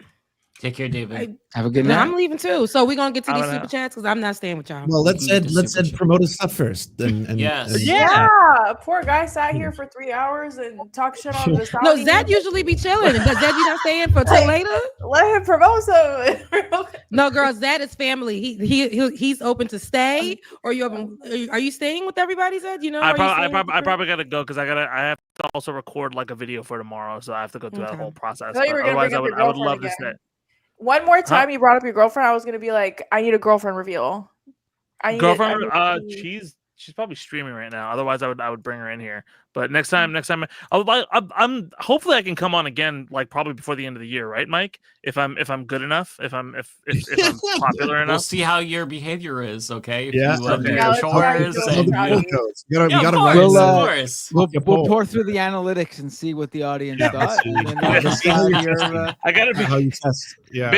Take care, David. Have a good No, night. I'm leaving too. So we're gonna get to I these don't super know. chats because I'm not staying with y'all. Well, let's Ed promote his stuff first. And Yes. Yeah, poor guy sat here for 3 hours and talked shit on the Saudi. No, Zed usually be chilling. Does Zed you not staying for till later? Let him promote some. No, girl, Zed is family. He's open to stay. Or you open? Are you staying with everybody, Zed? You know, I are you probably gotta go because I have to also record like a video for tomorrow, so I have to go through that Okay. whole process. I thought you were But gonna otherwise, bring up your I would girlfriend love to again. sit. One more time you brought up your girlfriend, I was gonna be like, I need a girlfriend reveal. Girlfriend, she's probably streaming right now. Otherwise, I would bring her in here. But next time, I'm hopefully I can come on again, like probably before the end of the year, right, Mike? If I'm good enough, if I'm popular enough. We'll see how your behavior is. Okay. If Yeah, you do okay. your chores. How the poll goes. We gotta of run course, the- of course. We'll pour through the analytics and see what the audience thought. And then we'll Let's see how you decide test your, it. I gotta be how you test. Yeah.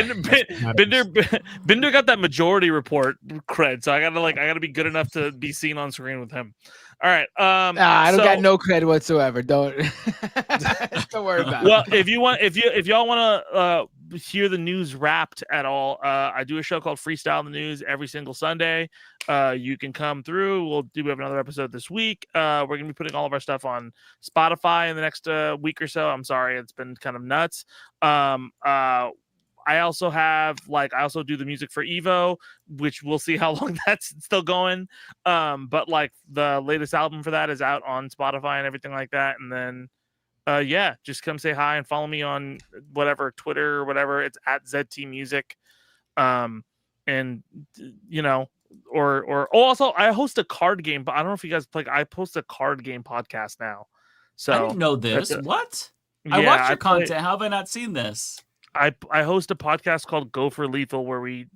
Binder got that majority report cred, so I gotta be good enough to be seen on screen with him. All right. I don't got no credit whatsoever. Don't don't worry about Well, it. if y'all want to hear the news wrapped at all, I do a show called Freestyle the News every single Sunday. You can come through. We have another episode this week. We're gonna be putting all of our stuff on Spotify in the next week or so. I'm sorry, it's been kind of nuts. I also do the music for Evo, which we'll see how long that's still going. But like the latest album for that is out on Spotify and everything like that. And then just come say hi and follow me on whatever, Twitter or whatever. It's at ZT Music. And you know, also I host a card game, but I don't know if you guys play. I post a card game podcast now. So I didn't know this. What? I Yeah, watch your I play- content. How have I not seen this? I host a podcast called Go for Lethal where we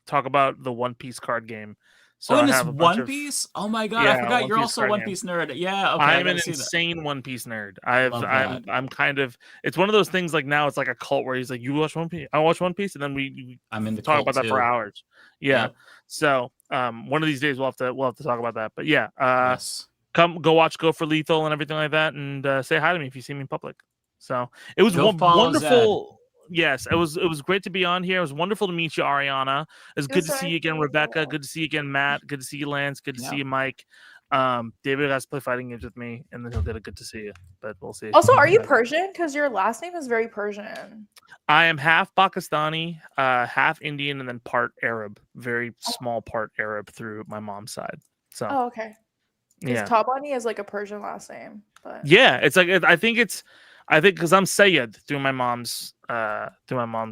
talk about the One Piece card game. So And I it's have a bunch One of- Piece? Oh my god, Yeah, I forgot One you're Piece also a card One game. Piece nerd. Yeah, okay. I I'm an gotta see that. insane One Piece nerd. Love I'm kind of, it's one of those things like now it's like a cult where he's like, you watch One Piece, I watch One Piece, and then we I'm in the talk cult about that for too. hours. Yeah. Yep. So one of these days we'll have to talk about that. But yeah, Yes. go watch Go for Lethal and everything like that, and say hi to me if you see me in public. So it was Go follow wonderful. Yes, it was great to be on here. It was wonderful to meet you, Ariana. It's good to see you again, Rebecca. Good to see you again, Matt. Good to see you, Lance. Good to see you, Mike. David has to play fighting games with me, and then he'll get a good to see you. But we'll see. Also, are you Persian? Because your last name is very Persian. I am half Pakistani, half Indian, and then part Arab. Very small part Arab through my mom's side. So Oh, okay. Because yeah, Tabani is like a Persian last name. But yeah. It's like I think because I'm Sayyid through my mom's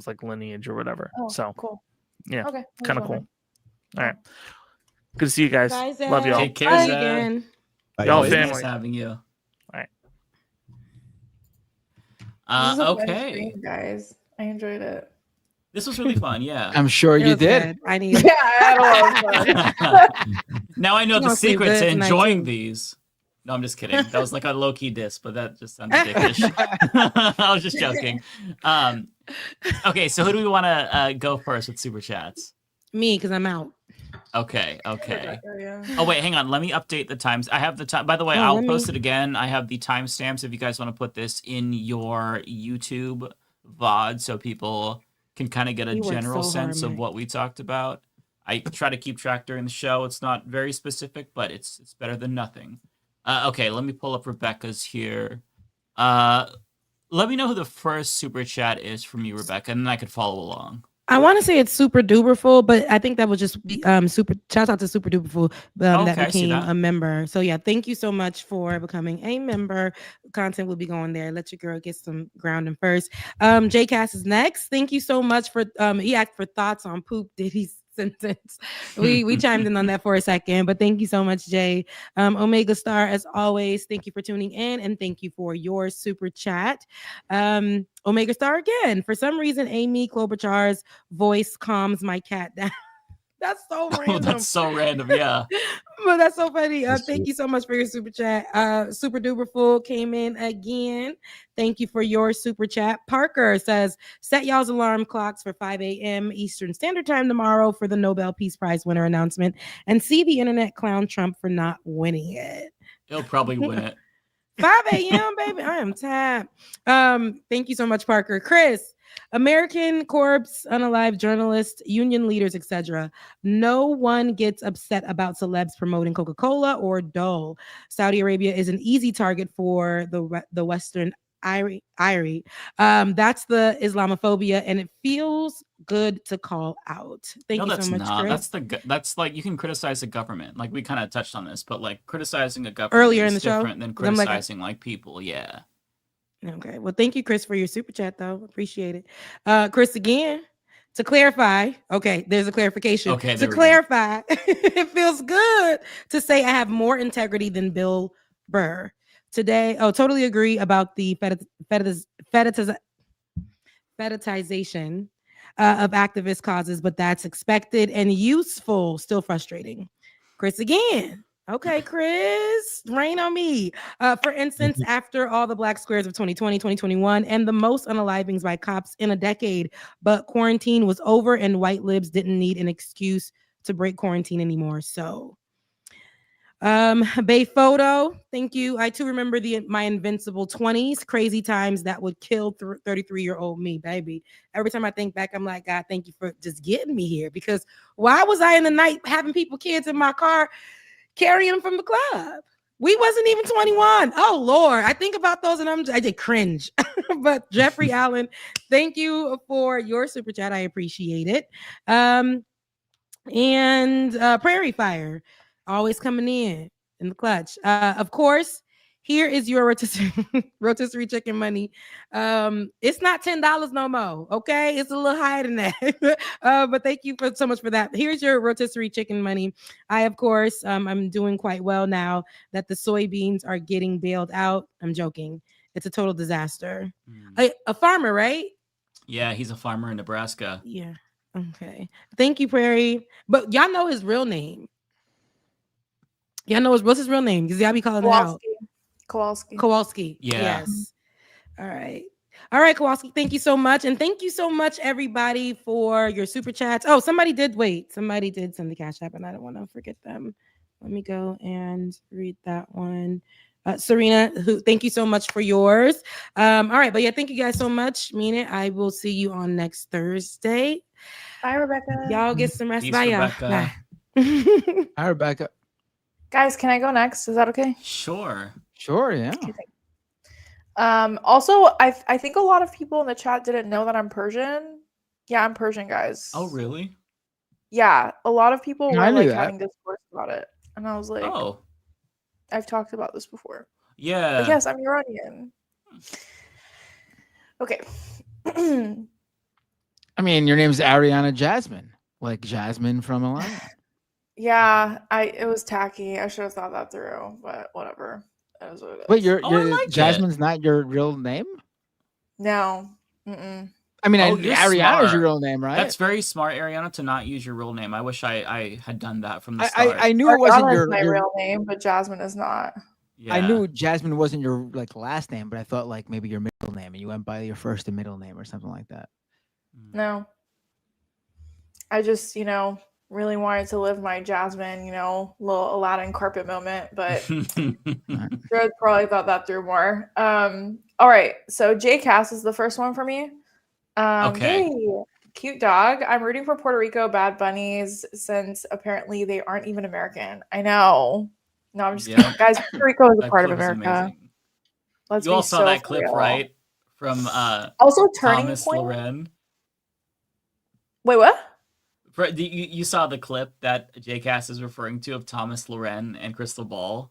like lineage or whatever. Oh, So cool. yeah, Okay, kind of that's cool. All right, good to see you guys. Bye, Zed. Love y'all. Take care, Bye Zed. again. Y'all Always family. nice having you. All right. This is a fun Okay. stream, guys. I enjoyed it. This was really fun. Yeah. I'm sure It you was did. good. I need. Yeah, I had a lot of fun. Now I know You the gonna sleep secret to good tonight, enjoying too. these. No, I'm just kidding. That was like a low key diss, but that just sounded dickish. I was just joking. Okay, so who do we want to go first with super chats? Me, because I'm out. Okay. Yeah. Oh wait, hang on. Let me update the times. I have the time. By the way, Oh, I'll let post me- it again. I have the timestamps if you guys want to put this in your YouTube VOD, so people can kind of get a You work general so hard, sense of Mike. what we talked about. I try to keep track during the show. It's not very specific, but it's better than nothing. Okay, let me pull up Rebecca's here. Let me know who the first super chat is from you, Rebecca, and then I could follow along. I want to say it's Super Duperful, but I think that was just super. Shout out to Super Duperful that Okay, I see became that. a member. So yeah, thank you so much for becoming a member. Content will be going there. Let your girl get some grounding first. J Cass is next. Thank you so much for he asked for thoughts on Poop Diddy's sentence. We chimed in on that for a second, but thank you so much, Jay. Omega Star, as always, thank you for tuning in and thank you for your super chat. Omega Star again. For some reason, Amy Klobuchar's voice calms my cat down. That's so random. Oh, that's so random. Yeah. But that's so funny. Thank you so much for your super chat. Super Duper Full came in again. Thank you for your super chat. Parker says, set y'all's alarm clocks for 5 a.m. Eastern Standard Time tomorrow for the Nobel Peace Prize winner announcement and see the internet clown Trump for not winning it. He'll probably win it. 5 a.m., baby. I am tapped. Thank you so much, Parker. Chris, American corpse, unalive journalists, union leaders, etc. No one gets upset about celebs promoting Coca-Cola or Dole. Saudi Arabia is an easy target for the Western Irie. That's the Islamophobia, and it feels good to call out. Thank you so much, Chris. That's like, you can criticize the government. Like, we kind of touched on this, but like criticizing a government Earlier in is the show? different than 'Cause I'm like- criticizing like people. Yeah. Okay. Well, thank you, Chris, for your super chat, though. Appreciate it. Chris, again, to clarify, okay, there's a clarification. Okay, to there we go. clarify, it feels good to say I have more integrity than Bill Burr. today. Oh, totally agree about the fetishization of activist causes, but that's expected and useful. Still frustrating. Chris again. Okay, Chris, rain on me. For instance, after all the black squares of 2020, 2021, and the most unalivings by cops in a decade, but quarantine was over and white libs didn't need an excuse to break quarantine anymore. So, Bay Photo, thank you. I too remember my invincible 20s, crazy times that would kill 33-year-old me, baby. Every time I think back, I'm like, God, thank you for just getting me here. Because why was I in the night having kids in my car, carrying them from the club? We wasn't even 21. Oh Lord, I think about those and I did cringe. But Jeffrey Allen, thank you for your super chat. I appreciate it. And Prairie Fire, always coming in the clutch. Of course, here is your rotisserie chicken money. It's not $10 no more. Okay, it's a little higher than that. But thank you so much for that. Here's your rotisserie chicken money. I, of course, I'm doing quite well now that the soybeans are getting bailed out. I'm joking. It's a total disaster. A farmer, right? Yeah, he's a farmer in Nebraska. Yeah. Okay. Thank you, Prairie. But y'all know his real name. Y'all know what's his real name? Because y'all be calling it out. Kowalski. Yeah. Yes. All right. All right, Kowalski. Thank you so much. And thank you so much, everybody, for your super chats. Oh, somebody did send the Cash App, and I don't want to forget them. Let me go and read that one. Serena, thank you so much for yours. All right, but yeah, thank you guys so much. Mean it. I will see you on next Thursday. Bye, Rebecca. Y'all get some rest. Peace, Bye, y'all. Rebecca. Bye. Hi, Rebecca. Guys, can I go next? Is that okay? Sure. Sure, yeah. Also, I think a lot of people in the chat didn't know that I'm Persian. Yeah, I'm Persian, guys. Oh, really? Yeah, a lot of people I were knew like that. having discourse about it, and I was like, Oh, I've talked about this before. yeah. But yes, I'm Iranian. Okay. I mean, your name's Ariana Jasmine, like Jasmine from Aladdin. Yeah, it was tacky. I should have thought that through, but whatever. That is what it is. Wait, your like Jasmine's not your real name? No. Mm-mm. I mean, You're Ariana's smart. your real name, right? That's very smart, Ariana, to not use your real name. I wish I had done that from the start. I knew it wasn't Ariana is your my real name, but Jasmine is not. Yeah. I knew Jasmine wasn't your last name, but I thought like maybe your middle name, and you went by your first and middle name or something like that. No. I just, really wanted to live my Jasmine, little Aladdin carpet moment, but Jared probably thought that through more. All right, so J Cass is the first one for me. Okay. Yay. Cute dog. I'm rooting for Puerto Rico Bad Bunnies since apparently they aren't even American. I know. No, I'm just kidding. Guys, Puerto Rico is a That part of clip is America. amazing. Let's You be all saw so that clip, real. right? From Also, Turning Thomas Point. Loren. Wait, what? You saw the clip that JCast is referring to of Thomas Loren and Crystal Ball,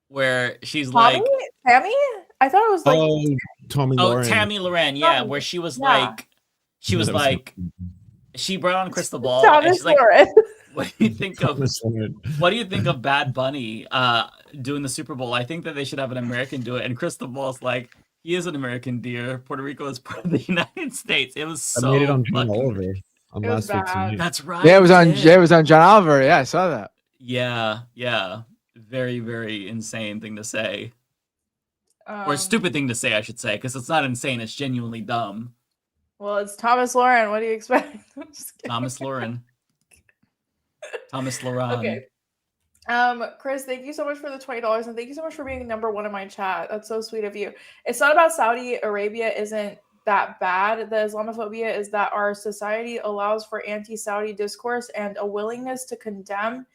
where she's like, Tammy? I thought it was like Tommy Loren. Tammy Loren, yeah, Tommy, where she was yeah. like, she No, that was she brought on Crystal Ball, and Thomas she's like, Loren. what do you think of Thomas Loren. what do you think of Bad Bunny doing the Super Bowl? I think that they should have an American do it. And Crystal Ball's like, he is an American, dear. Puerto Rico is part of the United States. It was so I made it on John fucking- Oliver on It was last week's bad. news. That's right. Yeah, it was on. did. Yeah, it was on John Oliver. Yeah, I saw that. Yeah. Very, very insane thing to say. Or Um, stupid thing to say, I should say, because it's not insane, it's genuinely dumb. Well, it's Thomas Loren. What do you expect? I'm just kidding. Thomas Loren. Thomas Loren. Okay. Chris, thank you so much for the $20, and thank you so much for being number one in my chat. That's so sweet of you. It's not about Saudi Arabia isn't that bad. The Islamophobia is that our society allows for anti-Saudi discourse and a willingness to condemn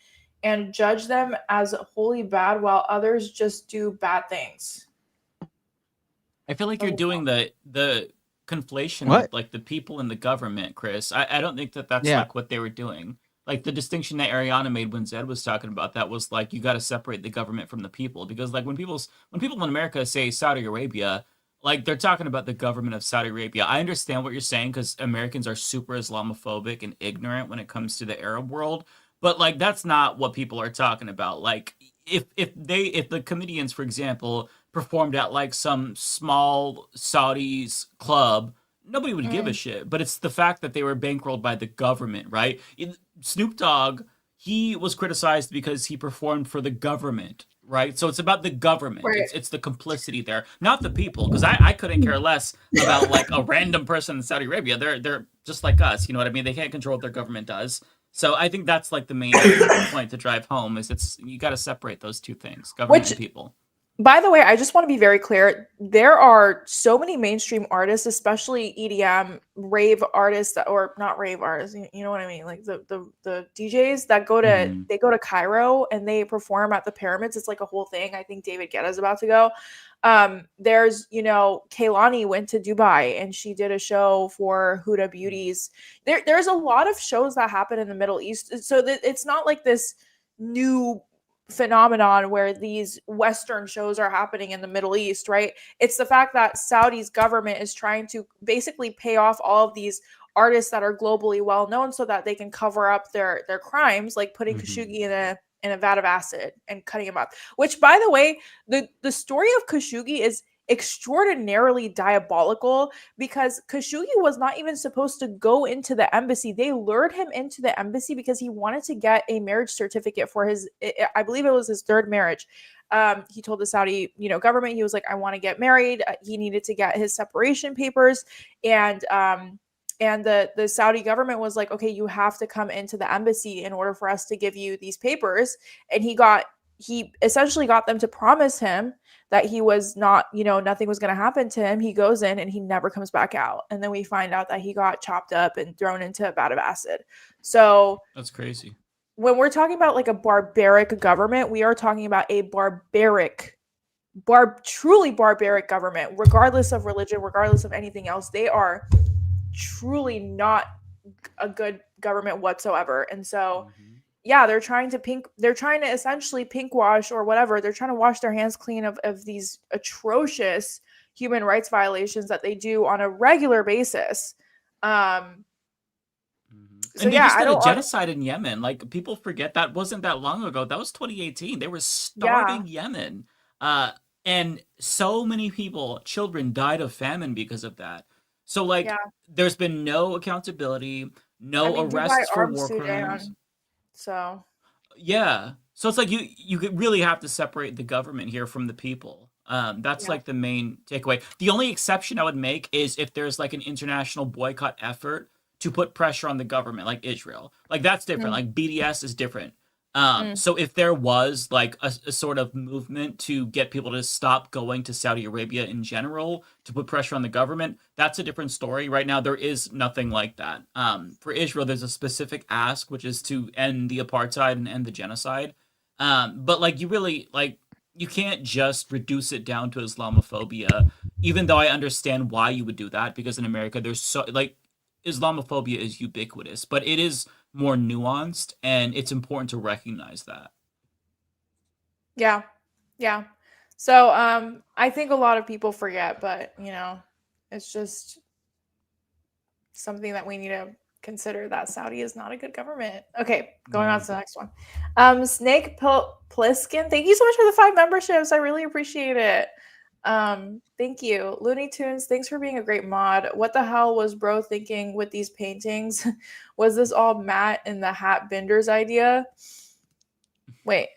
and judge them as wholly bad while others just do bad things. I feel like you're doing the conflation What? with like the people and the government, Chris. I don't think that that's Yeah. like what they were doing. Like the distinction that Ariana made when Zed was talking about that was like you got to separate the government from the people, because like when people in America say Saudi Arabia, like they're talking about the government of Saudi Arabia. I understand what you're saying because Americans are super Islamophobic and ignorant when it comes to the Arab world, But like that's not what people are talking about. Like if the comedians, for example, performed at like some small Saudi's club, nobody would give a shit. But it's the fact that they were bankrolled by the government, right? Snoop Dogg, he was criticized because he performed for the government, right? So it's about the government. Right. It's the complicity there, not the people. Because I couldn't care less about like a random person in Saudi Arabia. They're just like us, you know what I mean? They can't control what their government does. So I think that's like the main point to drive home is you got to separate those two things, government and people. By the way, I just want to be very clear. There are so many mainstream artists, especially EDM rave artists or not rave artists. You know what I mean? Like the DJs that they go to Cairo and they perform at the pyramids. It's like a whole thing. I think David Guetta's about to go. There's, Kehlani went to Dubai and she did a show for Huda Beauties. There's a lot of shows that happen in the Middle East. So that it's not like this new phenomenon where these Western shows are happening in the Middle East, right? It's the fact that Saudi's government is trying to basically pay off all of these artists that are globally well known so that they can cover up their crimes, like putting Khashoggi in a vat of acid and cutting him up. Which, by the way, the story of Khashoggi is extraordinarily diabolical because Khashoggi was not even supposed to go into the embassy. They lured him into the embassy because he wanted to get a marriage certificate for I believe it was his third marriage. He told the Saudi, government, he was like, I want to get married. He needed to get his separation papers. And the Saudi government was like, okay, you have to come into the embassy in order for us to give you these papers. And he essentially got them to promise him that he was not, nothing was going to happen to him. He goes in and he never comes back out. And then we find out that he got chopped up and thrown into a vat of acid. So that's crazy. When we're talking about like a barbaric government, we are talking about a truly barbaric government, regardless of religion, regardless of anything else. They are truly not a good government whatsoever. And so yeah, they're trying to essentially pink wash or whatever. They're trying to wash their hands clean of these atrocious human rights violations that they do on a regular basis. And they just did a genocide in Yemen. Like people forget that wasn't that long ago. That was 2018. They were starving Yemen. And so many people, children died of famine because of that. So like there's been no accountability, no arrests for war crimes. So yeah, so it's like you really have to separate the government here from the people. That's like the main takeaway. The only exception I would make is if there's like an international boycott effort to put pressure on the government, like Israel. Like that's different. Like BDS is different. So if there was like a sort of movement to get people to stop going to Saudi Arabia in general, to put pressure on the government, that's a different story. Right now, there is nothing like that. For Israel, there's a specific ask, which is to end the apartheid and end the genocide. But like you can't just reduce it down to Islamophobia, even though I understand why you would do that, because in America, there's so like Islamophobia is ubiquitous, but it is more nuanced, and it's important to recognize that. Yeah. So I think a lot of people forget, but it's just something that we need to consider, that Saudi is not a good government. Okay, going on to the next one. Snake Pliskin, thank you so much for the 5 memberships. I really appreciate it. Thank you. Looney Tunes, thanks for being a great mod. What the hell was bro thinking with these paintings? Was this all Matt and the Hat Binder's idea? Wait.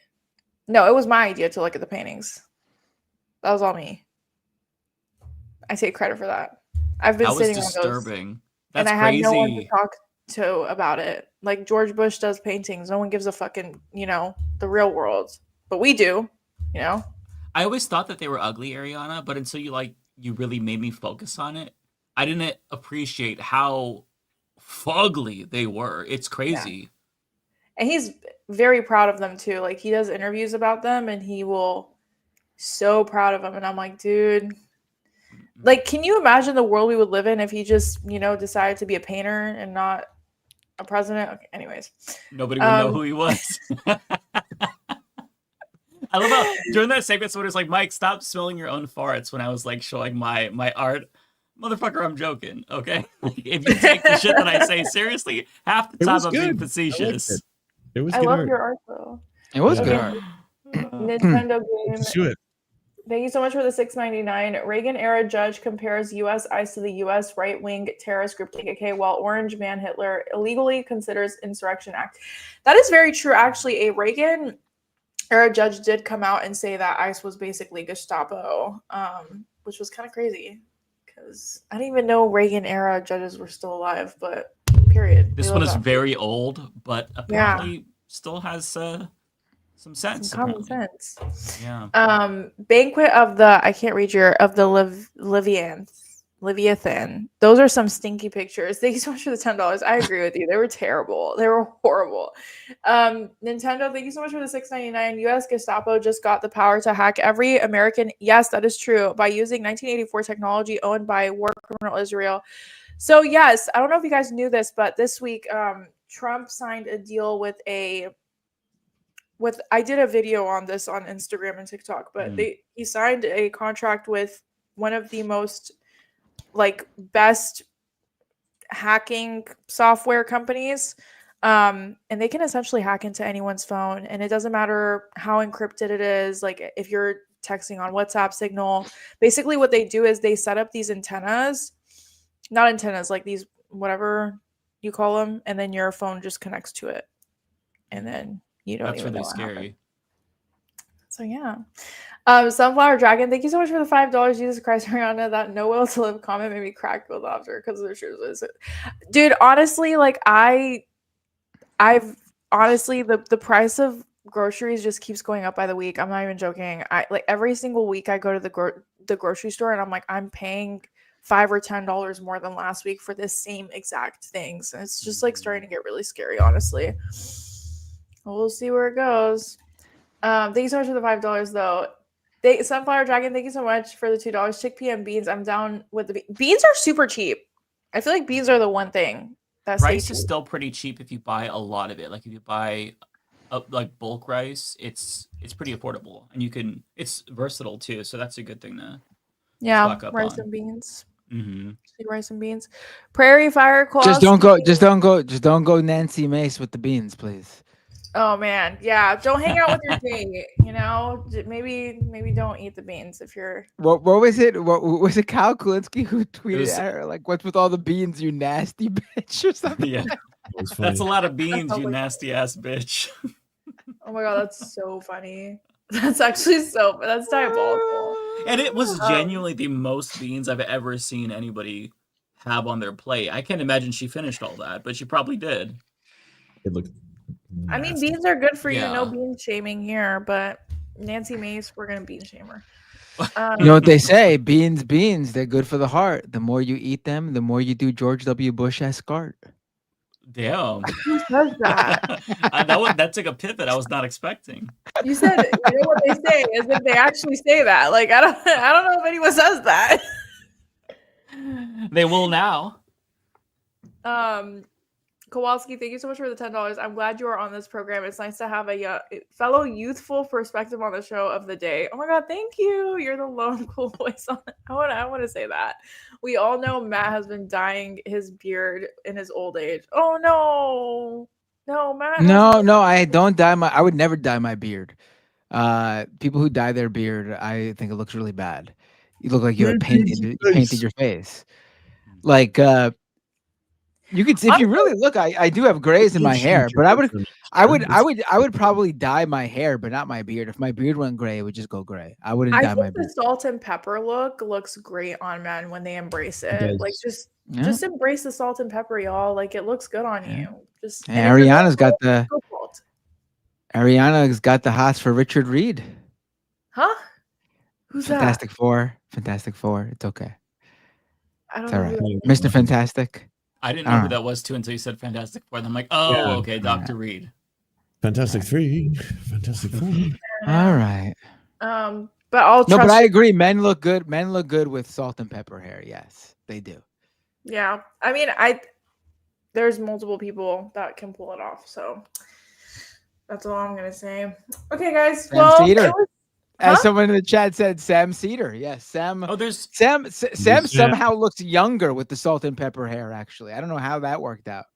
No, it was my idea to look at the paintings. That was all me. I take credit for that. I've been sitting on those. Disturbing. And I had no one to talk to about it. Like George Bush does paintings. No one gives a fucking, the real world. But we do, I always thought that they were ugly, Ariana, but until you really made me focus on it, I didn't appreciate how fugly they were. It's crazy. Yeah. And he's very proud of them too. Like he does interviews about them and he will so proud of them. And I'm like, dude, like, can you imagine the world we would live in if he just, decided to be a painter and not a president? Okay, anyways. Nobody would know who he was. I love how during that segment, someone was like, Mike, stop smelling your own farts when I was like showing my art. Motherfucker, I'm joking, okay? If you take the shit that I say seriously, half the time I'm being facetious. It was I good love art. your art though. It was good Okay, art. Nintendo game. Let's do it. Thank you so much for the $6.99. Reagan era judge compares U.S. ICE to the U.S. right wing terrorist group KKK, while Orange Man Hitler illegally considers insurrection act. That is very true. Actually, a Reagan era judge did come out and say that ICE was basically Gestapo, which was kind of crazy because I didn't even know Reagan era judges were still alive. But period. This We one love is that. very old, but apparently still has some sense. Some common apparently. sense. Yeah. Banquet of the I can't read your of the Leviathan. Those are some stinky pictures. Thank you so much for the $10. I agree with you. They were terrible. They were horrible. Nintendo, thank you so much for the $6.99. US Gestapo just got the power to hack every American. Yes, that is true. By using 1984 technology owned by war criminal Israel. So yes, I don't know if you guys knew this, but this week Trump signed a deal with I did a video on this on Instagram and TikTok, but he signed a contract with one of the most best hacking software companies. And they can essentially hack into anyone's phone, and it doesn't matter how encrypted it is. Like if you're texting on WhatsApp Signal, basically what they do is they set up these not antennas, like these, whatever you call them. And then your phone just connects to it. And then you don't That's even really know what scary. happened. So yeah. Sunflower Dragon, thank you so much for the $5. Jesus Christ, Rihanna, that no will to live comment made me crack with laughter because of the shoes. Dude, honestly, I've honestly the price of groceries just keeps going up by the week. I'm not even joking. I every single week I go to the grocery store and I'm like, I'm paying $5 or $10 more than last week for this same exact things. And it's just starting to get really scary, honestly. We'll see where it goes. Thank you so much for the $5 though. Sunflower Dragon, thank you so much for the $2. Chickpea and beans. I'm down with the beans are super cheap. I feel like beans are the one thing that Rice is still pretty cheap if you buy a lot of it. Like if you buy bulk rice, it's pretty affordable, and it's versatile too. So that's a good thing to stock up rice on. and beans. Mm-hmm. Rice and beans. Prairie Fire Claw. Just don't go Nancy Mace with the beans, please. Oh man, yeah. Don't hang out with your date. Maybe don't eat the beans if you're. What was it? What was it? Kyle Kulinski who tweeted at her like, "What's with all the beans, you nasty bitch?" or something. Yeah, that's a lot of beans, you nasty ass bitch. Oh my god, that's so funny. That's actually that's diabolical. And it was genuinely the most beans I've ever seen anybody have on their plate. I can't imagine she finished all that, but she probably did. It looked. I mean, beans are good for you. Yeah. No bean shaming here, but Nancy Mace, we're gonna bean shame her. You know what they say? Beans, they're good for the heart. The more you eat them, the more you do George W. Bush escort. Damn. Who says that? That took a pivot I was not expecting. You said, you know what they say is if they actually say that. Like I don't know if anyone says that. They will now. Kowalski, thank you so much for the $10. I'm glad you are on this program. It's nice to have a fellow youthful perspective on the show of the day. Oh my god, thank you. You're the lone cool voice on it. I want to say that. We all know Matt has been dyeing his beard in his old age. Oh no. No, Matt. No, I don't dye I would never dye my beard. People who dye their beard, I think it looks really bad. You look like you have painted your face. Like you could, if you really look, I do have grays in my hair, but I would probably dye my hair, but not my beard. If my beard went gray, it would just go gray. I wouldn't dye my beard. The salt and pepper look looks great on men when they embrace it. Like just embrace the salt and pepper, y'all. Like it looks good on you. Just Ariana's got the hots for Richard Reed. Huh? Who's Fantastic Four. Fantastic Four. It's okay. I don't it's all know. right. Mr. Fantastic. I didn't know who that was too until you said Fantastic Four. And I'm like, oh, okay, Dr. Reed. Fantastic 3, Fantastic 4. All right. But I'll trust. No, but I agree. Men look good. Men look good with salt and pepper hair. Yes, they do. Yeah, I mean, there's multiple people that can pull it off. So that's all I'm gonna say. Okay, guys. Sam Cedar. As someone in the chat said, Sam Cedar. Yes, Sam. Oh, there's Sam somehow looks younger with the salt and pepper hair. Actually, I don't know how that worked out.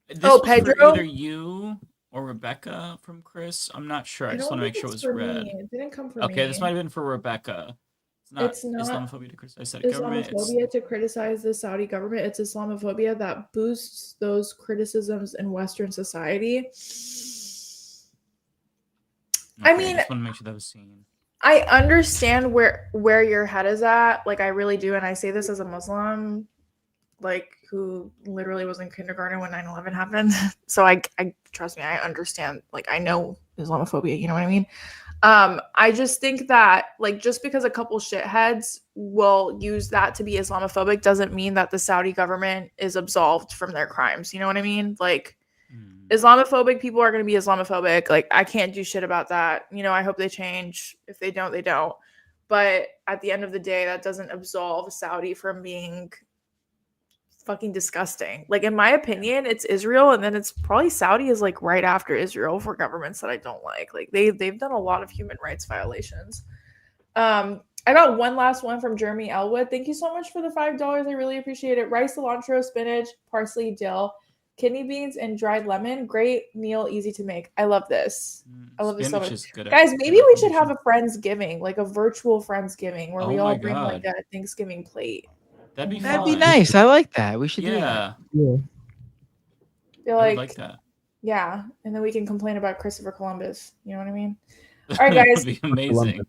This Oh, was for Pedro? either you or Rebecca from Chris. I'm not sure. I I just don't want to think make sure it it's was for read. me. It didn't come from Okay, me. this might have been for Rebecca. It's not Islamophobia to criticize Saudi government. It's Islamophobia to criticize the Saudi government. It's Islamophobia that boosts those criticisms in Western society. I okay, mean, I just want to make sure that was seen. I understand where your head is at. Like, I really do, and I say this as a Muslim, like, who literally was in kindergarten when 9/11 happened. So I trust me, I understand. Like, I know Islamophobia. You know what I mean? I just think that, like, just because a couple shitheads will use that to be Islamophobic doesn't mean that the Saudi government is absolved from their crimes. You know what I mean? Like, Islamophobic people are going to be Islamophobic. Like, I can't do shit about that. You know, I hope they change. If they don't, they don't. But at the end of the day, that doesn't absolve Saudi from being fucking disgusting. Like, in my opinion, it's Israel, and then it's probably Saudi is like right after Israel for governments that I don't like. Like, they've done a lot of human rights violations. I got one last one from Jeremy Elwood. Thank you so much for the $5. I really appreciate it. Rice, cilantro, spinach, parsley, dill, kidney beans, and dried lemon. Great meal, easy to make. I love this. I love this so Spinach much. is good. Guys, maybe we should have a Friendsgiving, like a virtual Friendsgiving, where Oh we my all bring God. like a Thanksgiving plate. That'd be That'd fun. be nice. I like that. We should do Yeah. that. Feel I like, would like that. yeah, and then we can complain about Christopher Columbus. You know what I mean? All right, That guys. would be amazing.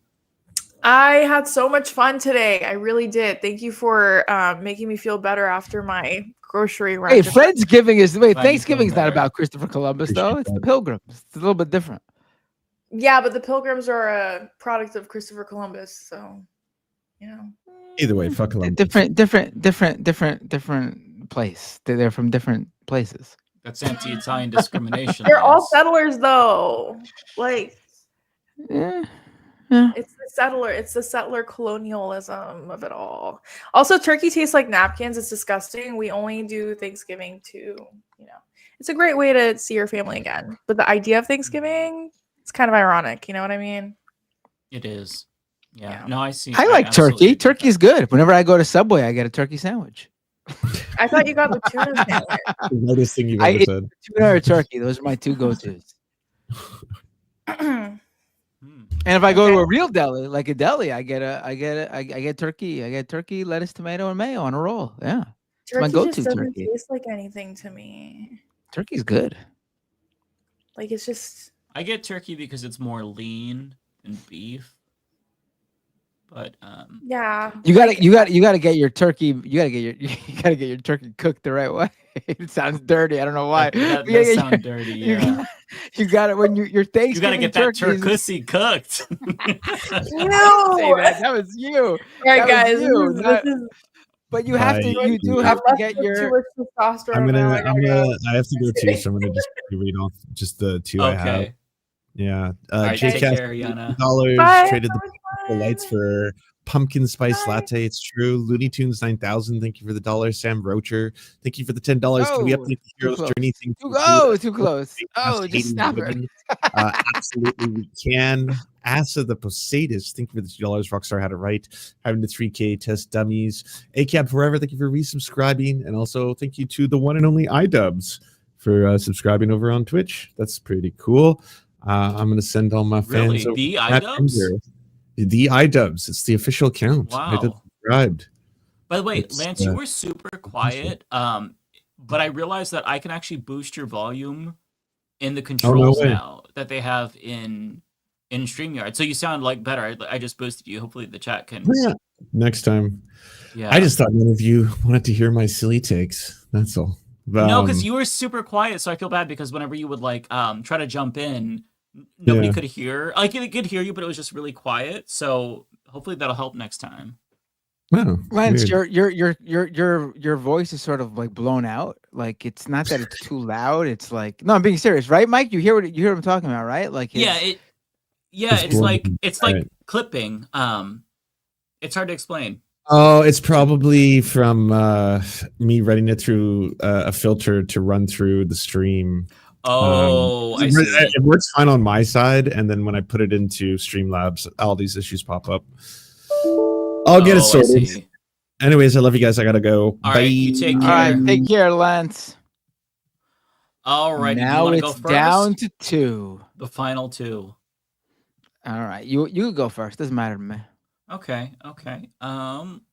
I had so much fun today. I really did. Thank you for making me feel better after my grocery run. Hey, Friendsgiving is Glad you Thanksgiving's feel not better. about Christopher Columbus though. It's the Pilgrims. It's a little bit different. Yeah, but the Pilgrims are a product of Christopher Columbus, so you know. Either way, fuck Columbus. Different place. They're from different places. That's anti-Italian discrimination. They're all Lance. settlers, though. Like, Yeah. it's the settler colonialism of it all. Also, turkey tastes like napkins. It's disgusting. We only do Thanksgiving to, you know, it's a great way to see your family again. But the idea of Thanksgiving, it's kind of ironic. You know what I mean? It is. Yeah. No, I see. I like turkey. Turkey's good. Whenever I go to Subway, I get a turkey sandwich. I thought you got the tuna sandwich. The lightest thing you've I ever eat said. tuna or turkey. Those are my two go-tos. And if I go to a real deli, like a deli, I get turkey. I get turkey, lettuce, tomato, and mayo on a roll. Yeah, it's my Turkey go-to just doesn't turkey. taste like anything to me. Turkey's good. Like, it's just. I get turkey because it's more lean than beef. But Yeah. You gotta get your turkey. You gotta get your turkey cooked the right way. It sounds dirty. I don't know why. That But yeah, does sound dirty. Yeah. You got it when your Thanksgiving. You gotta get that turkey is- turkey cooked. I didn't say that. That was you. All right, That was guys. you, This not- is But you have to. You do have to get your. I'm gonna. I have to go too, so I'm gonna just read off just the two I have. Okay. Yeah. All right, take JCast, care, Yana. $8 traded the lights for pumpkin spice latte. It's true. Looney Tunes 9000. Thank you for the $1. Sam Rocher. Thank you for the $10. Can we Oh, update the too hero's close. journey thing? Too close. Oh, just stop it. Absolutely, we can. Ass of the Poseidus. Thank you for the $2. Rockstar had it right. Having the 3K test dummies. ACAB Forever. Thank you for resubscribing. And also thank you to the one and only iDubbbz for subscribing over on Twitch. That's pretty cool. I'm going to send all my fans Really? over The to that iDubbbz? finger. The iDubbbz. It's the official account. Wow. I subscribed. By the way, It's, Lance, you were super quiet. But I realized that I can actually boost your volume in the controls way. now that they have in StreamYard. So you sound like better. I just boosted you. Hopefully the chat can. Yeah. Next time. Yeah. I just thought none of you wanted to hear my silly takes. That's all. No, because you were super quiet, so I feel bad because whenever you would like try to jump in, nobody Yeah. could hear. Like they could hear you, but it was just really quiet. So hopefully that'll help next time. Wow. Lance, weird. your voice is sort of like blown out. Like it's not that it's too loud. It's like no, I'm being serious, right, Mike? You hear what I'm talking about, right? Like Yeah, it's it's like Right. clipping. It's hard to explain. Oh, it's probably from me running it through a filter to run through the stream. Oh, I it, see. it works fine on my side, and then when I put it into Streamlabs, all these issues pop up. I'll get it Oh, I sorted. see. Anyways, I love you guys. I gotta go. All Bye. right, you take all care. right. Take care, Lance. All right. Do you Now want to go it's first? down to 2. The final 2. All right, you go first. Doesn't matter to me. Okay.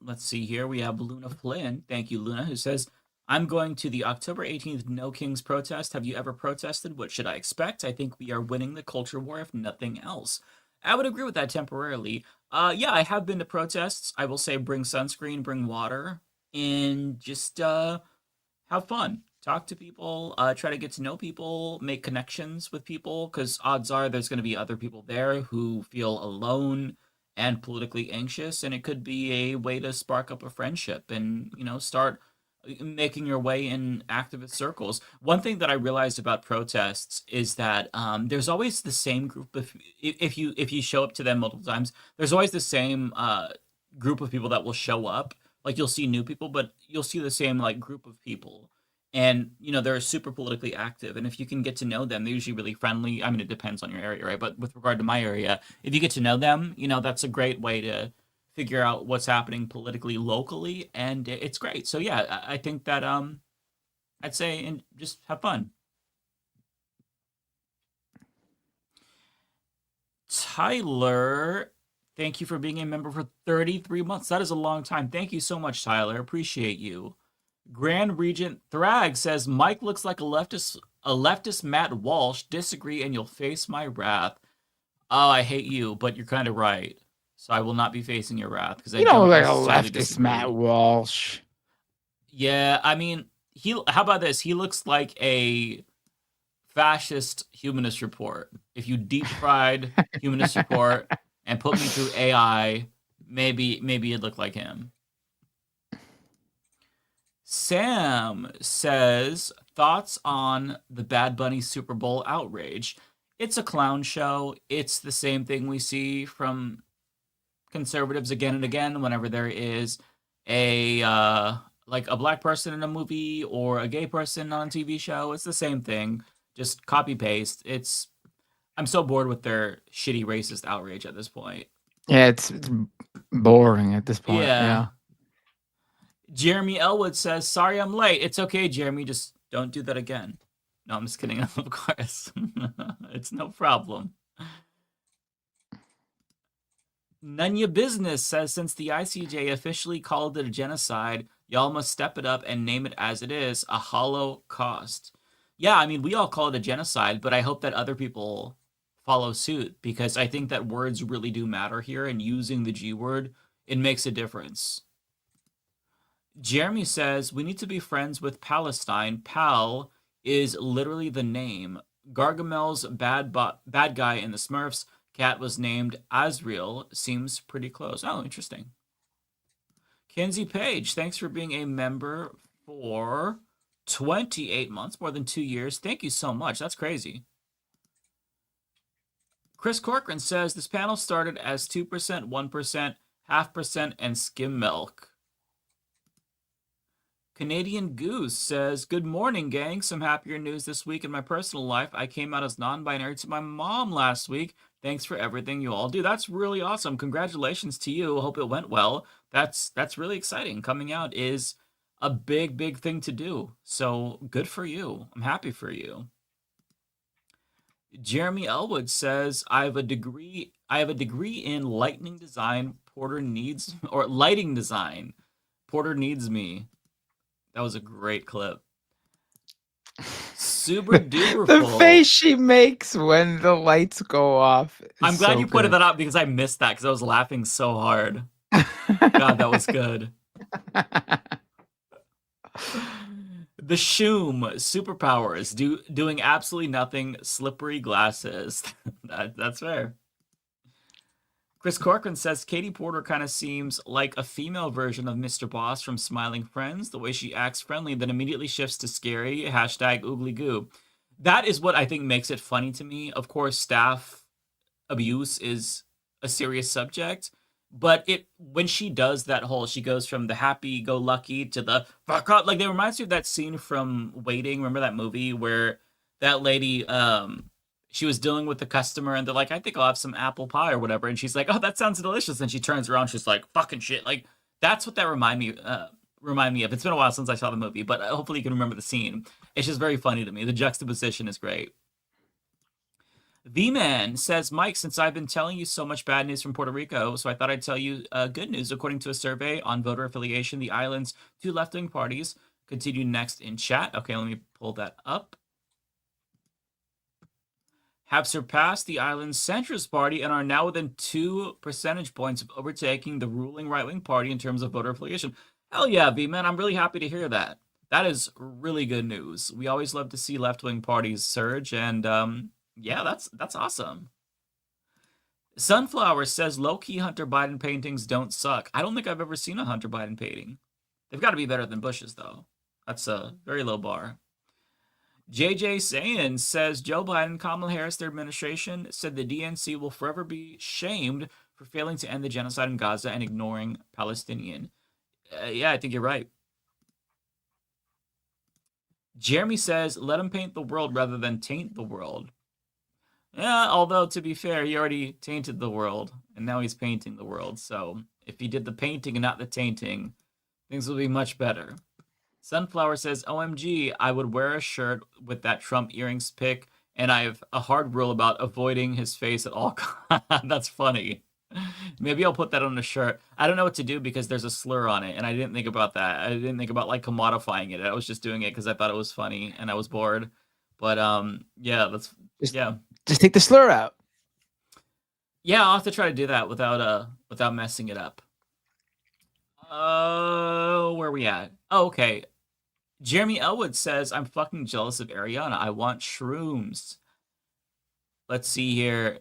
Let's see here. We have Luna Flynn. Thank you, Luna, who says, I'm going to the October 18th No Kings protest. Have you ever protested? What should I expect? I think we are winning the culture war, if nothing else. I would agree with that temporarily. Yeah, I have been to protests. I will say bring sunscreen, bring water, and just have fun. Talk to people, try to get to know people, make connections with people, because odds are there's going to be other people there who feel alone and politically anxious, and it could be a way to spark up a friendship and, start making your way in activist circles. One thing that I realized about protests is that there's always the same group of if you show up to them multiple times, there's always the same group of people that will show up. Like you'll see new people, but you'll see the same like group of people. And they're super politically active, and if you can get to know them, they're usually really friendly. I mean, it depends on your area, right? But with regard to my area, if you get to know them, that's a great way to figure out what's happening politically locally, and it's great. So yeah, I think that I'd say and just have fun. Tyler, thank you for being a member for 33 months. That is a long time. Thank you so much, Tyler. Appreciate you. Grand Regent Thrag says Mike looks like a leftist Matt Walsh. Disagree and you'll face my wrath. Oh, I hate you, but you're kind of right. So I will not be facing your wrath because I don't like a necessarily leftist disagree. Matt Walsh. Yeah, I mean, how about this? He looks like a fascist humanist report. If you deep fried humanist report and put me through AI, maybe it'd look like him. Sam says, thoughts on the Bad Bunny Super Bowl outrage. It's a clown show. It's the same thing we see from conservatives again and again whenever there is a like a black person in a movie or a gay person on a TV show. It's the same thing. Just copy paste. I'm so bored with their shitty racist outrage at this point. Yeah, it's boring at this point. Yeah. Jeremy Elwood says, sorry I'm late. It's okay, Jeremy. Just don't do that again. No, I'm just kidding. Of course. It's no problem. None of your business says, since the ICJ officially called it a genocide, y'all must step it up and name it as it is, a Holocaust. Yeah, I mean, we all call it a genocide, but I hope that other people follow suit because I think that words really do matter here, and using the G word, it makes a difference. Jeremy says, we need to be friends with Palestine. Pal is literally the name. Gargamel's bad guy in the Smurfs. Cat was named Azriel. Seems pretty close. Oh, interesting. Kenzie Page, thanks for being a member for 28 months, more than 2 years. Thank you so much. That's crazy. Chris Corcoran says, this panel started as 2%, 1%, 0.5%, and skim milk. Canadian Goose says, good morning, gang. Some happier news this week in my personal life. I came out as non-binary to my mom last week. Thanks for everything you all do. That's really awesome. Congratulations to you. Hope it went well. That's really exciting. Coming out is a big thing to do. So good for you. I'm happy for you. Jeremy Elwood says, I have a degree in lighting design. Porter needs me. That was a great clip. Super duper The full. face she makes when the lights go off. I'm glad you pointed that out because I missed that because I was laughing so hard. God, that was good. The Shoom, superpowers, doing absolutely nothing, slippery glasses. That's fair. Chris Corcoran says, Katie Porter kind of seems like a female version of Mr. Boss from Smiling Friends. The way she acts friendly, then immediately shifts to scary, hashtag oogly goo. That is what I think makes it funny to me. Of course, staff abuse is a serious subject, but when she does that whole, she goes from the happy-go-lucky to the fuck up. Like, it reminds me of that scene from Waiting. Remember that movie where that lady, she was dealing with the customer and they're like, I think I'll have some apple pie or whatever. And she's like, oh, that sounds delicious. And she turns around, she's like, fucking shit. Like, that's what that reminded remind me of. It's been a while since I saw the movie, but hopefully you can remember the scene. It's just very funny to me. The juxtaposition is great. V-Man says, Mike, since I've been telling you so much bad news from Puerto Rico, so I thought I'd tell you good news. According to a survey on voter affiliation, the island's two left-wing parties continue next in chat. Okay, let me pull that up. Have surpassed the island's centrist party and are now within 2 percentage points of overtaking the ruling right-wing party in terms of voter affiliation. Hell yeah, V-Man. I'm really happy to hear that. That is really good news. We always love to see left-wing parties surge, and yeah, that's awesome. Sunflower says low-key Hunter Biden paintings don't suck. I don't think I've ever seen a Hunter Biden painting. They've got to be better than Bush's, though. That's a very low bar. JJ Sayin says Joe Biden, Kamala Harris, their administration said the DNC will forever be shamed for failing to end the genocide in Gaza and ignoring Palestinian. Yeah, I think you're right. Jeremy says, let him paint the world rather than taint the world. Yeah, although to be fair, he already tainted the world, and now he's painting the world. So if he did the painting and not the tainting, things will be much better. Sunflower says, OMG, I would wear a shirt with that Trump earrings pic, and I have a hard rule about avoiding his face at all costs. That's funny. Maybe I'll put that on a shirt. I don't know what to do because there's a slur on it, and I didn't think about that. I didn't think about, like, commodifying it. I was just doing it because I thought it was funny, and I was bored. But, yeah, Just take the slur out. Yeah, I'll have to try to do that without messing it up. Where are we at? Oh, okay. Jeremy Elwood says, I'm fucking jealous of Ariana. I want shrooms. Let's see here.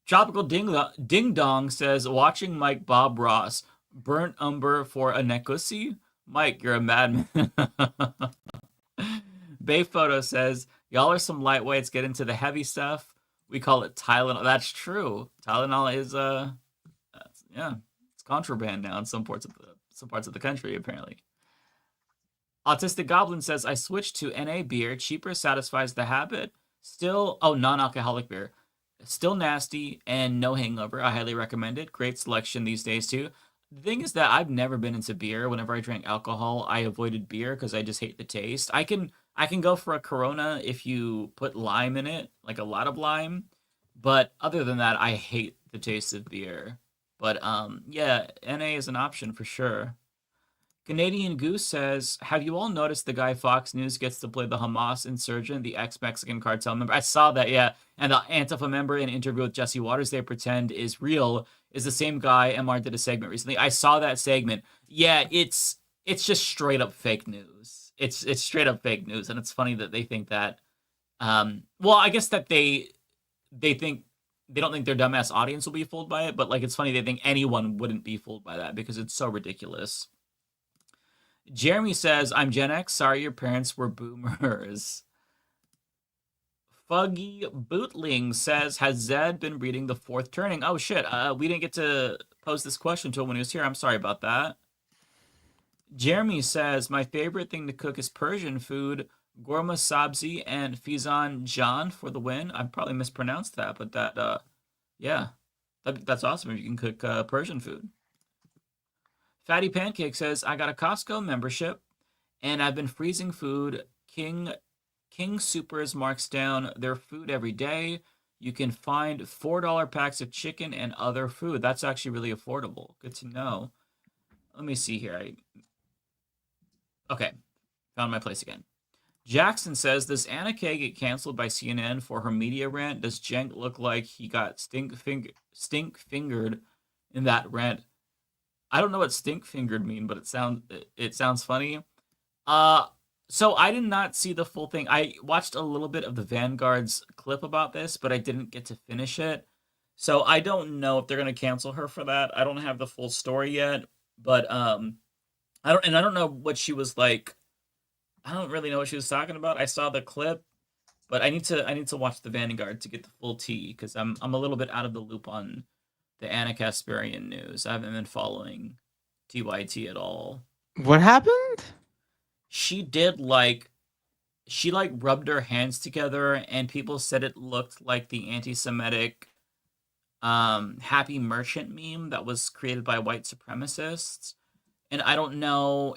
Tropical Ding Dong says, watching Mike Bob Ross, burnt umber for a necklace. Mike, you're a madman. Bay Photo says, y'all are some lightweights, get into the heavy stuff. We call it Tylenol. That's true. Tylenol is it's contraband now in some parts of the country, apparently. Autistic Goblin says, I switched to NA beer. Cheaper, satisfies the habit. Still, non-alcoholic beer. Still nasty and no hangover. I highly recommend it. Great selection these days, too. The thing is that I've never been into beer. Whenever I drank alcohol, I avoided beer because I just hate the taste. I can go for a Corona if you put lime in it, like a lot of lime. But other than that, I hate the taste of beer. But yeah, NA is an option for sure. Canadian Goose says, have you all noticed the guy Fox News gets to play the Hamas insurgent, the ex-Mexican cartel member? I saw that, yeah. And the Antifa member in an interview with Jesse Waters they pretend is real is the same guy. MR did a segment recently. I saw that segment. Yeah, it's just straight up fake news. It's straight up fake news, and it's funny that they think that. Well, I guess that they think they don't think their dumbass audience will be fooled by it, but like it's funny they think anyone wouldn't be fooled by that because it's so ridiculous. Jeremy says, I'm Gen X. Sorry your parents were boomers. Fuggy Bootling says, has Zed been reading The Fourth Turning? Oh, shit. We didn't get to pose this question to him when he was here. I'm sorry about that. Jeremy says, my favorite thing to cook is Persian food. Gorma Sabzi and Fizan Jan for the win. I probably mispronounced that, but that, yeah. That's awesome if you can cook Persian food. Fatty Pancake says, I got a Costco membership, and I've been freezing food. King Supers marks down their food every day. You can find $4 packs of chicken and other food. That's actually really affordable. Good to know. Let me see here. Okay, found my place again. Jackson says, does Anna Kay get canceled by CNN for her media rant? Does Cenk look like he got stink-fingered in that rant? I don't know what stink-fingered mean, but it sounds funny. So I did not see the full thing. I watched a little bit of the Vanguard's clip about this, but I didn't get to finish it. So I don't know if they're going to cancel her for that. I don't have the full story yet, but I don't know what she was like. I don't really know what she was talking about. I saw the clip, but I need to watch the Vanguard to get the full tea because I'm a little bit out of the loop on the Anna Kasparian news. I haven't been following TYT at all. What happened? She rubbed her hands together and people said it looked like the anti-Semitic Happy Merchant meme that was created by white supremacists. And I don't know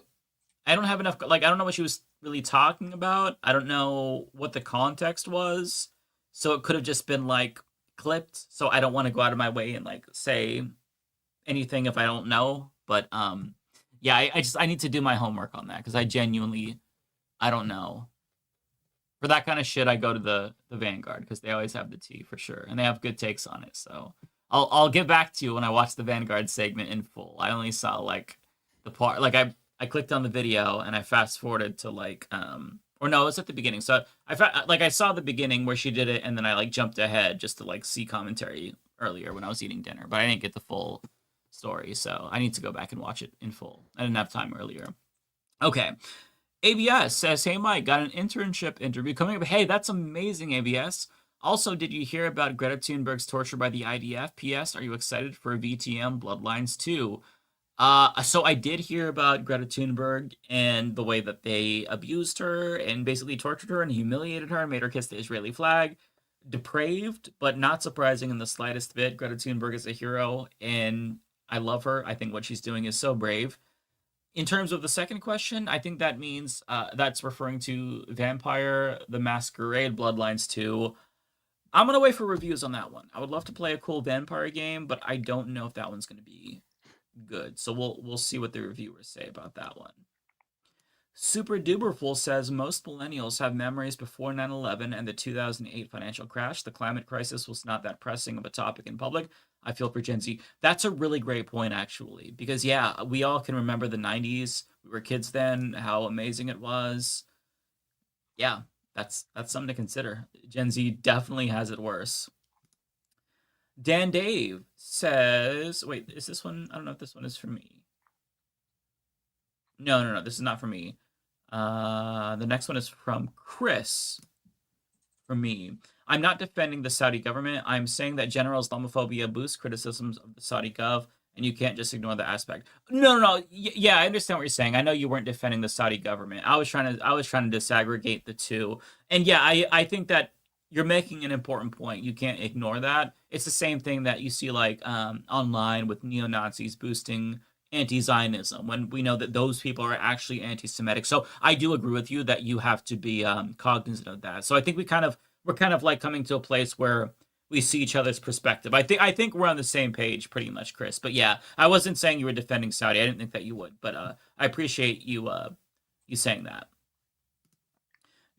I don't have enough. Like, I don't know what she was really talking about. I don't know what the context was. So it could have just been like clipped. So I don't want to go out of my way and like say anything if I don't know. But yeah, I need to do my homework on that because I genuinely I don't know. For that kind of shit, I go to the Vanguard because they always have the tea for sure, and they have good takes on it. So I'll get back to you when I watch the Vanguard segment in full. I only saw like the part, like I clicked on the video and I fast forwarded to like or no, it was at the beginning. So I saw the beginning where she did it, and then I like jumped ahead just to like see commentary earlier when I was eating dinner, but I didn't get the full story, so I need to go back and watch it in full. I didn't have time earlier. Okay. ABS says, hey, Mike, got an internship interview coming up. Hey, that's amazing, ABS. Also, did you hear about Greta Thunberg's torture by the IDF? P.S. Are you excited for VTM Bloodlines 2? So I did hear about Greta Thunberg and the way that they abused her and basically tortured her and humiliated her and made her kiss the Israeli flag. Depraved, but not surprising in the slightest bit. Greta Thunberg is a hero, and I love her. I think what she's doing is so brave. In terms of the second question, I think that means that's referring to Vampire the Masquerade Bloodlines 2. I'm gonna wait for reviews on that one. I would love to play a cool vampire game, but I don't know if that one's gonna be good. So we'll see what the reviewers say about that one. Super Duperful says most millennials have memories before 9/11 and the 2008 financial crash. The climate crisis was not that pressing of a topic in public. I feel for Gen Z. That's a really great point, actually, because yeah, we all can remember the 90s. We were kids then, how amazing it was. Yeah, that's something to consider. Gen Z definitely has it worse. Dan Dave says, wait, is this one? I don't know if this one is for me. No, this is not for me. The next one is from Chris. From me. I'm not defending the Saudi government. I'm saying that general Islamophobia boosts criticisms of the Saudi gov, and you can't just ignore the aspect. No. Yeah, I understand what you're saying. I know you weren't defending the Saudi government. I was trying to disaggregate the two. And yeah, I think that you're making an important point. You can't ignore that. It's the same thing that you see like online with neo-Nazis boosting anti-Zionism when we know that those people are actually anti-Semitic. So I do agree with you that you have to be cognizant of that. So I think we're kind of like coming to a place where we see each other's perspective. I think we're on the same page pretty much, Chris. But yeah, I wasn't saying you were defending Saudi. I didn't think that you would, but I appreciate you saying that.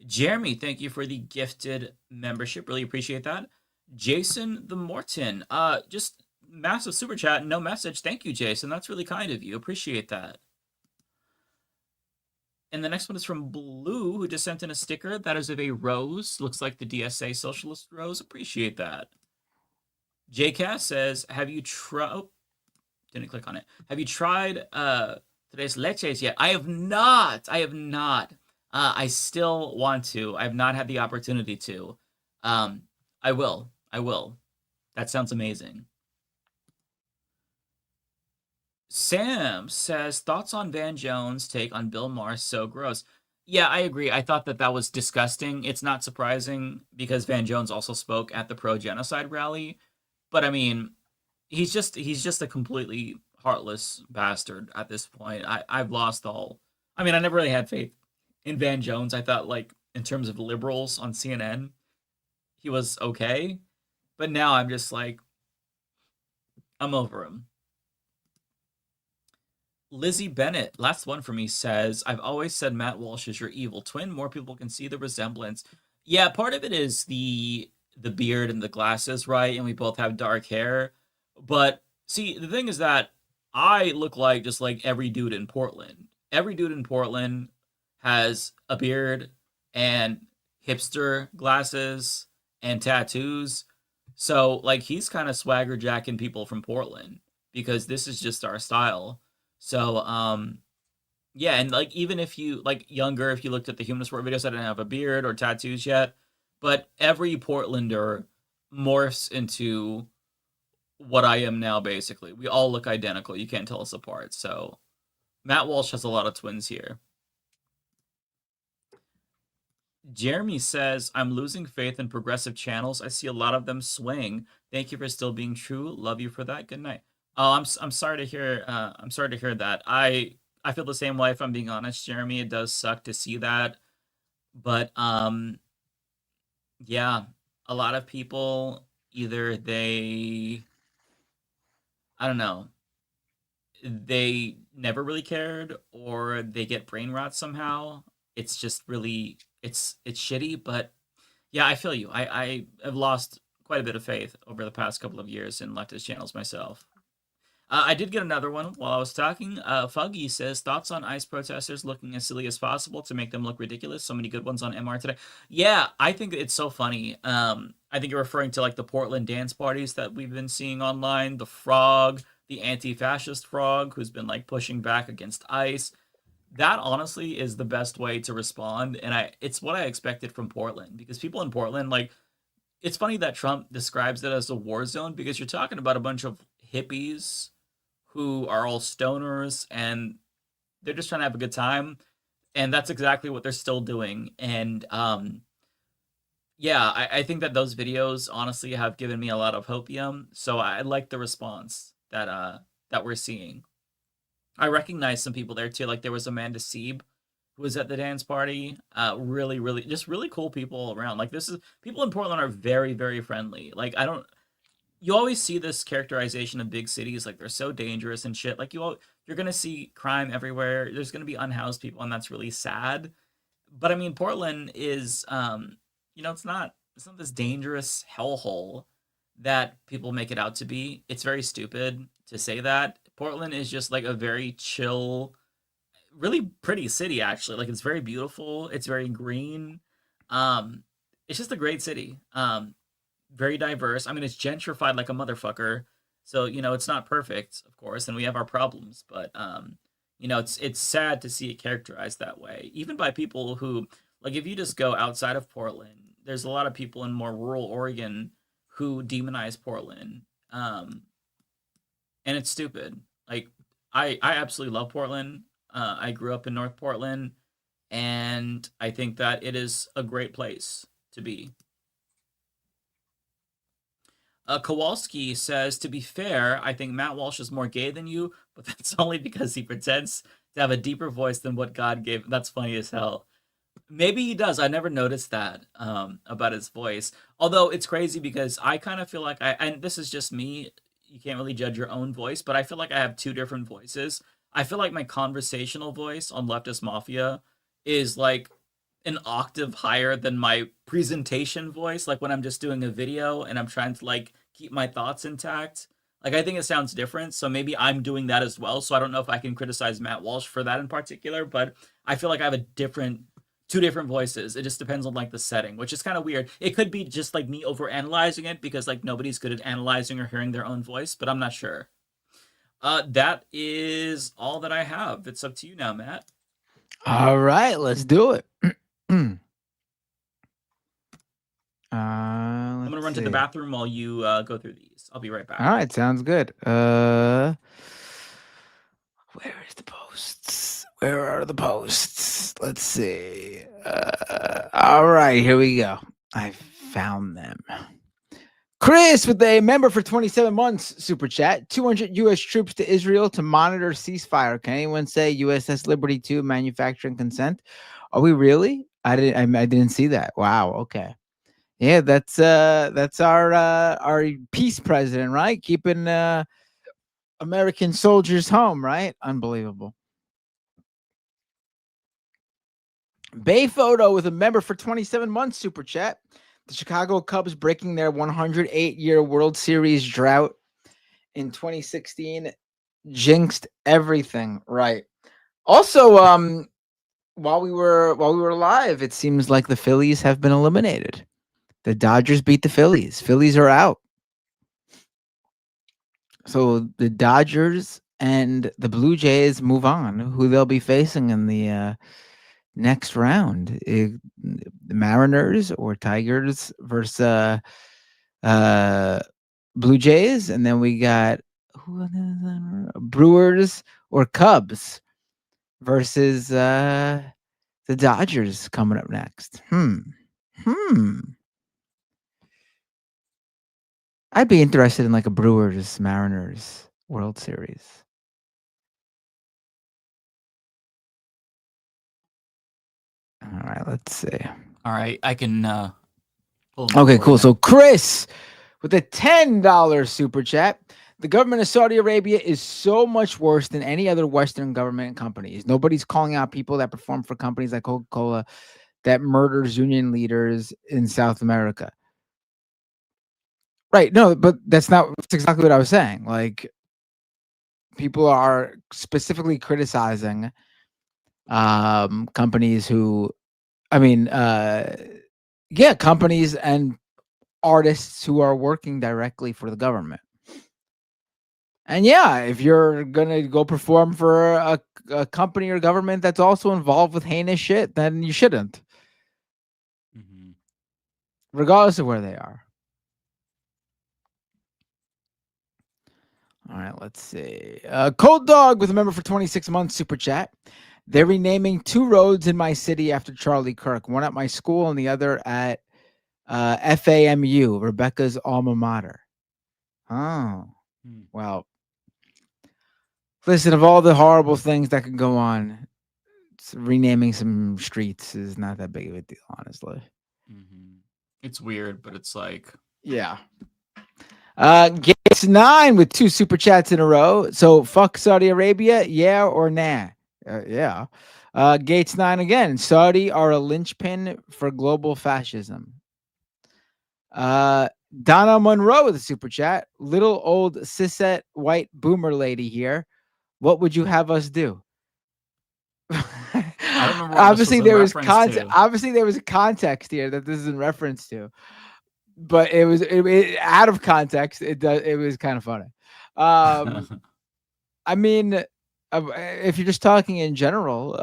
Jeremy, thank you for the gifted membership. Really appreciate that. Jason the Morton, just massive super chat, no message. Thank you, Jason. That's really kind of you. Appreciate that. And the next one is from Blue, who just sent in a sticker. That is of a rose. Looks like the DSA socialist rose. Appreciate that. JCast says, have you tried... Oh, didn't click on it. Have you tried today's leches yet? I have not. I still want to. I have not had the opportunity to. I will. That sounds amazing. Sam says, thoughts on Van Jones' take on Bill Maher's so gross. Yeah, I agree. I thought that was disgusting. It's not surprising because Van Jones also spoke at the pro-genocide rally. But I mean, he's just a completely heartless bastard at this point. I've lost all... I mean, I never really had faith in Van Jones. I thought, like, in terms of liberals on CNN, he was okay. But now I'm just like, I'm over him. Lizzie Bennett, last one for me, says, I've always said Matt Walsh is your evil twin. More people can see the resemblance. Yeah, part of it is the beard and the glasses, right? And we both have dark hair. But see, the thing is that I look like just like every dude in Portland. Every dude in Portland has a beard and hipster glasses and tattoos. So like he's kind of swagger jacking people from Portland because this is just our style. So, yeah, and like even if you like younger, if you looked at the Human Sport videos, I didn't have a beard or tattoos yet, but every Portlander morphs into what I am now. Basically, we all look identical. You can't tell us apart. So, Matt Walsh has a lot of twins here. Jeremy says, I'm losing faith in progressive channels. I see a lot of them swing. Thank you for still being true. Love you for that. Good night. Oh, I'm sorry to hear. I'm sorry to hear that. I I feel the same way, if I'm being honest, Jeremy. It does suck to see that. But yeah, a lot of people either I don't know, they never really cared or they get brain rot somehow. It's just really it's shitty, but yeah, I feel you. I have lost quite a bit of faith over the past couple of years in leftist channels myself. I did get another one while I was talking. Fuggy says, thoughts on ICE protesters looking as silly as possible to make them look ridiculous. So many good ones on MR today. Yeah, I think it's so funny. I think you're referring to like the Portland dance parties that we've been seeing online. The frog, the anti-fascist frog, who's been like pushing back against ICE. That honestly is the best way to respond, and it's what I expected from Portland, because people in Portland, like, it's funny that Trump describes it as a war zone, because you're talking about a bunch of hippies who are all stoners and they're just trying to have a good time, and that's exactly what they're still doing. And yeah, I think that those videos honestly have given me a lot of hopium, so I like the response that we're seeing. I recognize some people there too, like there was Amanda Sieb who was at the dance party. Really, really, just really cool people all around. Like, this is, people in Portland are very, very friendly. Like, you always see this characterization of big cities, like they're so dangerous and shit. Like, you're gonna see crime everywhere. There's gonna be unhoused people, and that's really sad. But I mean, Portland is, it's not this dangerous hellhole that people make it out to be. It's very stupid to say that. Portland is just like a very chill, really pretty city, actually. Like, it's very beautiful. It's very green. Um, it's just a great city. Very diverse. I mean, it's gentrified like a motherfucker. So, it's not perfect, of course, and we have our problems, but it's sad to see it characterized that way. Even by people who, like, if you just go outside of Portland, there's a lot of people in more rural Oregon who demonize Portland. And it's stupid. Like, I absolutely love Portland. I grew up in North Portland, and I think that it is a great place to be. Kowalski says, to be fair, I think Matt Walsh is more gay than you, but that's only because he pretends to have a deeper voice than what God gave. That's funny as hell. Maybe he does. I never noticed that about his voice. Although it's crazy because I kind of feel like and this is just me, you can't really judge your own voice, but I feel like I have two different voices. I feel like my conversational voice on Leftist Mafia is like an octave higher than my presentation voice, like when I'm just doing a video and I'm trying to like keep my thoughts intact. Like, I think it sounds different, so maybe I'm doing that as well. So I don't know if I can criticize Matt Walsh for that in particular, but I feel like I have two different voices. It just depends on like the setting, which is kind of weird. It could be just like me over analyzing it because like nobody's good at analyzing or hearing their own voice, but I'm not sure. That is all that I have. It's up to you now, Matt. All right, let's do it. I'm gonna run to the bathroom while you go through these. I'll be right back. All right, sounds good. Where is the posts? Where are the posts? Let's see. All right, here we go. I found them. Chris with a member for 27 months super chat. 200 U.S. troops to Israel to monitor ceasefire. Can anyone say USS Liberty 2 manufacturing consent? Are we really? I didn't see that. Wow. Okay. Yeah, that's our peace president, right? Keeping American soldiers home, right? Unbelievable. Bay Photo with a member for 27 months super chat. The Chicago Cubs breaking their 108-year World Series drought in 2016 jinxed everything, right? Also, while we were live, it seems like the Phillies have been eliminated. The Dodgers beat the Phillies. Phillies are out. So the Dodgers and the Blue Jays move on. Who they'll be facing in the next round? The Mariners or Tigers versus Blue Jays, and then we got Brewers or Cubs versus the Dodgers coming up next. I'd be interested in like a Brewers Mariners World Series. All right, let's see. All right, I can pull them up Okay, for cool. you. So Chris with a $10 super chat. The government of Saudi Arabia is so much worse than any other Western government companies. Nobody's calling out people that perform for companies like Coca-Cola that murders union leaders in South America. Right. No, but that's exactly what I was saying. Like, people are specifically criticizing companies who, companies and artists who are working directly for the government. And yeah, if you're gonna go perform for a company or government that's also involved with heinous shit, then you shouldn't, regardless of where they are. All right, let's see. Cold Dog with a member for 26 months super chat. They're renaming 2 roads in my city after Charlie Kirk, one at my school and the other at FAMU, Rebecca's alma mater. Oh, well. Listen, of all the horrible things that could go on, renaming some streets is not that big of a deal, honestly. It's weird, but it's like, yeah. Gates 9 with 2 super chats in a row. So fuck Saudi Arabia, yeah or nah? Yeah. Gates 9 again. Saudi are a linchpin for global fascism. Donna Monroe with a super chat. Little old cishet white boomer lady here. What would you have us do? I don't remember. Obviously, there was context. Obviously, there was a context here that this is in reference to, but it was out of context. It was kind of funny. I mean, if you're just talking in general,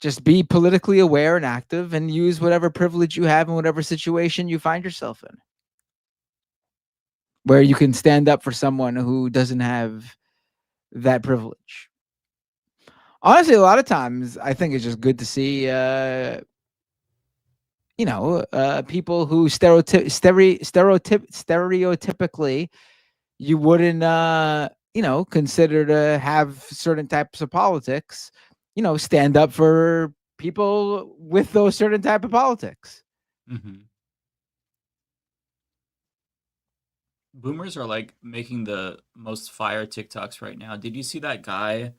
just be politically aware and active, and use whatever privilege you have in whatever situation you find yourself in, where you can stand up for someone who doesn't have that privilege. Honestly, a lot of times I think it's just good to see, people who stereotypically you wouldn't, consider to have certain types of politics, stand up for people with those certain type of politics. Boomers are like making the most fire TikToks right now. Did you see that guy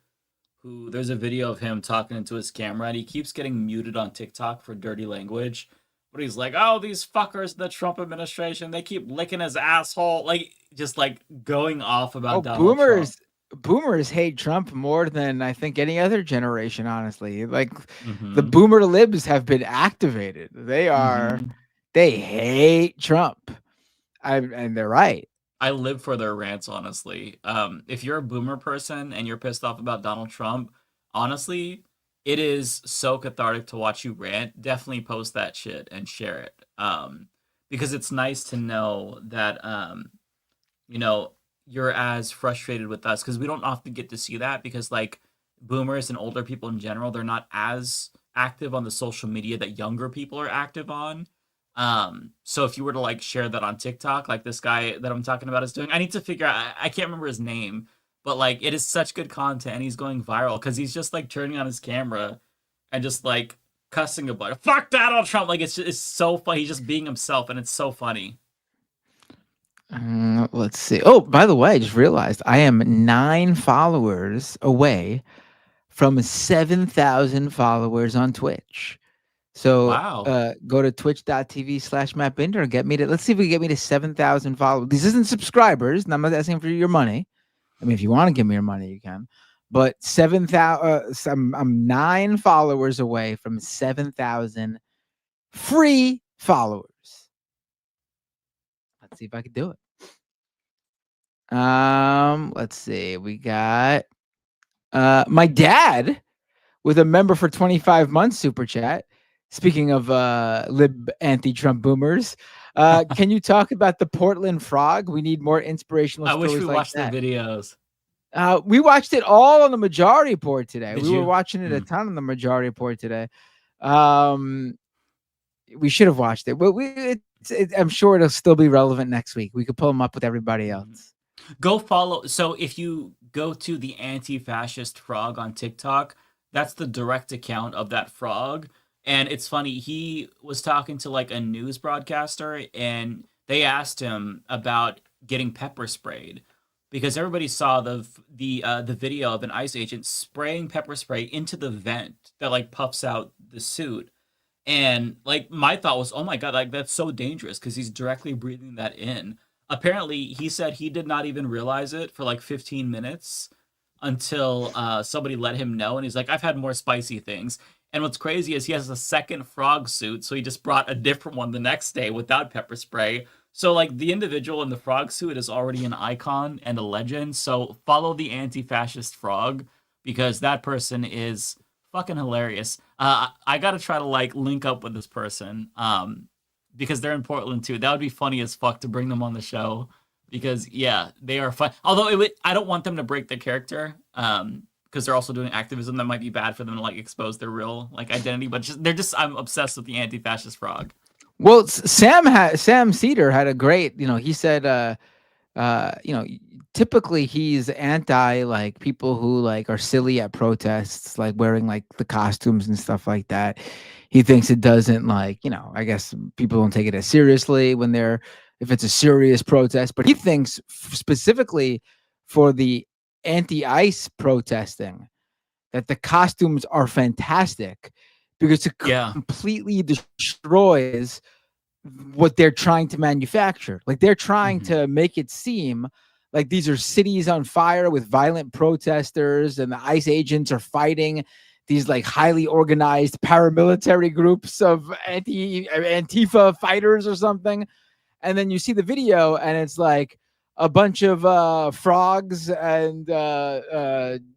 who there's a video of him talking into his camera and he keeps getting muted on TikTok for dirty language? But he's like, oh, these fuckers in the Trump administration, they keep licking his asshole. Like, just like going off about Donald Trump. Boomers hate Trump more than I think any other generation, honestly. Like, the boomer libs have been activated. They hate Trump. And they're right. I live for their rants, honestly. If you're a boomer person and you're pissed off about Donald Trump, honestly, it is so cathartic to watch you rant. Definitely post that shit and share it. Because it's nice to know that, you're as frustrated with us, because we don't often get to see that, because like boomers and older people in general, they're not as active on the social media that younger people are active on. So if you were to like share that on TikTok, like this guy that I'm talking about is doing, I need to figure out, I can't remember his name, but like it is such good content and he's going viral because he's just like turning on his camera and just like cussing about it. Fuck Donald Trump. Like it's so funny. He's just being himself and it's so funny. Let's see. Oh, by the way, I just realized I am 9 followers away from 7,000 followers on Twitch. So wow. Go to twitch.tv/MattBinder. Let's see if we can get me to 7,000 followers. This isn't subscribers, and I'm not asking for your money. I mean, if you want to give me your money, you can. But 7,000, I'm 9 followers away from 7,000 free followers. Let's see if I can do it. Let's see. We got my dad with a member for 25 months super chat. Speaking of lib anti-Trump boomers, can you talk about the Portland frog? We need more inspirational stories. I wish we like watched that. the videos. We watched it all on the Majority Report today. Did we you? were watching it a ton on the Majority Report today. We should have watched it, but I'm sure it'll still be relevant next week. We could pull them up with everybody else. Go follow. So if you go to the anti-fascist frog on TikTok, That's the direct account of that frog. And it's funny, he was talking to like a news broadcaster, and they asked him about getting pepper sprayed because everybody saw the video of an ICE agent spraying pepper spray into the vent that like puffs out the suit. And like my thought was, oh my god, like that's so dangerous because he's directly breathing that in. Apparently, he said he did not even realize it for like 15 minutes until somebody let him know, and he's like, I've had more spicy things. And what's crazy is he has a second frog suit, so he just brought a different one the next day without pepper spray. So like the individual in the frog suit is already an icon and a legend. So follow the anti-fascist frog because that person is fucking hilarious. I gotta try to like link up with this person because they're in Portland too. That would be funny as fuck to bring them on the show because yeah, they are fun. Although I don't want them to break their character because they're also doing activism that might be bad for them to like expose their real like identity. But I'm obsessed with the anti-fascist frog. Well, Sam Cedar had a great, he said, typically he's anti like people who like are silly at protests, like wearing like the costumes and stuff like that. He thinks it doesn't like, I guess people don't take it as seriously if it's a serious protest, but he thinks specifically for the anti-ICE protesting that the costumes are fantastic because it completely destroys what they're trying to manufacture. Like they're trying to make it seem like these are cities on fire with violent protesters and the ICE agents are fighting these like highly organized paramilitary groups of Antifa fighters or something. And then you see the video and it's like a bunch of frogs and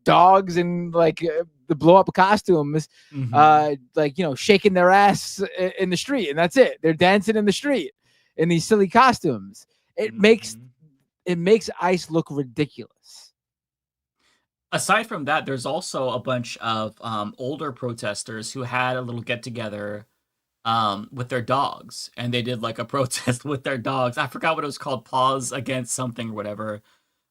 dogs and like the blow up costumes, like, shaking their ass in the street. And that's it. They're dancing in the street in these silly costumes. It makes ICE look ridiculous. Aside from that, there's also a bunch of older protesters who had a little get together with their dogs, and they did like a protest with their dogs. I forgot what it was called, Pause Against something or whatever.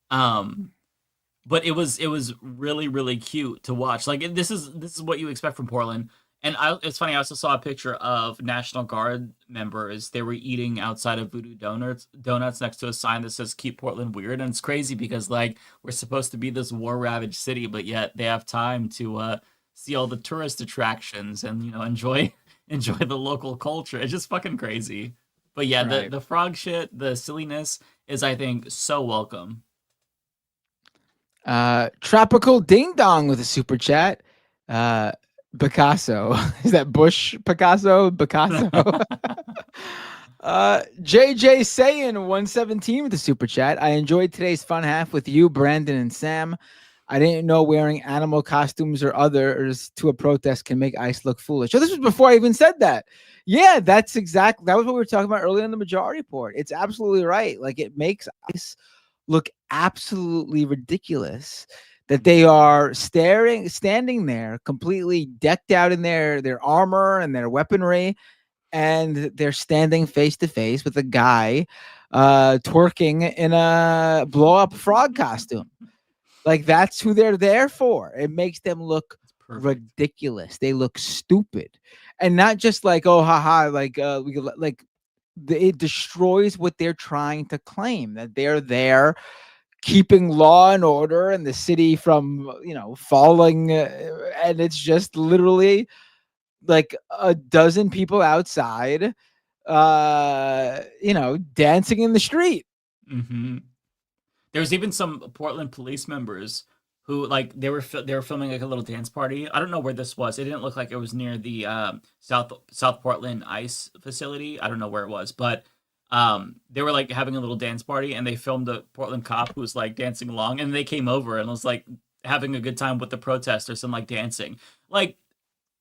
But it was really, really cute to watch. Like this is what you expect from Portland. And it's funny, I also saw a picture of National Guard members. They were eating outside of Voodoo Donuts next to a sign that says "Keep Portland Weird." And it's crazy because like we're supposed to be this war-ravaged city, but yet they have time to see all the tourist attractions and enjoy the local culture. It's just fucking crazy. But yeah, Right. the frog shit, the silliness is, I think, so welcome. Tropical Ding Dong with a super chat. Picasso. Is that Bush Picasso? Picasso. JJ Sayin 117 with the super chat. I enjoyed today's fun half with you, Brandon and Sam. I didn't know wearing animal costumes or others to a protest can make ICE look foolish. So this was before I even said that. Yeah, that was what we were talking about earlier in the majority report. It's absolutely right. Like it makes ICE look absolutely ridiculous that they are standing there completely decked out in their armor and their weaponry, and they're standing face to face with a guy twerking in a blow up frog costume. Like that's who they're there for. It makes them look ridiculous. They look stupid, and not just like, oh haha, it destroys what they're trying to claim, that they're there keeping law and order in the city from falling, and it's just literally like a dozen people outside dancing in the street. There was even some Portland police members who like they were filming like a little dance party. I don't know where this was. It didn't look like it was near the South Portland ICE facility. I don't know where it was, but they were like having a little dance party, and they filmed a Portland cop who was like dancing along, and they came over and was like having a good time with the protesters and like dancing. Like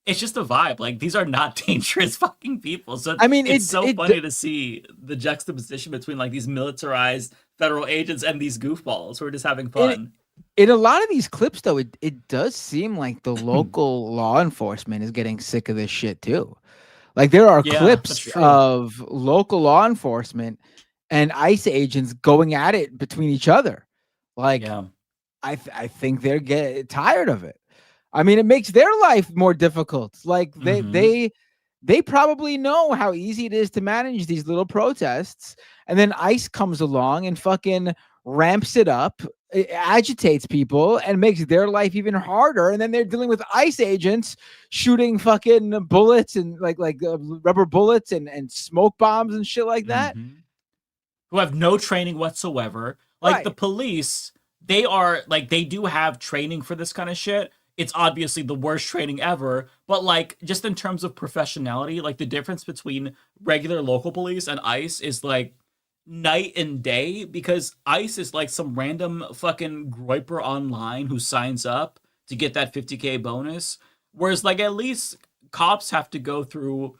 it's just a vibe. Like these are not dangerous fucking people. So I mean, it's so funny to see the juxtaposition between like these militarized federal agents and these goofballs who are just having fun. In a lot of these clips, though, it does seem like the local law enforcement is getting sick of this shit too. Like there are clips of local law enforcement and ICE agents going at it between each other. Like I think they're getting tired of it. I mean, it makes their life more difficult. Like Mhm. they probably know how easy it is to manage these little protests, and then ICE comes along and fucking ramps it up, agitates people, and makes their life even harder. And then they're dealing with ICE agents shooting fucking bullets and rubber bullets and smoke bombs and shit like that. Who have no training whatsoever. Like the Right. police, they are like they do have training for this kind of shit. It's obviously the worst training ever, but like just in terms of professionality, like the difference between regular local police and ICE is like night and day, because ICE is like some random fucking groiper online who signs up to get that 50K bonus, whereas like at least cops have to go through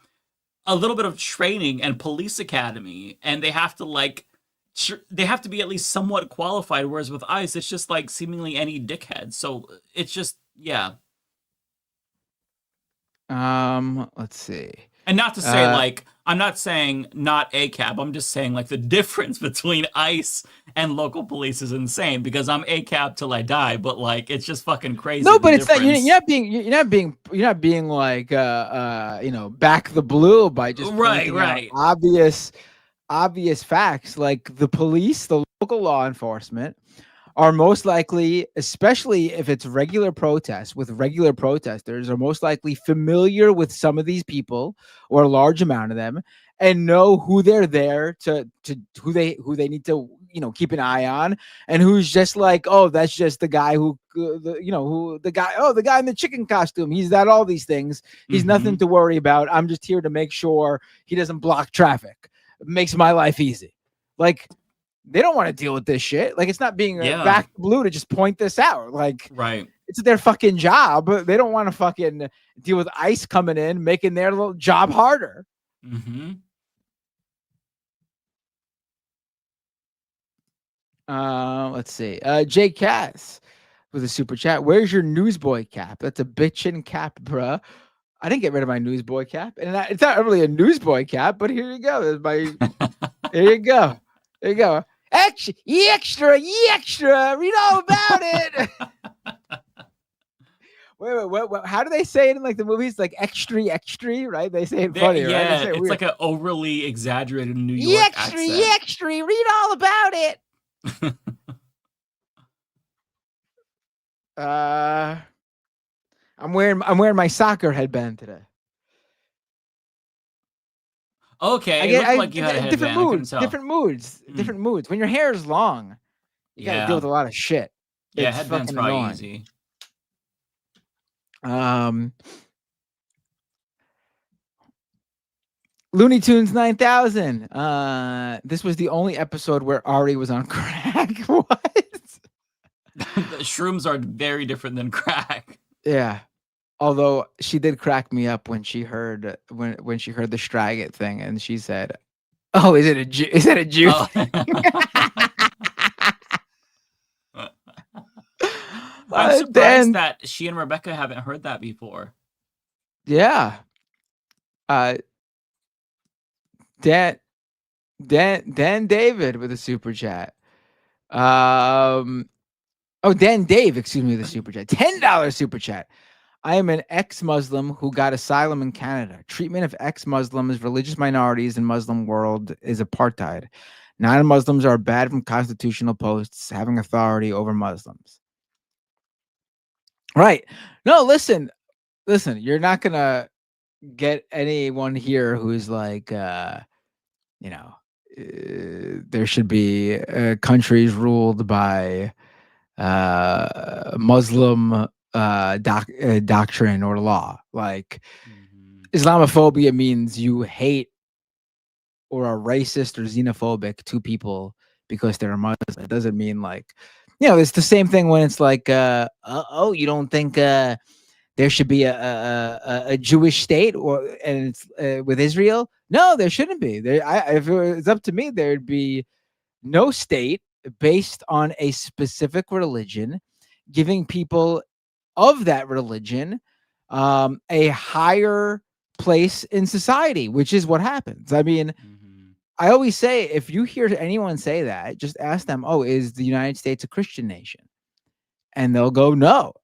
a little bit of training and police academy, and they have to like they have to be at least somewhat qualified, whereas with ICE it's just like seemingly any dickhead. So it's just, yeah. Let's see. And not to say like I'm not saying not ACAB, I'm just saying like the difference between ICE and local police is insane, because I'm ACAB till I die, but like it's just fucking crazy. No, the but it's not. difference. You're not being like back the blue by just pointing out obvious facts. Like the police, the local law enforcement, are most likely, especially if it's regular protests with regular protesters, are most likely familiar with some of these people or a large amount of them, and know who they're there to who they need to keep an eye on, and who's just like, oh, that's just the guy who the guy in the chicken costume, he's that all these things, he's nothing to worry about, I'm just here to make sure he doesn't block traffic, it makes my life easy. Like, they don't want to deal with this shit. Like, it's not being back blue to just point this out. Like, right. It's their fucking job. They don't want to fucking deal with ICE coming in, making their little job harder. Mm-hmm. Let's see. Jay Cass with a super chat. Where's your newsboy cap? That's a bitchin' cap, bruh. I didn't get rid of my newsboy cap, and it's not really a newsboy cap, but here you go. There's my. There you go. There you go. Extra, read all about it. Wait, what? How do they say it in like the movies? Like extra, right? They say it funny, right? Yeah, It it's weird. like an overly exaggerated New York accent. Read all about it. I'm wearing my soccer headband today. Okay, it looked like you had a different headband. Different moods. When your hair is long, you gotta deal with a lot of shit. Yeah, it's headband's fucking probably annoying. Easy. Looney Tunes 9000. This was the only episode where Ari was on crack. What? Shrooms are very different than crack. Yeah. Although she did crack me up when she heard when she heard the Straggett thing, and she said, "Oh, is it a Jew? Is that a Jew?" Oh. I'm surprised that she and Rebecca haven't heard that before. Yeah. Dan David with a super chat. Dan Dave, excuse me, the super chat. $10 super chat. I am an ex-Muslim who got asylum in Canada. Treatment of ex-Muslims, religious minorities in Muslim world is apartheid. Non-Muslims are banned from constitutional posts, having authority over Muslims. Right. No, listen. You're not gonna get anyone here who's like, there should be countries ruled by Muslim doctrine or law. Like, Islamophobia means you hate or are racist or xenophobic to people because they're a Muslim. It doesn't mean like, it's the same thing when it's like, you don't think there should be a Jewish state and it's with Israel? No, there shouldn't be. If it was up to me, there'd be no state based on a specific religion, giving people of that religion a higher place in society, which is what happens. I mean, I always say, if you hear anyone say that, just ask them, is the United States a Christian nation? And they'll go, no.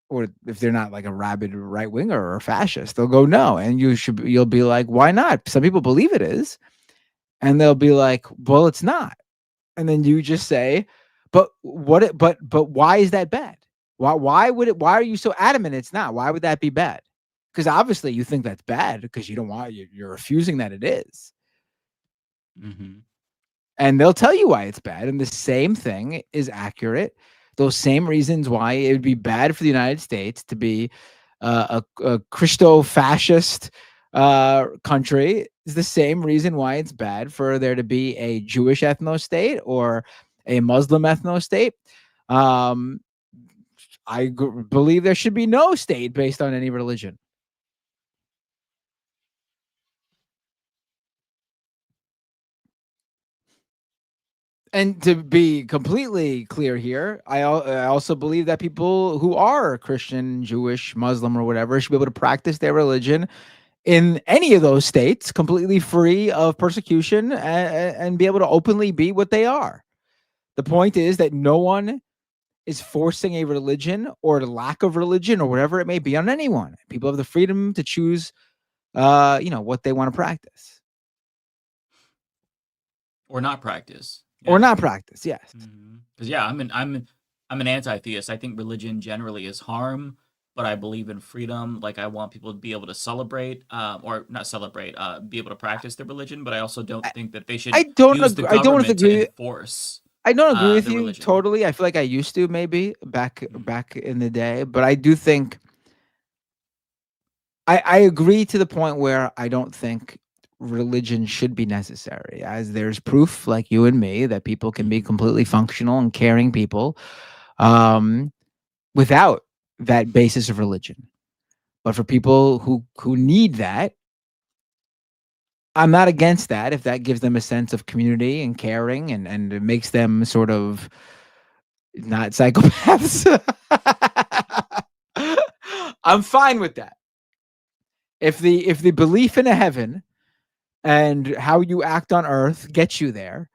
or if they're not like a rabid right winger or a fascist, they'll go no, and you'll be like, why not? Some people believe it is, and they'll be like, well, it's not, and then you just say, but why is that bad? Why are you so adamant it's not? Why would that be bad? Because obviously you think that's bad because you don't want you're refusing that it is. Mm-hmm. And they'll tell you why it's bad. And the same thing is accurate. Those same reasons why it would be bad for the United States to be a Christo-fascist country is the same reason why it's bad for there to be a Jewish ethno-state or a Muslim ethno-state. I believe there should be no state based on any religion. And to be completely clear here, I also believe that people who are Christian, Jewish, Muslim, or whatever should be able to practice their religion in any of those states, completely free of persecution, and be able to openly be what they are. The point is that no one is forcing a religion or the lack of religion or whatever it may be on anyone. People have the freedom to choose, what they want to practice. Or not practice. Or not practice, yes. Because I'm an anti-theist. I think religion generally is harm, but I believe in freedom. Like I want people to be able to celebrate, or not celebrate, be able to practice their religion. But I also don't think that they should use the government to enforce. I don't agree with you religion. totally. I feel like I used to maybe back in the day, but I do think I agree to the point where I don't think religion should be necessary, as there's proof, like you and me, that people can be completely functional and caring people without that basis of religion. But for people who need that, I'm not against that if that gives them a sense of community and caring and it makes them sort of not psychopaths. I'm fine with that. If the belief in a heaven and how you act on earth gets you there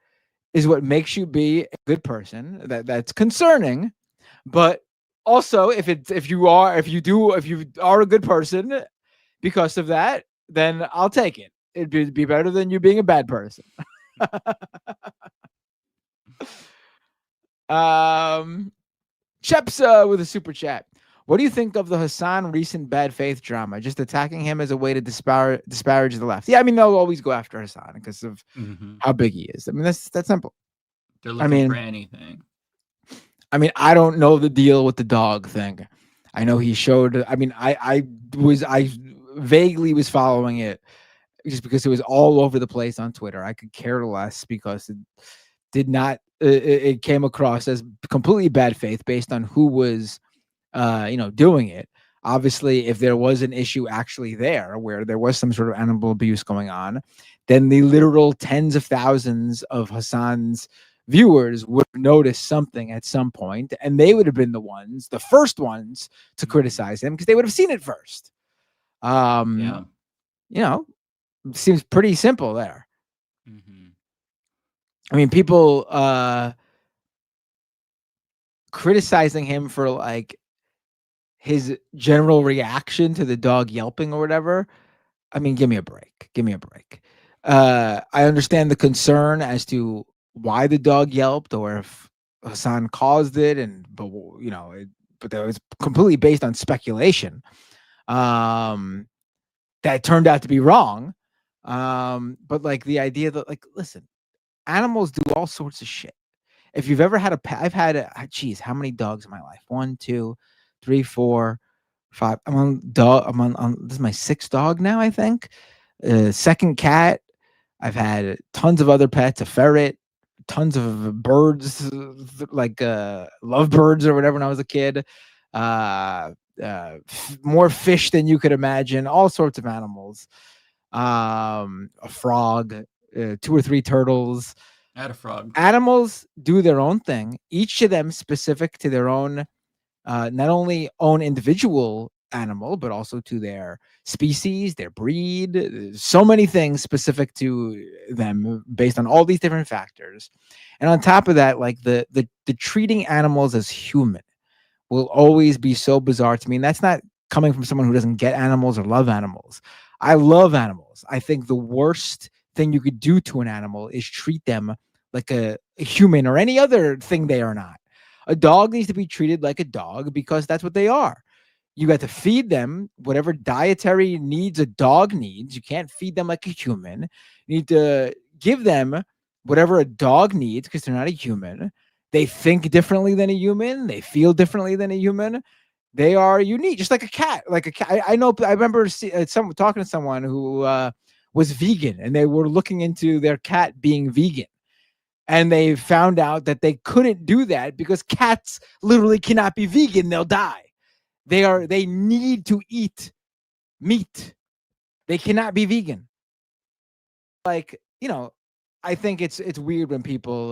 is what makes you be a good person, that's concerning. But also if you are a good person because of that, then I'll take it. It'd be better than you being a bad person. Cheps with a super chat. What do you think of the Hassan recent bad faith drama? Just attacking him as a way to disparage the left. Yeah, I mean, they'll always go after Hassan because of how big he is. I mean, that's simple. They're looking for anything. I mean, I don't know the deal with the dog thing. I know he showed. I mean, I vaguely was following it just because it was all over the place on Twitter. I could care less because it did not. It came across as completely bad faith based on who was doing it. Obviously, if there was an issue actually there where there was some sort of animal abuse going on, then the literal tens of thousands of Hassan's viewers would notice something at some point, and they would have been the first ones to criticize him because they would have seen it first. Seems pretty simple there. I mean, people criticizing him for like his general reaction to the dog yelping or whatever. I mean, give me a break. I understand the concern as to why the dog yelped or if Hassan caused it, but that was completely based on speculation. That turned out to be wrong. But like the idea that, like, listen, animals do all sorts of shit. If you've ever had a pet, I've had how many dogs in my life? 1, 2, 3, 4, 5. I'm on this is my 6th dog now, I think. Second cat. I've had tons of other pets, a ferret, tons of birds, like lovebirds or whatever when I was a kid. More fish than you could imagine, all sorts of animals. A frog, 2 or 3 turtles. I had a frog. Animals do their own thing, each of them specific to their own, not only own individual animal, but also to their species, their breed. So many things specific to them based on all these different factors. And on top of that, like the treating animals as human will always be so bizarre to me. And that's not coming from someone who doesn't get animals or love animals. I love animals. I think the worst thing you could do to an animal is treat them like a human or any other thing they are not. A dog needs to be treated like a dog because that's what they are. You got to feed them whatever dietary needs a dog needs. You can't feed them like a human. You need to give them whatever a dog needs because they're not a human. They think differently than a human. They feel differently than a human. They are unique, just like a cat. Like a cat. I know. I remember talking to someone who was vegan, and they were looking into their cat being vegan, and they found out that they couldn't do that because cats literally cannot be vegan; they'll die. They need to eat meat. They cannot be vegan. Like, I think it's weird when people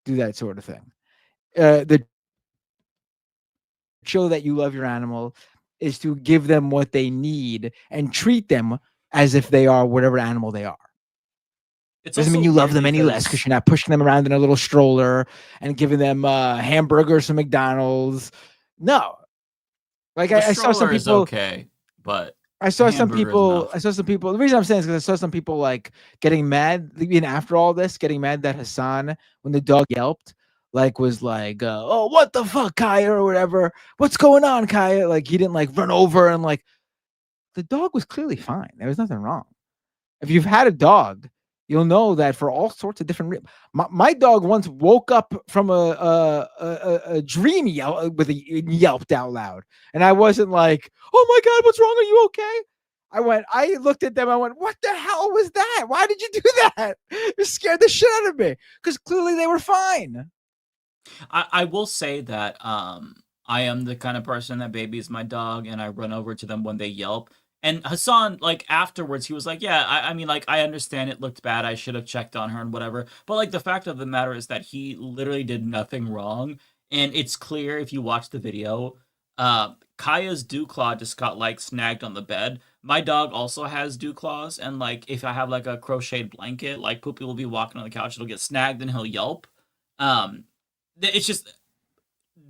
do that sort of thing. The show that you love your animal is to give them what they need and treat them as if they are whatever animal they are. It's Doesn't mean also you love weird them any less because you're not pushing them around in a little stroller and giving them hamburgers from McDonald's. No. Like the I saw some stroller is people okay, but I saw some hamburger is people. enough. I saw some people. The reason I'm saying is because I saw some people like getting mad, even after all this, getting mad that Hassan, when the dog yelped, was like, "Oh, what the fuck, Kaya," or whatever. What's going on, Kaya? Like he didn't like run over and the dog was clearly fine. There was nothing wrong. If you've had a dog, you'll know that for all sorts of different reasons. My dog once woke up from a dream yelped out loud, and I wasn't like, "Oh my god, what's wrong? Are you okay?" I looked at them. I went, "What the hell was that? Why did you do that?" It scared the shit out of me because clearly they were fine. I will say that I am the kind of person that babies my dog and I run over to them when they yelp. And Hassan, afterwards, he was like, "Yeah, I mean, I understand it looked bad. I should have checked on her and whatever." But the fact of the matter is that he literally did nothing wrong, and it's clear if you watch the video. Kaya's dew claw just got snagged on the bed. My dog also has dew claws, and if I have a crocheted blanket, Poopy will be walking on the couch, it'll get snagged and he'll yelp. Um, it's just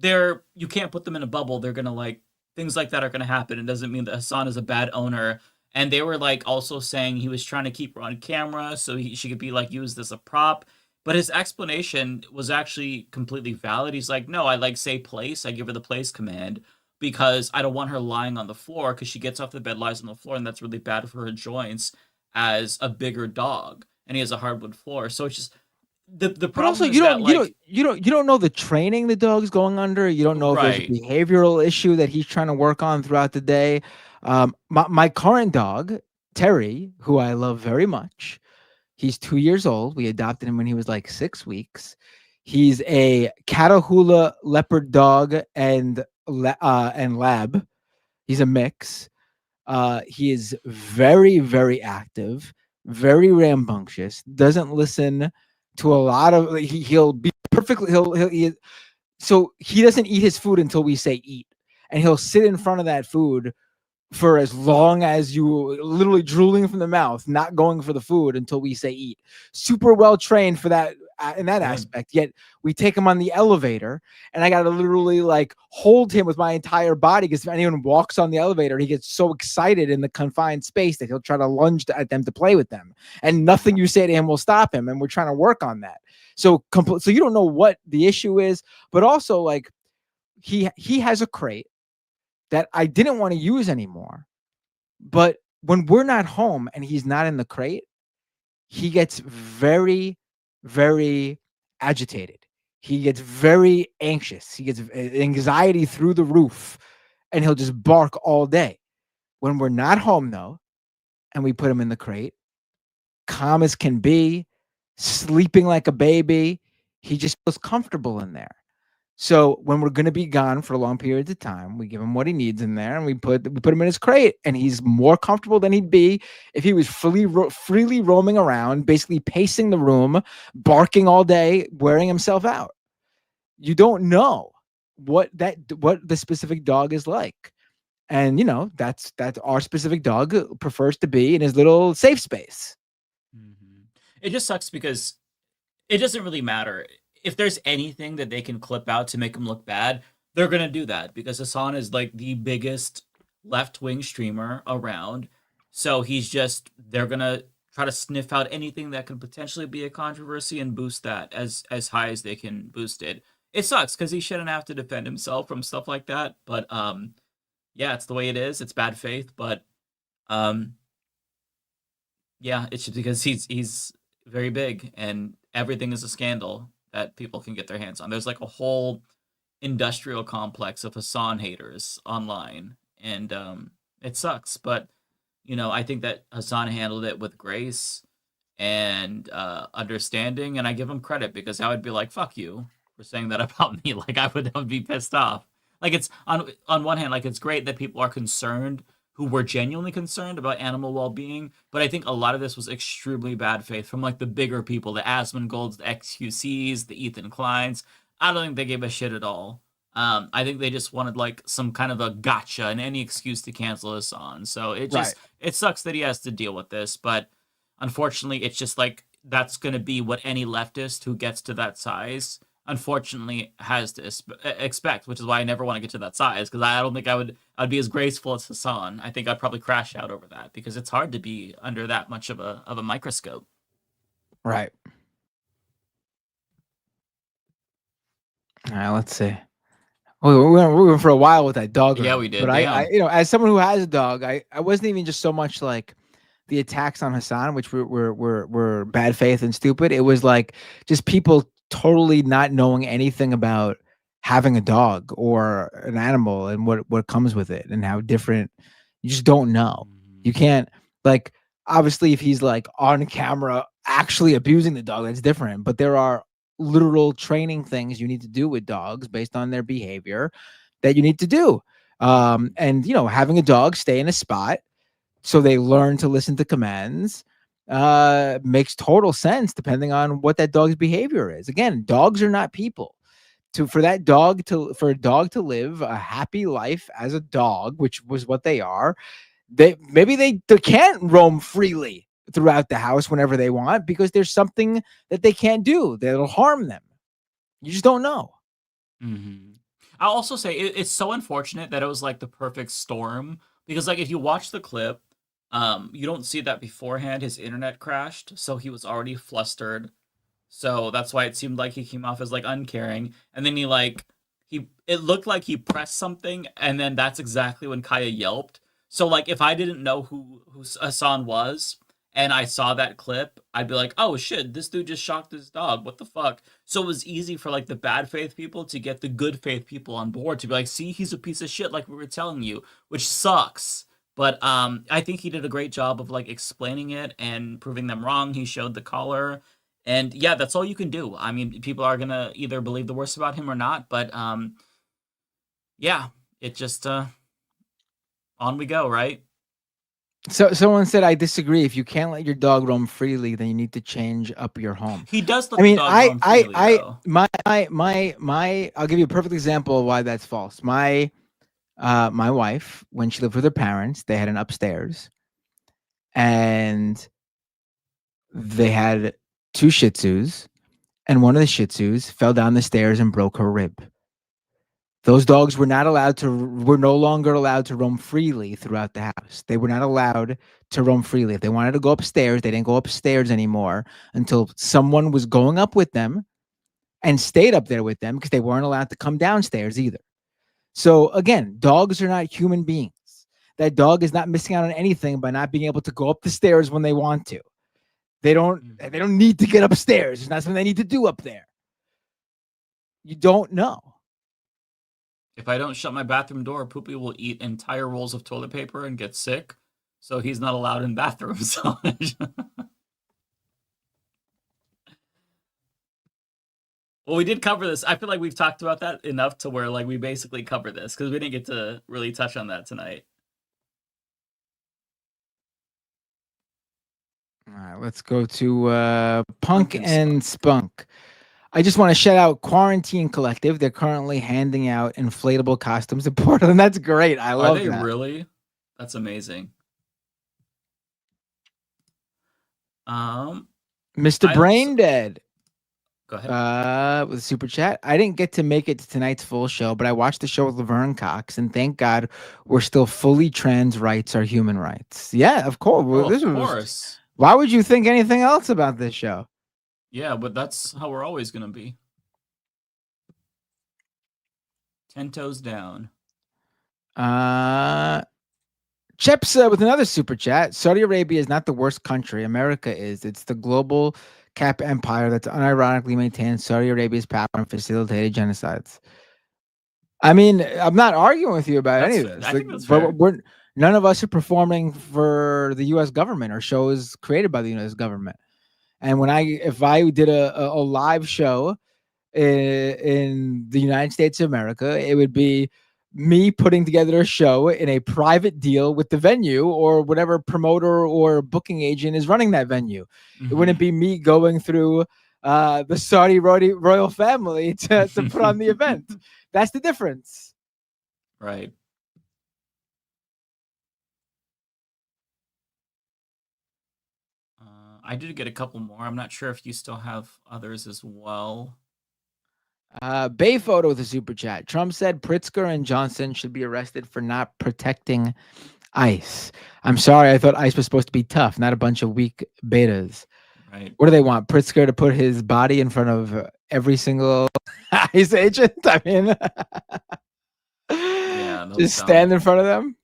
you can't put them in a bubble. They're gonna things like that are gonna happen. It doesn't mean that Hassan is a bad owner. And they were also saying he was trying to keep her on camera so she could be used as a prop. But his explanation was actually completely valid. He's like, "No, I say place. I give her the place command because I don't want her lying on the floor because she gets off the bed, lies on the floor, and that's really bad for her joints as a bigger dog. And he has a hardwood floor, so it's just." The But problem also, is you that don't know the training the dog's going under. You don't know if there's a right. behavioral issue that he's trying to work on throughout the day. My current dog, Terry, who I love very much, he's 2 years old. We adopted him when he was 6 weeks. He's a Catahoula leopard dog and lab. He's a mix. He is very, very active, very rambunctious, doesn't listen to a lot of he'll be perfectly so he doesn't eat his food until we say eat, and he'll sit in front of that food for as long as you literally drooling from the mouth, not going for the food until we say eat. Super well trained for that in that aspect. Yet we take him on the elevator, and I got to literally hold him with my entire body because if anyone walks on the elevator, he gets so excited in the confined space that he'll try to lunge at them to play with them, and nothing you say to him will stop him. And we're trying to work on that. So you don't know what the issue is, but also he has a crate that I didn't want to use anymore. But when we're not home and he's not in the crate, he gets very, very agitated. He gets very anxious. He gets anxiety through the roof, and he'll just bark all day. When we're not home, though, and we put him in the crate, calm as can be, sleeping like a baby, he just feels comfortable in there. So when we're going to be gone for long periods of time, we give him what he needs in there, and we put him in his crate, and he's more comfortable than he'd be if he was freely roaming around, basically pacing the room, barking all day, wearing himself out. You don't know what the specific dog is like, and that's our specific dog prefers to be in his little safe space. It just sucks because it doesn't really matter. If there's anything that they can clip out to make him look bad, they're gonna do that because Hassan is like the biggest left-wing streamer around. So they're gonna try to sniff out anything that could potentially be a controversy and boost that as high as they can boost it. It sucks because he shouldn't have to defend himself from stuff like that. But yeah, it's the way it is. It's bad faith, but um, yeah, it's just because he's very big and everything is a scandal that people can get their hands on. There's like a whole industrial complex of Hassan haters online, and it sucks. But I think that Hassan handled it with grace and understanding, and I give him credit because I would be like, "Fuck you" for saying that about me. Like I would be pissed off. Like it's on one hand, like it's great that people are concerned who were genuinely concerned about animal well-being, but I think a lot of this was extremely bad faith from like the bigger people, the Asmongold's, the XQCs, the Ethan Kleins. I don't think they gave a shit at all. I think they just wanted like some kind of a gotcha and any excuse to cancel Hassan. So it sucks that he has to deal with this, but unfortunately, it's just like that's going to be what any leftist who gets to that size, unfortunately, has to expect. Which is why I never want to get to that size because I don't think I'd be as graceful as Hassan. I think I'd probably crash out over that because it's hard to be under that much of a microscope. Right. All right. Let's see. We went for a while with that dog. Yeah, room, we did. But I, as someone who has a dog, I wasn't even just so much like the attacks on Hassan, which were bad faith and stupid. It was like just people totally not knowing anything about having a dog or an animal and what comes with it and how different. You just don't know. You can't like obviously if he's like on camera actually abusing the dog, that's different. But there are literal training things you need to do with dogs based on their behavior that you need to do. And having a dog stay in a spot so they learn to listen to commands makes total sense depending on what that dog's behavior is. Again, dogs are not people. For a dog to live a happy life as a dog, which was what they are, they can't roam freely throughout the house whenever they want because there's something that they can't do that'll harm them. You just don't know. Mm-hmm. I'll also say it's so unfortunate that it was like the perfect storm because like if you watch the clip, you don't see that beforehand his internet crashed, so he was already flustered. So that's why it seemed like he came off as like uncaring, and then it looked like he pressed something, and then that's exactly when Kaya yelped. So like if I didn't know who Hassan was and I saw that clip, I'd be like, oh shit, this dude just shocked his dog. What the fuck? So it was easy for like the bad faith people to get the good faith people on board to be like, see, he's a piece of shit like we were telling you, which sucks. But I think he did a great job of like explaining it and proving them wrong. He showed the collar. And yeah, that's all you can do. I mean, people are going to either believe the worst about him or not, but yeah, it just on we go, right? So someone said, I disagree. If you can't let your dog roam freely, then you need to change up your home. He does let the dog roam freely, though. I'll give you a perfect example of why that's false. My wife, when she lived with her parents, they had an upstairs and they had 2 Shih Tzus, and one of the Shih Tzus fell down the stairs and broke her rib. Those dogs were no longer allowed to roam freely throughout the house. They were not allowed to roam freely. If they wanted to go upstairs, they didn't go upstairs anymore until someone was going up with them and stayed up there with them because they weren't allowed to come downstairs either. So again, dogs are not human beings. That dog is not missing out on anything by not being able to go up the stairs when they want to. They don't need to get upstairs. It's not something they need to do up there. You don't know. If I don't shut my bathroom door, Poopy will eat entire rolls of toilet paper and get sick. So he's not allowed in bathrooms. Well, we did cover this. I feel like we've talked about that enough to where like we basically cover this because we didn't get to really touch on that tonight. All right, let's go to Punk and Spunk. I just want to shout out Quarantine Collective. They're currently handing out inflatable costumes in Portland. That's great. I love that. Are they really? That's amazing. Mr. Braindead. Go ahead. With a super chat. I didn't get to make it to tonight's full show, but I watched the show with Laverne Cox, and thank God we're still fully trans rights are human rights. Yeah, of course. Oh, This of was- course. Why would you think anything else about this show? Yeah, but that's how we're always gonna be. 10 toes down. Chips with another super chat. Saudi Arabia is not the worst country. America is. It's the global cap empire that's unironically maintained Saudi Arabia's power and facilitated genocides. I mean, I'm not arguing with you about any of this. I think that's but fair. none of us are performing for the U.S. government or shows created by the U.S. government. And if I did a live show in the United States of America, it would be me putting together a show in a private deal with the venue or whatever promoter or booking agent is running that venue. It wouldn't be me going through the Saudi royal family to put on the event. That's the difference. Right. I did get a couple more. I'm not sure if you still have others as well. Bay Photo with a super chat. Trump said Pritzker and Johnson should be arrested for not protecting ICE. I'm sorry, I thought ICE was supposed to be tough, not a bunch of weak betas. Right. What do they want? Pritzker to put his body in front of every single ICE agent? I mean, yeah, just stand in front of them.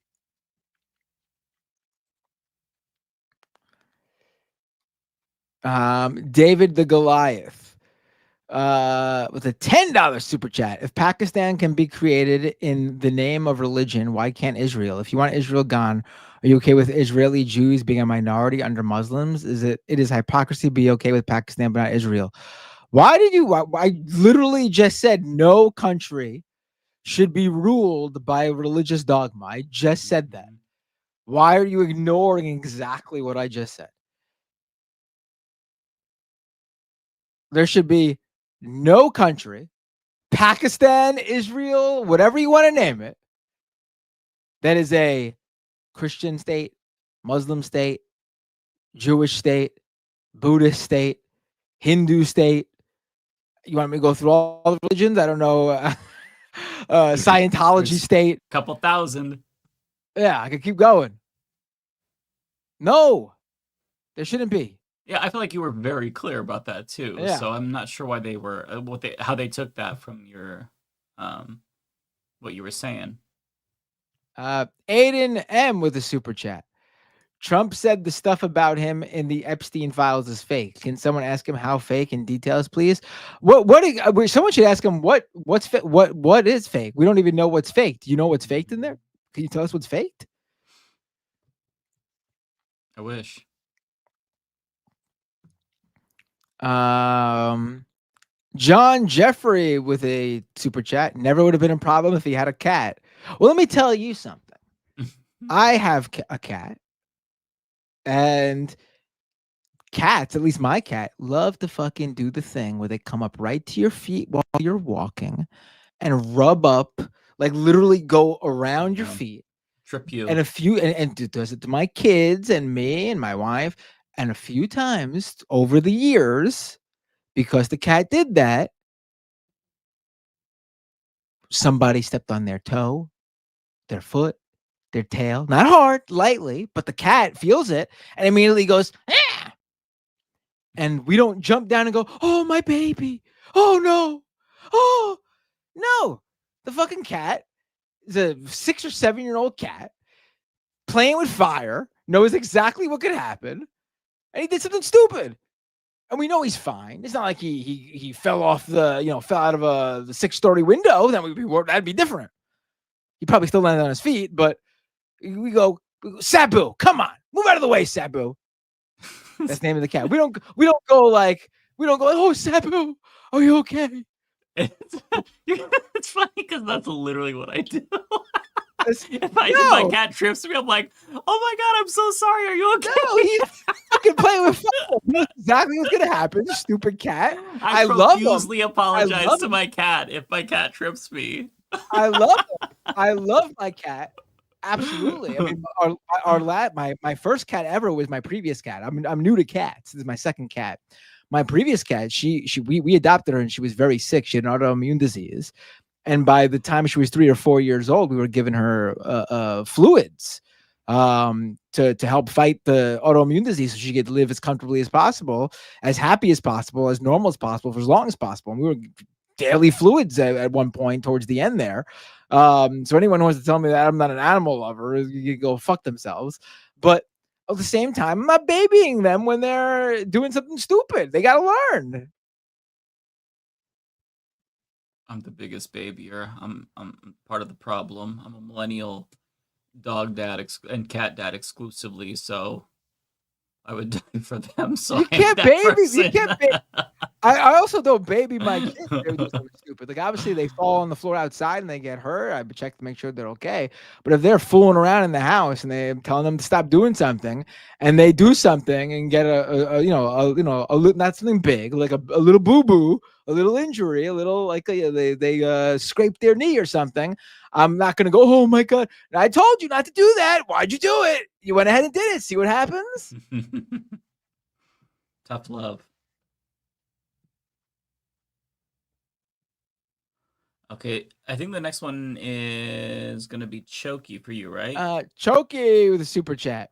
David the Goliath with a $10 super chat. If Pakistan can be created in the name of religion, why can't Israel? If you want Israel gone, are you okay with Israeli Jews being a minority under Muslims? It is hypocrisy to be okay with Pakistan but not Israel. Why I literally just said no country should be ruled by religious dogma. I just said that. Why are you ignoring exactly what I just said? There should be no country, Pakistan, Israel, whatever you want to name it, that is a Christian state, Muslim state, Jewish state, Buddhist state, Hindu state. You want me to go through all the religions? I don't know. Scientology state. Couple thousand. Yeah, I could keep going. No, there shouldn't be. Yeah, I feel like you were very clear about that too. Yeah. So I'm not sure why they were how they took that from your what you were saying. Aiden M with a super chat. Trump said the stuff about him in the Epstein files is fake. Can someone ask him how fake in details, please? Someone should ask him what is fake. We don't even know what's fake. Do you know what's faked in there? Can you tell us what's faked? I wish. John Jeffrey with a super chat. Never would have been a problem if he had a cat. Well, let me tell you something. I have a cat, and cats, at least my cat, love to fucking do the thing where they come up right to your feet while you're walking and rub up, like literally go around your feet. Trip you. And and does it to my kids and me and my wife. And a few times over the years, because the cat did that, somebody stepped on their toe, their foot, their tail. Not hard, lightly, but the cat feels it and immediately goes, ah! And we don't jump down and go, oh, my baby. Oh, no. Oh, no. The fucking cat is a 6 or 7-year-old cat playing with fire, knows exactly what could happen, and he did something stupid. And we know he's fine. It's not like he fell off fell out of the 6-story window. That'd be different. He probably still landed on his feet, but we go, Sabu, come on, move out of the way, Sabu. That's the name of the cat. We don't go, oh, Sabu, are you okay? It's funny because that's literally what I do. If my cat trips me, I'm like, oh my God, I'm so sorry. Are you okay? No, he's fucking playing with fire. That's exactly what's gonna happen, stupid cat. I love him. profusely apologize to my cat if my cat trips me. I love him. I love my cat. Absolutely. I mean, my first cat ever was my previous cat. I'm new to cats. This is my second cat. my previous cat, we adopted her and she was very sick. She had an autoimmune disease. And by the time she was 3 or 4 years old, we were giving her fluids to help fight the autoimmune disease so she could live as comfortably as possible, as happy as possible, as normal as possible for as long as possible. And we were daily fluids at one point towards the end there. So anyone who wants to tell me that I'm not an animal lover, you go fuck themselves. But at the same time, I'm not babying them when they're doing something stupid. They got to learn. I'm the biggest babyer. I'm part of the problem. I'm a millennial dog dad and cat dad exclusively, so I would die for them. So you can't baby. You can't baby. I also don't baby my kids. They do something stupid. Like obviously they fall on the floor outside and they get hurt. I check to make sure they're okay. But if they're fooling around in the house and they're telling them to stop doing something, and they do something and get not something big, like a little boo boo, a little injury, a little like they scrape their knee or something, I'm not gonna go, oh my god, I told you not to do that. Why'd you do it? You went ahead and did it. See what happens? Tough love. Okay, I think the next one is gonna be Choky for you, right? Choky with a super chat.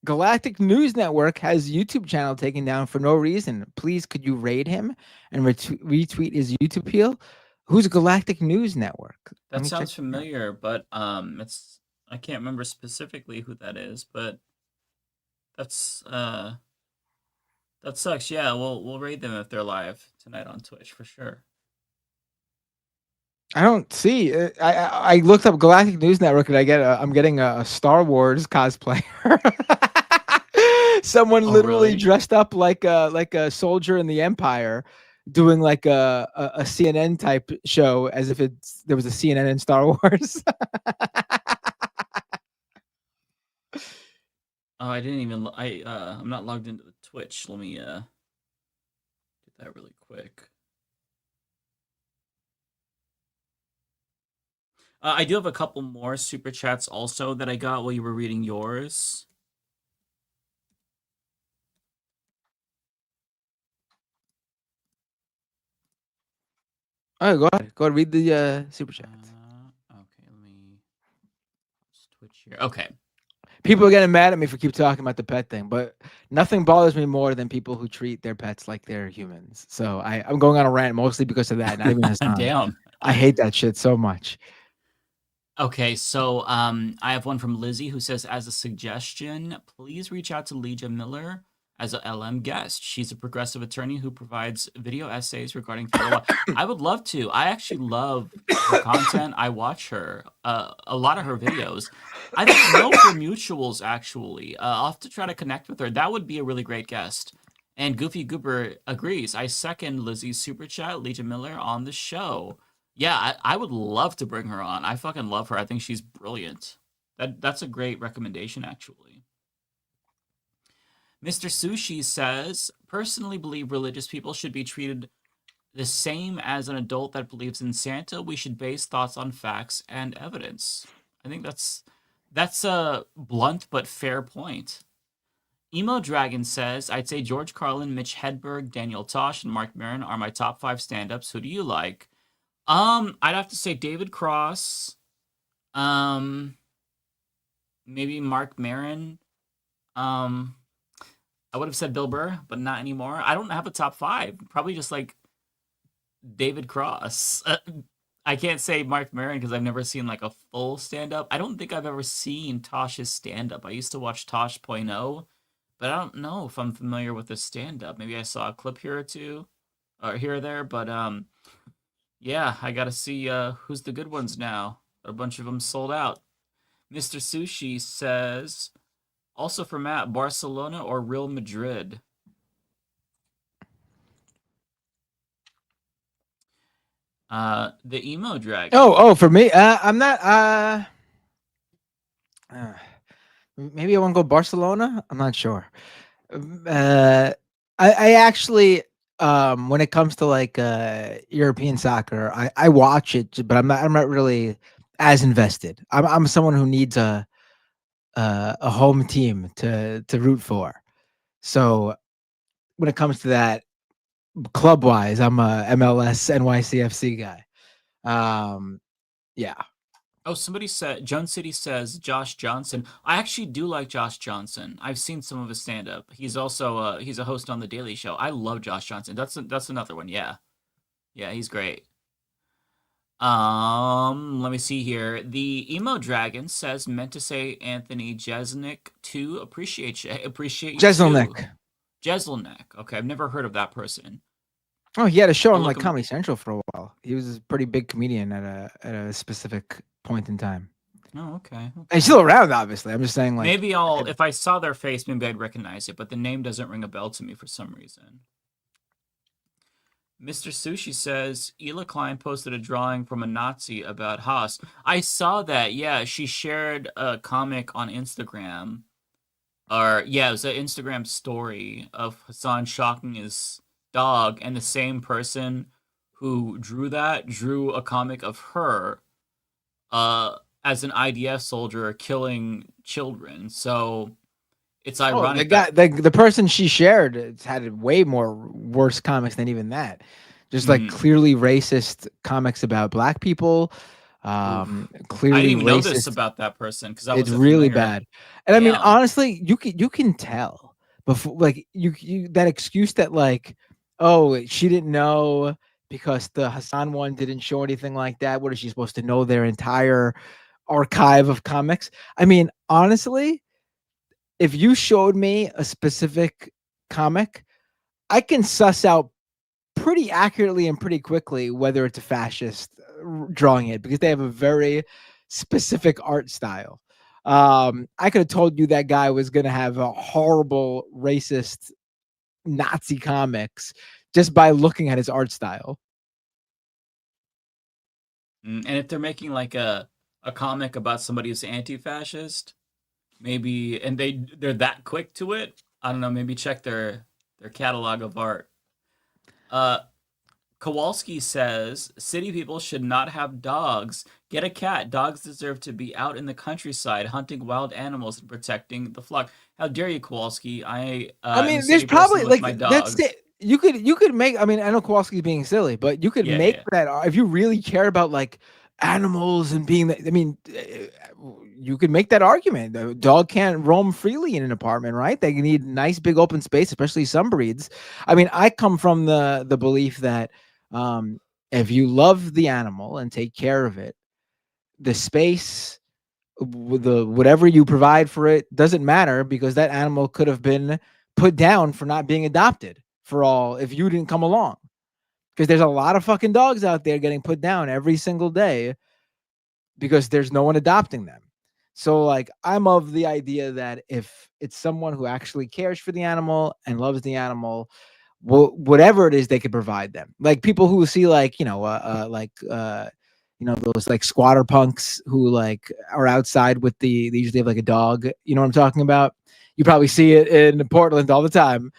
Galactic News Network has YouTube channel taken down for no reason. Please, could you raid him and retweet his YouTube appeal? Who's Galactic News Network? That sounds familiar, but it's I can't remember specifically who that is, but that's that sucks. Yeah, we'll raid them if they're live tonight on Twitch for sure. I don't see. I looked up Galactic News Network and I'm getting a Star Wars cosplayer. Someone literally really? dressed up like a soldier in the Empire, doing like a CNN type show as if there was a CNN in Star Wars. Oh, I didn't even. I'm not logged into the Twitch. Let me get that really quick. I do have a couple more super chats also that I got while you were reading yours. Oh, go ahead. Go ahead. Read the super chats. Okay, let me Twitch here. Okay. People are getting mad at me for keep talking about the pet thing, but nothing bothers me more than people who treat their pets like they're humans. So I'm going on a rant mostly because of that. Not even Hassan. Damn. I hate that shit so much. Okay, so I have one from Lizzie who says, as a suggestion, please reach out to Legia Miller as a LM guest. She's a progressive attorney who provides video essays regarding federal law. I would love to. I actually love her content. I watch her, a lot of her videos. I don't know for mutuals, actually. I'll have to try to connect with her. That would be a really great guest. And Goofy Goober agrees. I second Lizzie's super chat, Legia Miller, on the show. Yeah, I would love to bring her on. I fucking love her. I think she's brilliant. That's a great recommendation, actually. Mr. Sushi says, personally believe religious people should be treated the same as an adult that believes in Santa. We should base thoughts on facts and evidence. I think that's a blunt but fair point. Emo Dragon says, I'd say George Carlin, Mitch Hedberg, Daniel Tosh, and Mark Maron are my top 5 stand-ups. Who do you like? I'd have to say David Cross. Maybe Mark Maron. I would have said Bill Burr, but not anymore. I don't have a top 5. Probably just like David Cross. I can't say Mark Maron because I've never seen like a full stand-up. I don't think I've ever seen Tosh's stand-up. I used to watch Tosh.0, but I don't know if I'm familiar with the stand-up. Maybe I saw a clip here or two, or here or there, but yeah, I gotta see who's the good ones now. A bunch of them sold out. Mr. Sushi says, also for Matt, Barcelona or Real Madrid? The Emo Dragon. Oh, for me, I'm not. Maybe I want to go Barcelona. I'm not sure. I actually, when it comes to like European soccer, I watch it, but I'm not really as invested. I'm someone who needs a home team to root for. So when it comes to that, club wise, I'm a MLS NYCFC guy. Yeah. Oh, somebody said Jones City says Josh Johnson. I actually do like Josh Johnson. I've seen some of his stand up. He's also he's a host on the Daily Show. I love Josh Johnson. That's another one. Yeah. Yeah, he's great. Let me see here. The emo dragon says meant to say Anthony Jeselnik too. Appreciate you too. Jeselnik. Jeselnik. Okay, I've never heard of that person. Oh, he had a show I'll on look like him- Comedy Central for a while. He was a pretty big comedian at a specific point in time. Oh, okay. And he's still around, obviously. I'm just saying, like, maybe if I saw their face, maybe I'd recognize it, but the name doesn't ring a bell to me for some reason. Mr. Sushi says Ela Klein posted a drawing from a Nazi about Haas. I saw that. Yeah, she shared a comic on Instagram. It was an Instagram story of Hassan shocking his dog, and the same person who drew a comic of her as an IDF soldier killing children. So it's ironic. The person she shared had way more worse comics than even that. Just like clearly racist comics about black people. Clearly I didn't even know racist. this about that person because It's really bad. And I mean, honestly, you can tell before, like you that excuse that like, oh, she didn't know because the Hassan one didn't show anything like that. What is she supposed to know their entire archive of comics? I mean, honestly, if you showed me a specific comic, I can suss out pretty accurately and pretty quickly whether it's a fascist drawing it, because they have a very specific art style. I could have told you that guy was going to have a horrible racist Nazi comics just by looking at his art style. And if they're making like a comic about somebody who's anti-fascist, maybe, and they're that quick to it, I don't know, maybe check their catalog of art. Kowalski says city people should not have dogs. Get a cat. Dogs deserve to be out in the countryside hunting wild animals and protecting the flock. How dare you, Kowalski? I mean, there's probably like that's it. You could make. I mean, I know Kowalski's being silly, but you could make that if you really care about like animals and being. I mean, you could make that argument. The dog can't roam freely in an apartment, right? They need nice big open space, especially some breeds. I mean, I come from the belief that if you love the animal and take care of it, the space, whatever you provide for it doesn't matter, because that animal could have been put down for not being adopted for all if you didn't come along. Because there's a lot of fucking dogs out there getting put down every single day because there's no one adopting them. So like, I'm of the idea that if it's someone who actually cares for the animal and loves the animal, whatever it is, they could provide them. Like people who see like, those like squatter punks who like are outside with they usually have like a dog. You know what I'm talking about? You probably see it in Portland all the time.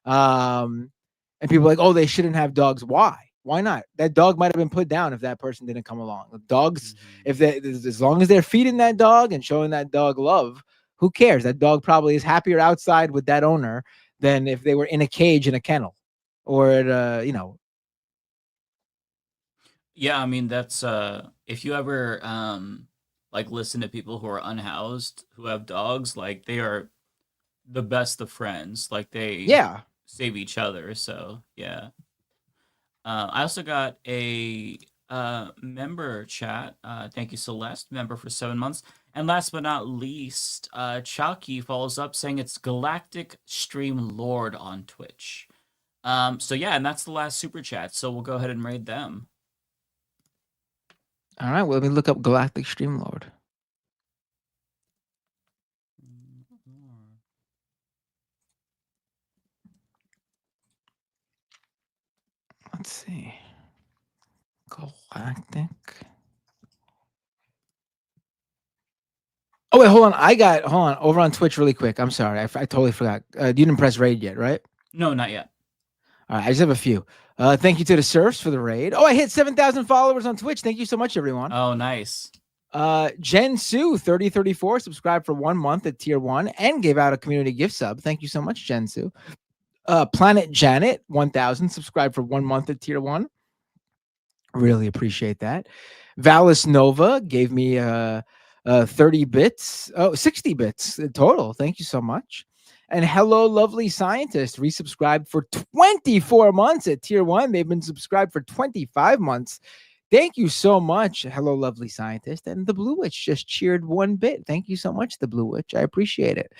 And people are like, oh, they shouldn't have dogs. Why? Why not? That dog might have been put down if that person didn't come along. Dogs, as long as they're feeding that dog and showing that dog love, who cares? That dog probably is happier outside with that owner than if they were in a cage in a kennel or at Yeah, I mean, that's if you ever like listen to people who are unhoused who have dogs, like they are the best of friends. Like they save each other. So yeah. I also got a member chat. Thank you, Celeste, member for 7 months. And last but not least, Chalky follows up saying it's Galactic Stream Lord on Twitch. So yeah, and that's the last super chat. So we'll go ahead and raid them. All right, well, let me look up Galactic Streamlord. Let's see. Galactic. Oh, wait, hold on. Over on Twitch really quick. I'm sorry. I totally forgot. You didn't press raid yet, right? No, not yet. All right, I just have a few. Thank you to the Surfs for the raid. Oh, I hit 7,000 followers on Twitch. Thank you so much, everyone. Oh, nice. Jen Sue 3034 subscribed for 1 month at tier 1 and gave out a community gift sub. Thank you so much, Jen Sue. Planet Janet 1000 subscribed for 1 month at tier 1. Really appreciate that. Valis Nova gave me 30 bits. 60 bits total. Thank you so much. And Hello Lovely Scientist resubscribed for 24 months at tier 1. They've been subscribed for 25 months. Thank you so much, Hello Lovely Scientist. And the Blue Witch just cheered 1 bit. Thank you so much, the Blue Witch. I appreciate it.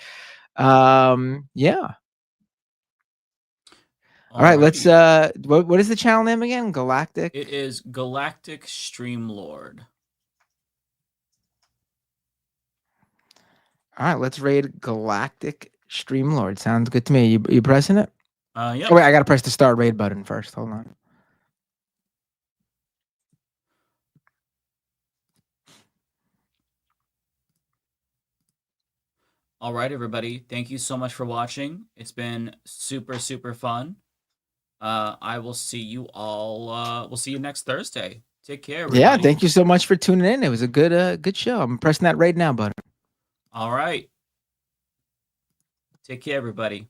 Yeah. All right, let's what is the channel name again? Galactic. It is Galactic Streamlord. All right, let's raid Galactic Streamlord. Sounds good to me. You pressing it? Yeah. Oh, wait, I gotta press the start raid button first. Hold on. All right, everybody. Thank you so much for watching. It's been super, super fun. I will see you all. We'll see you next Thursday. Take care, everybody. Yeah, thank you so much for tuning in. It was a good show. I'm pressing that right now button. All right. Take care, everybody.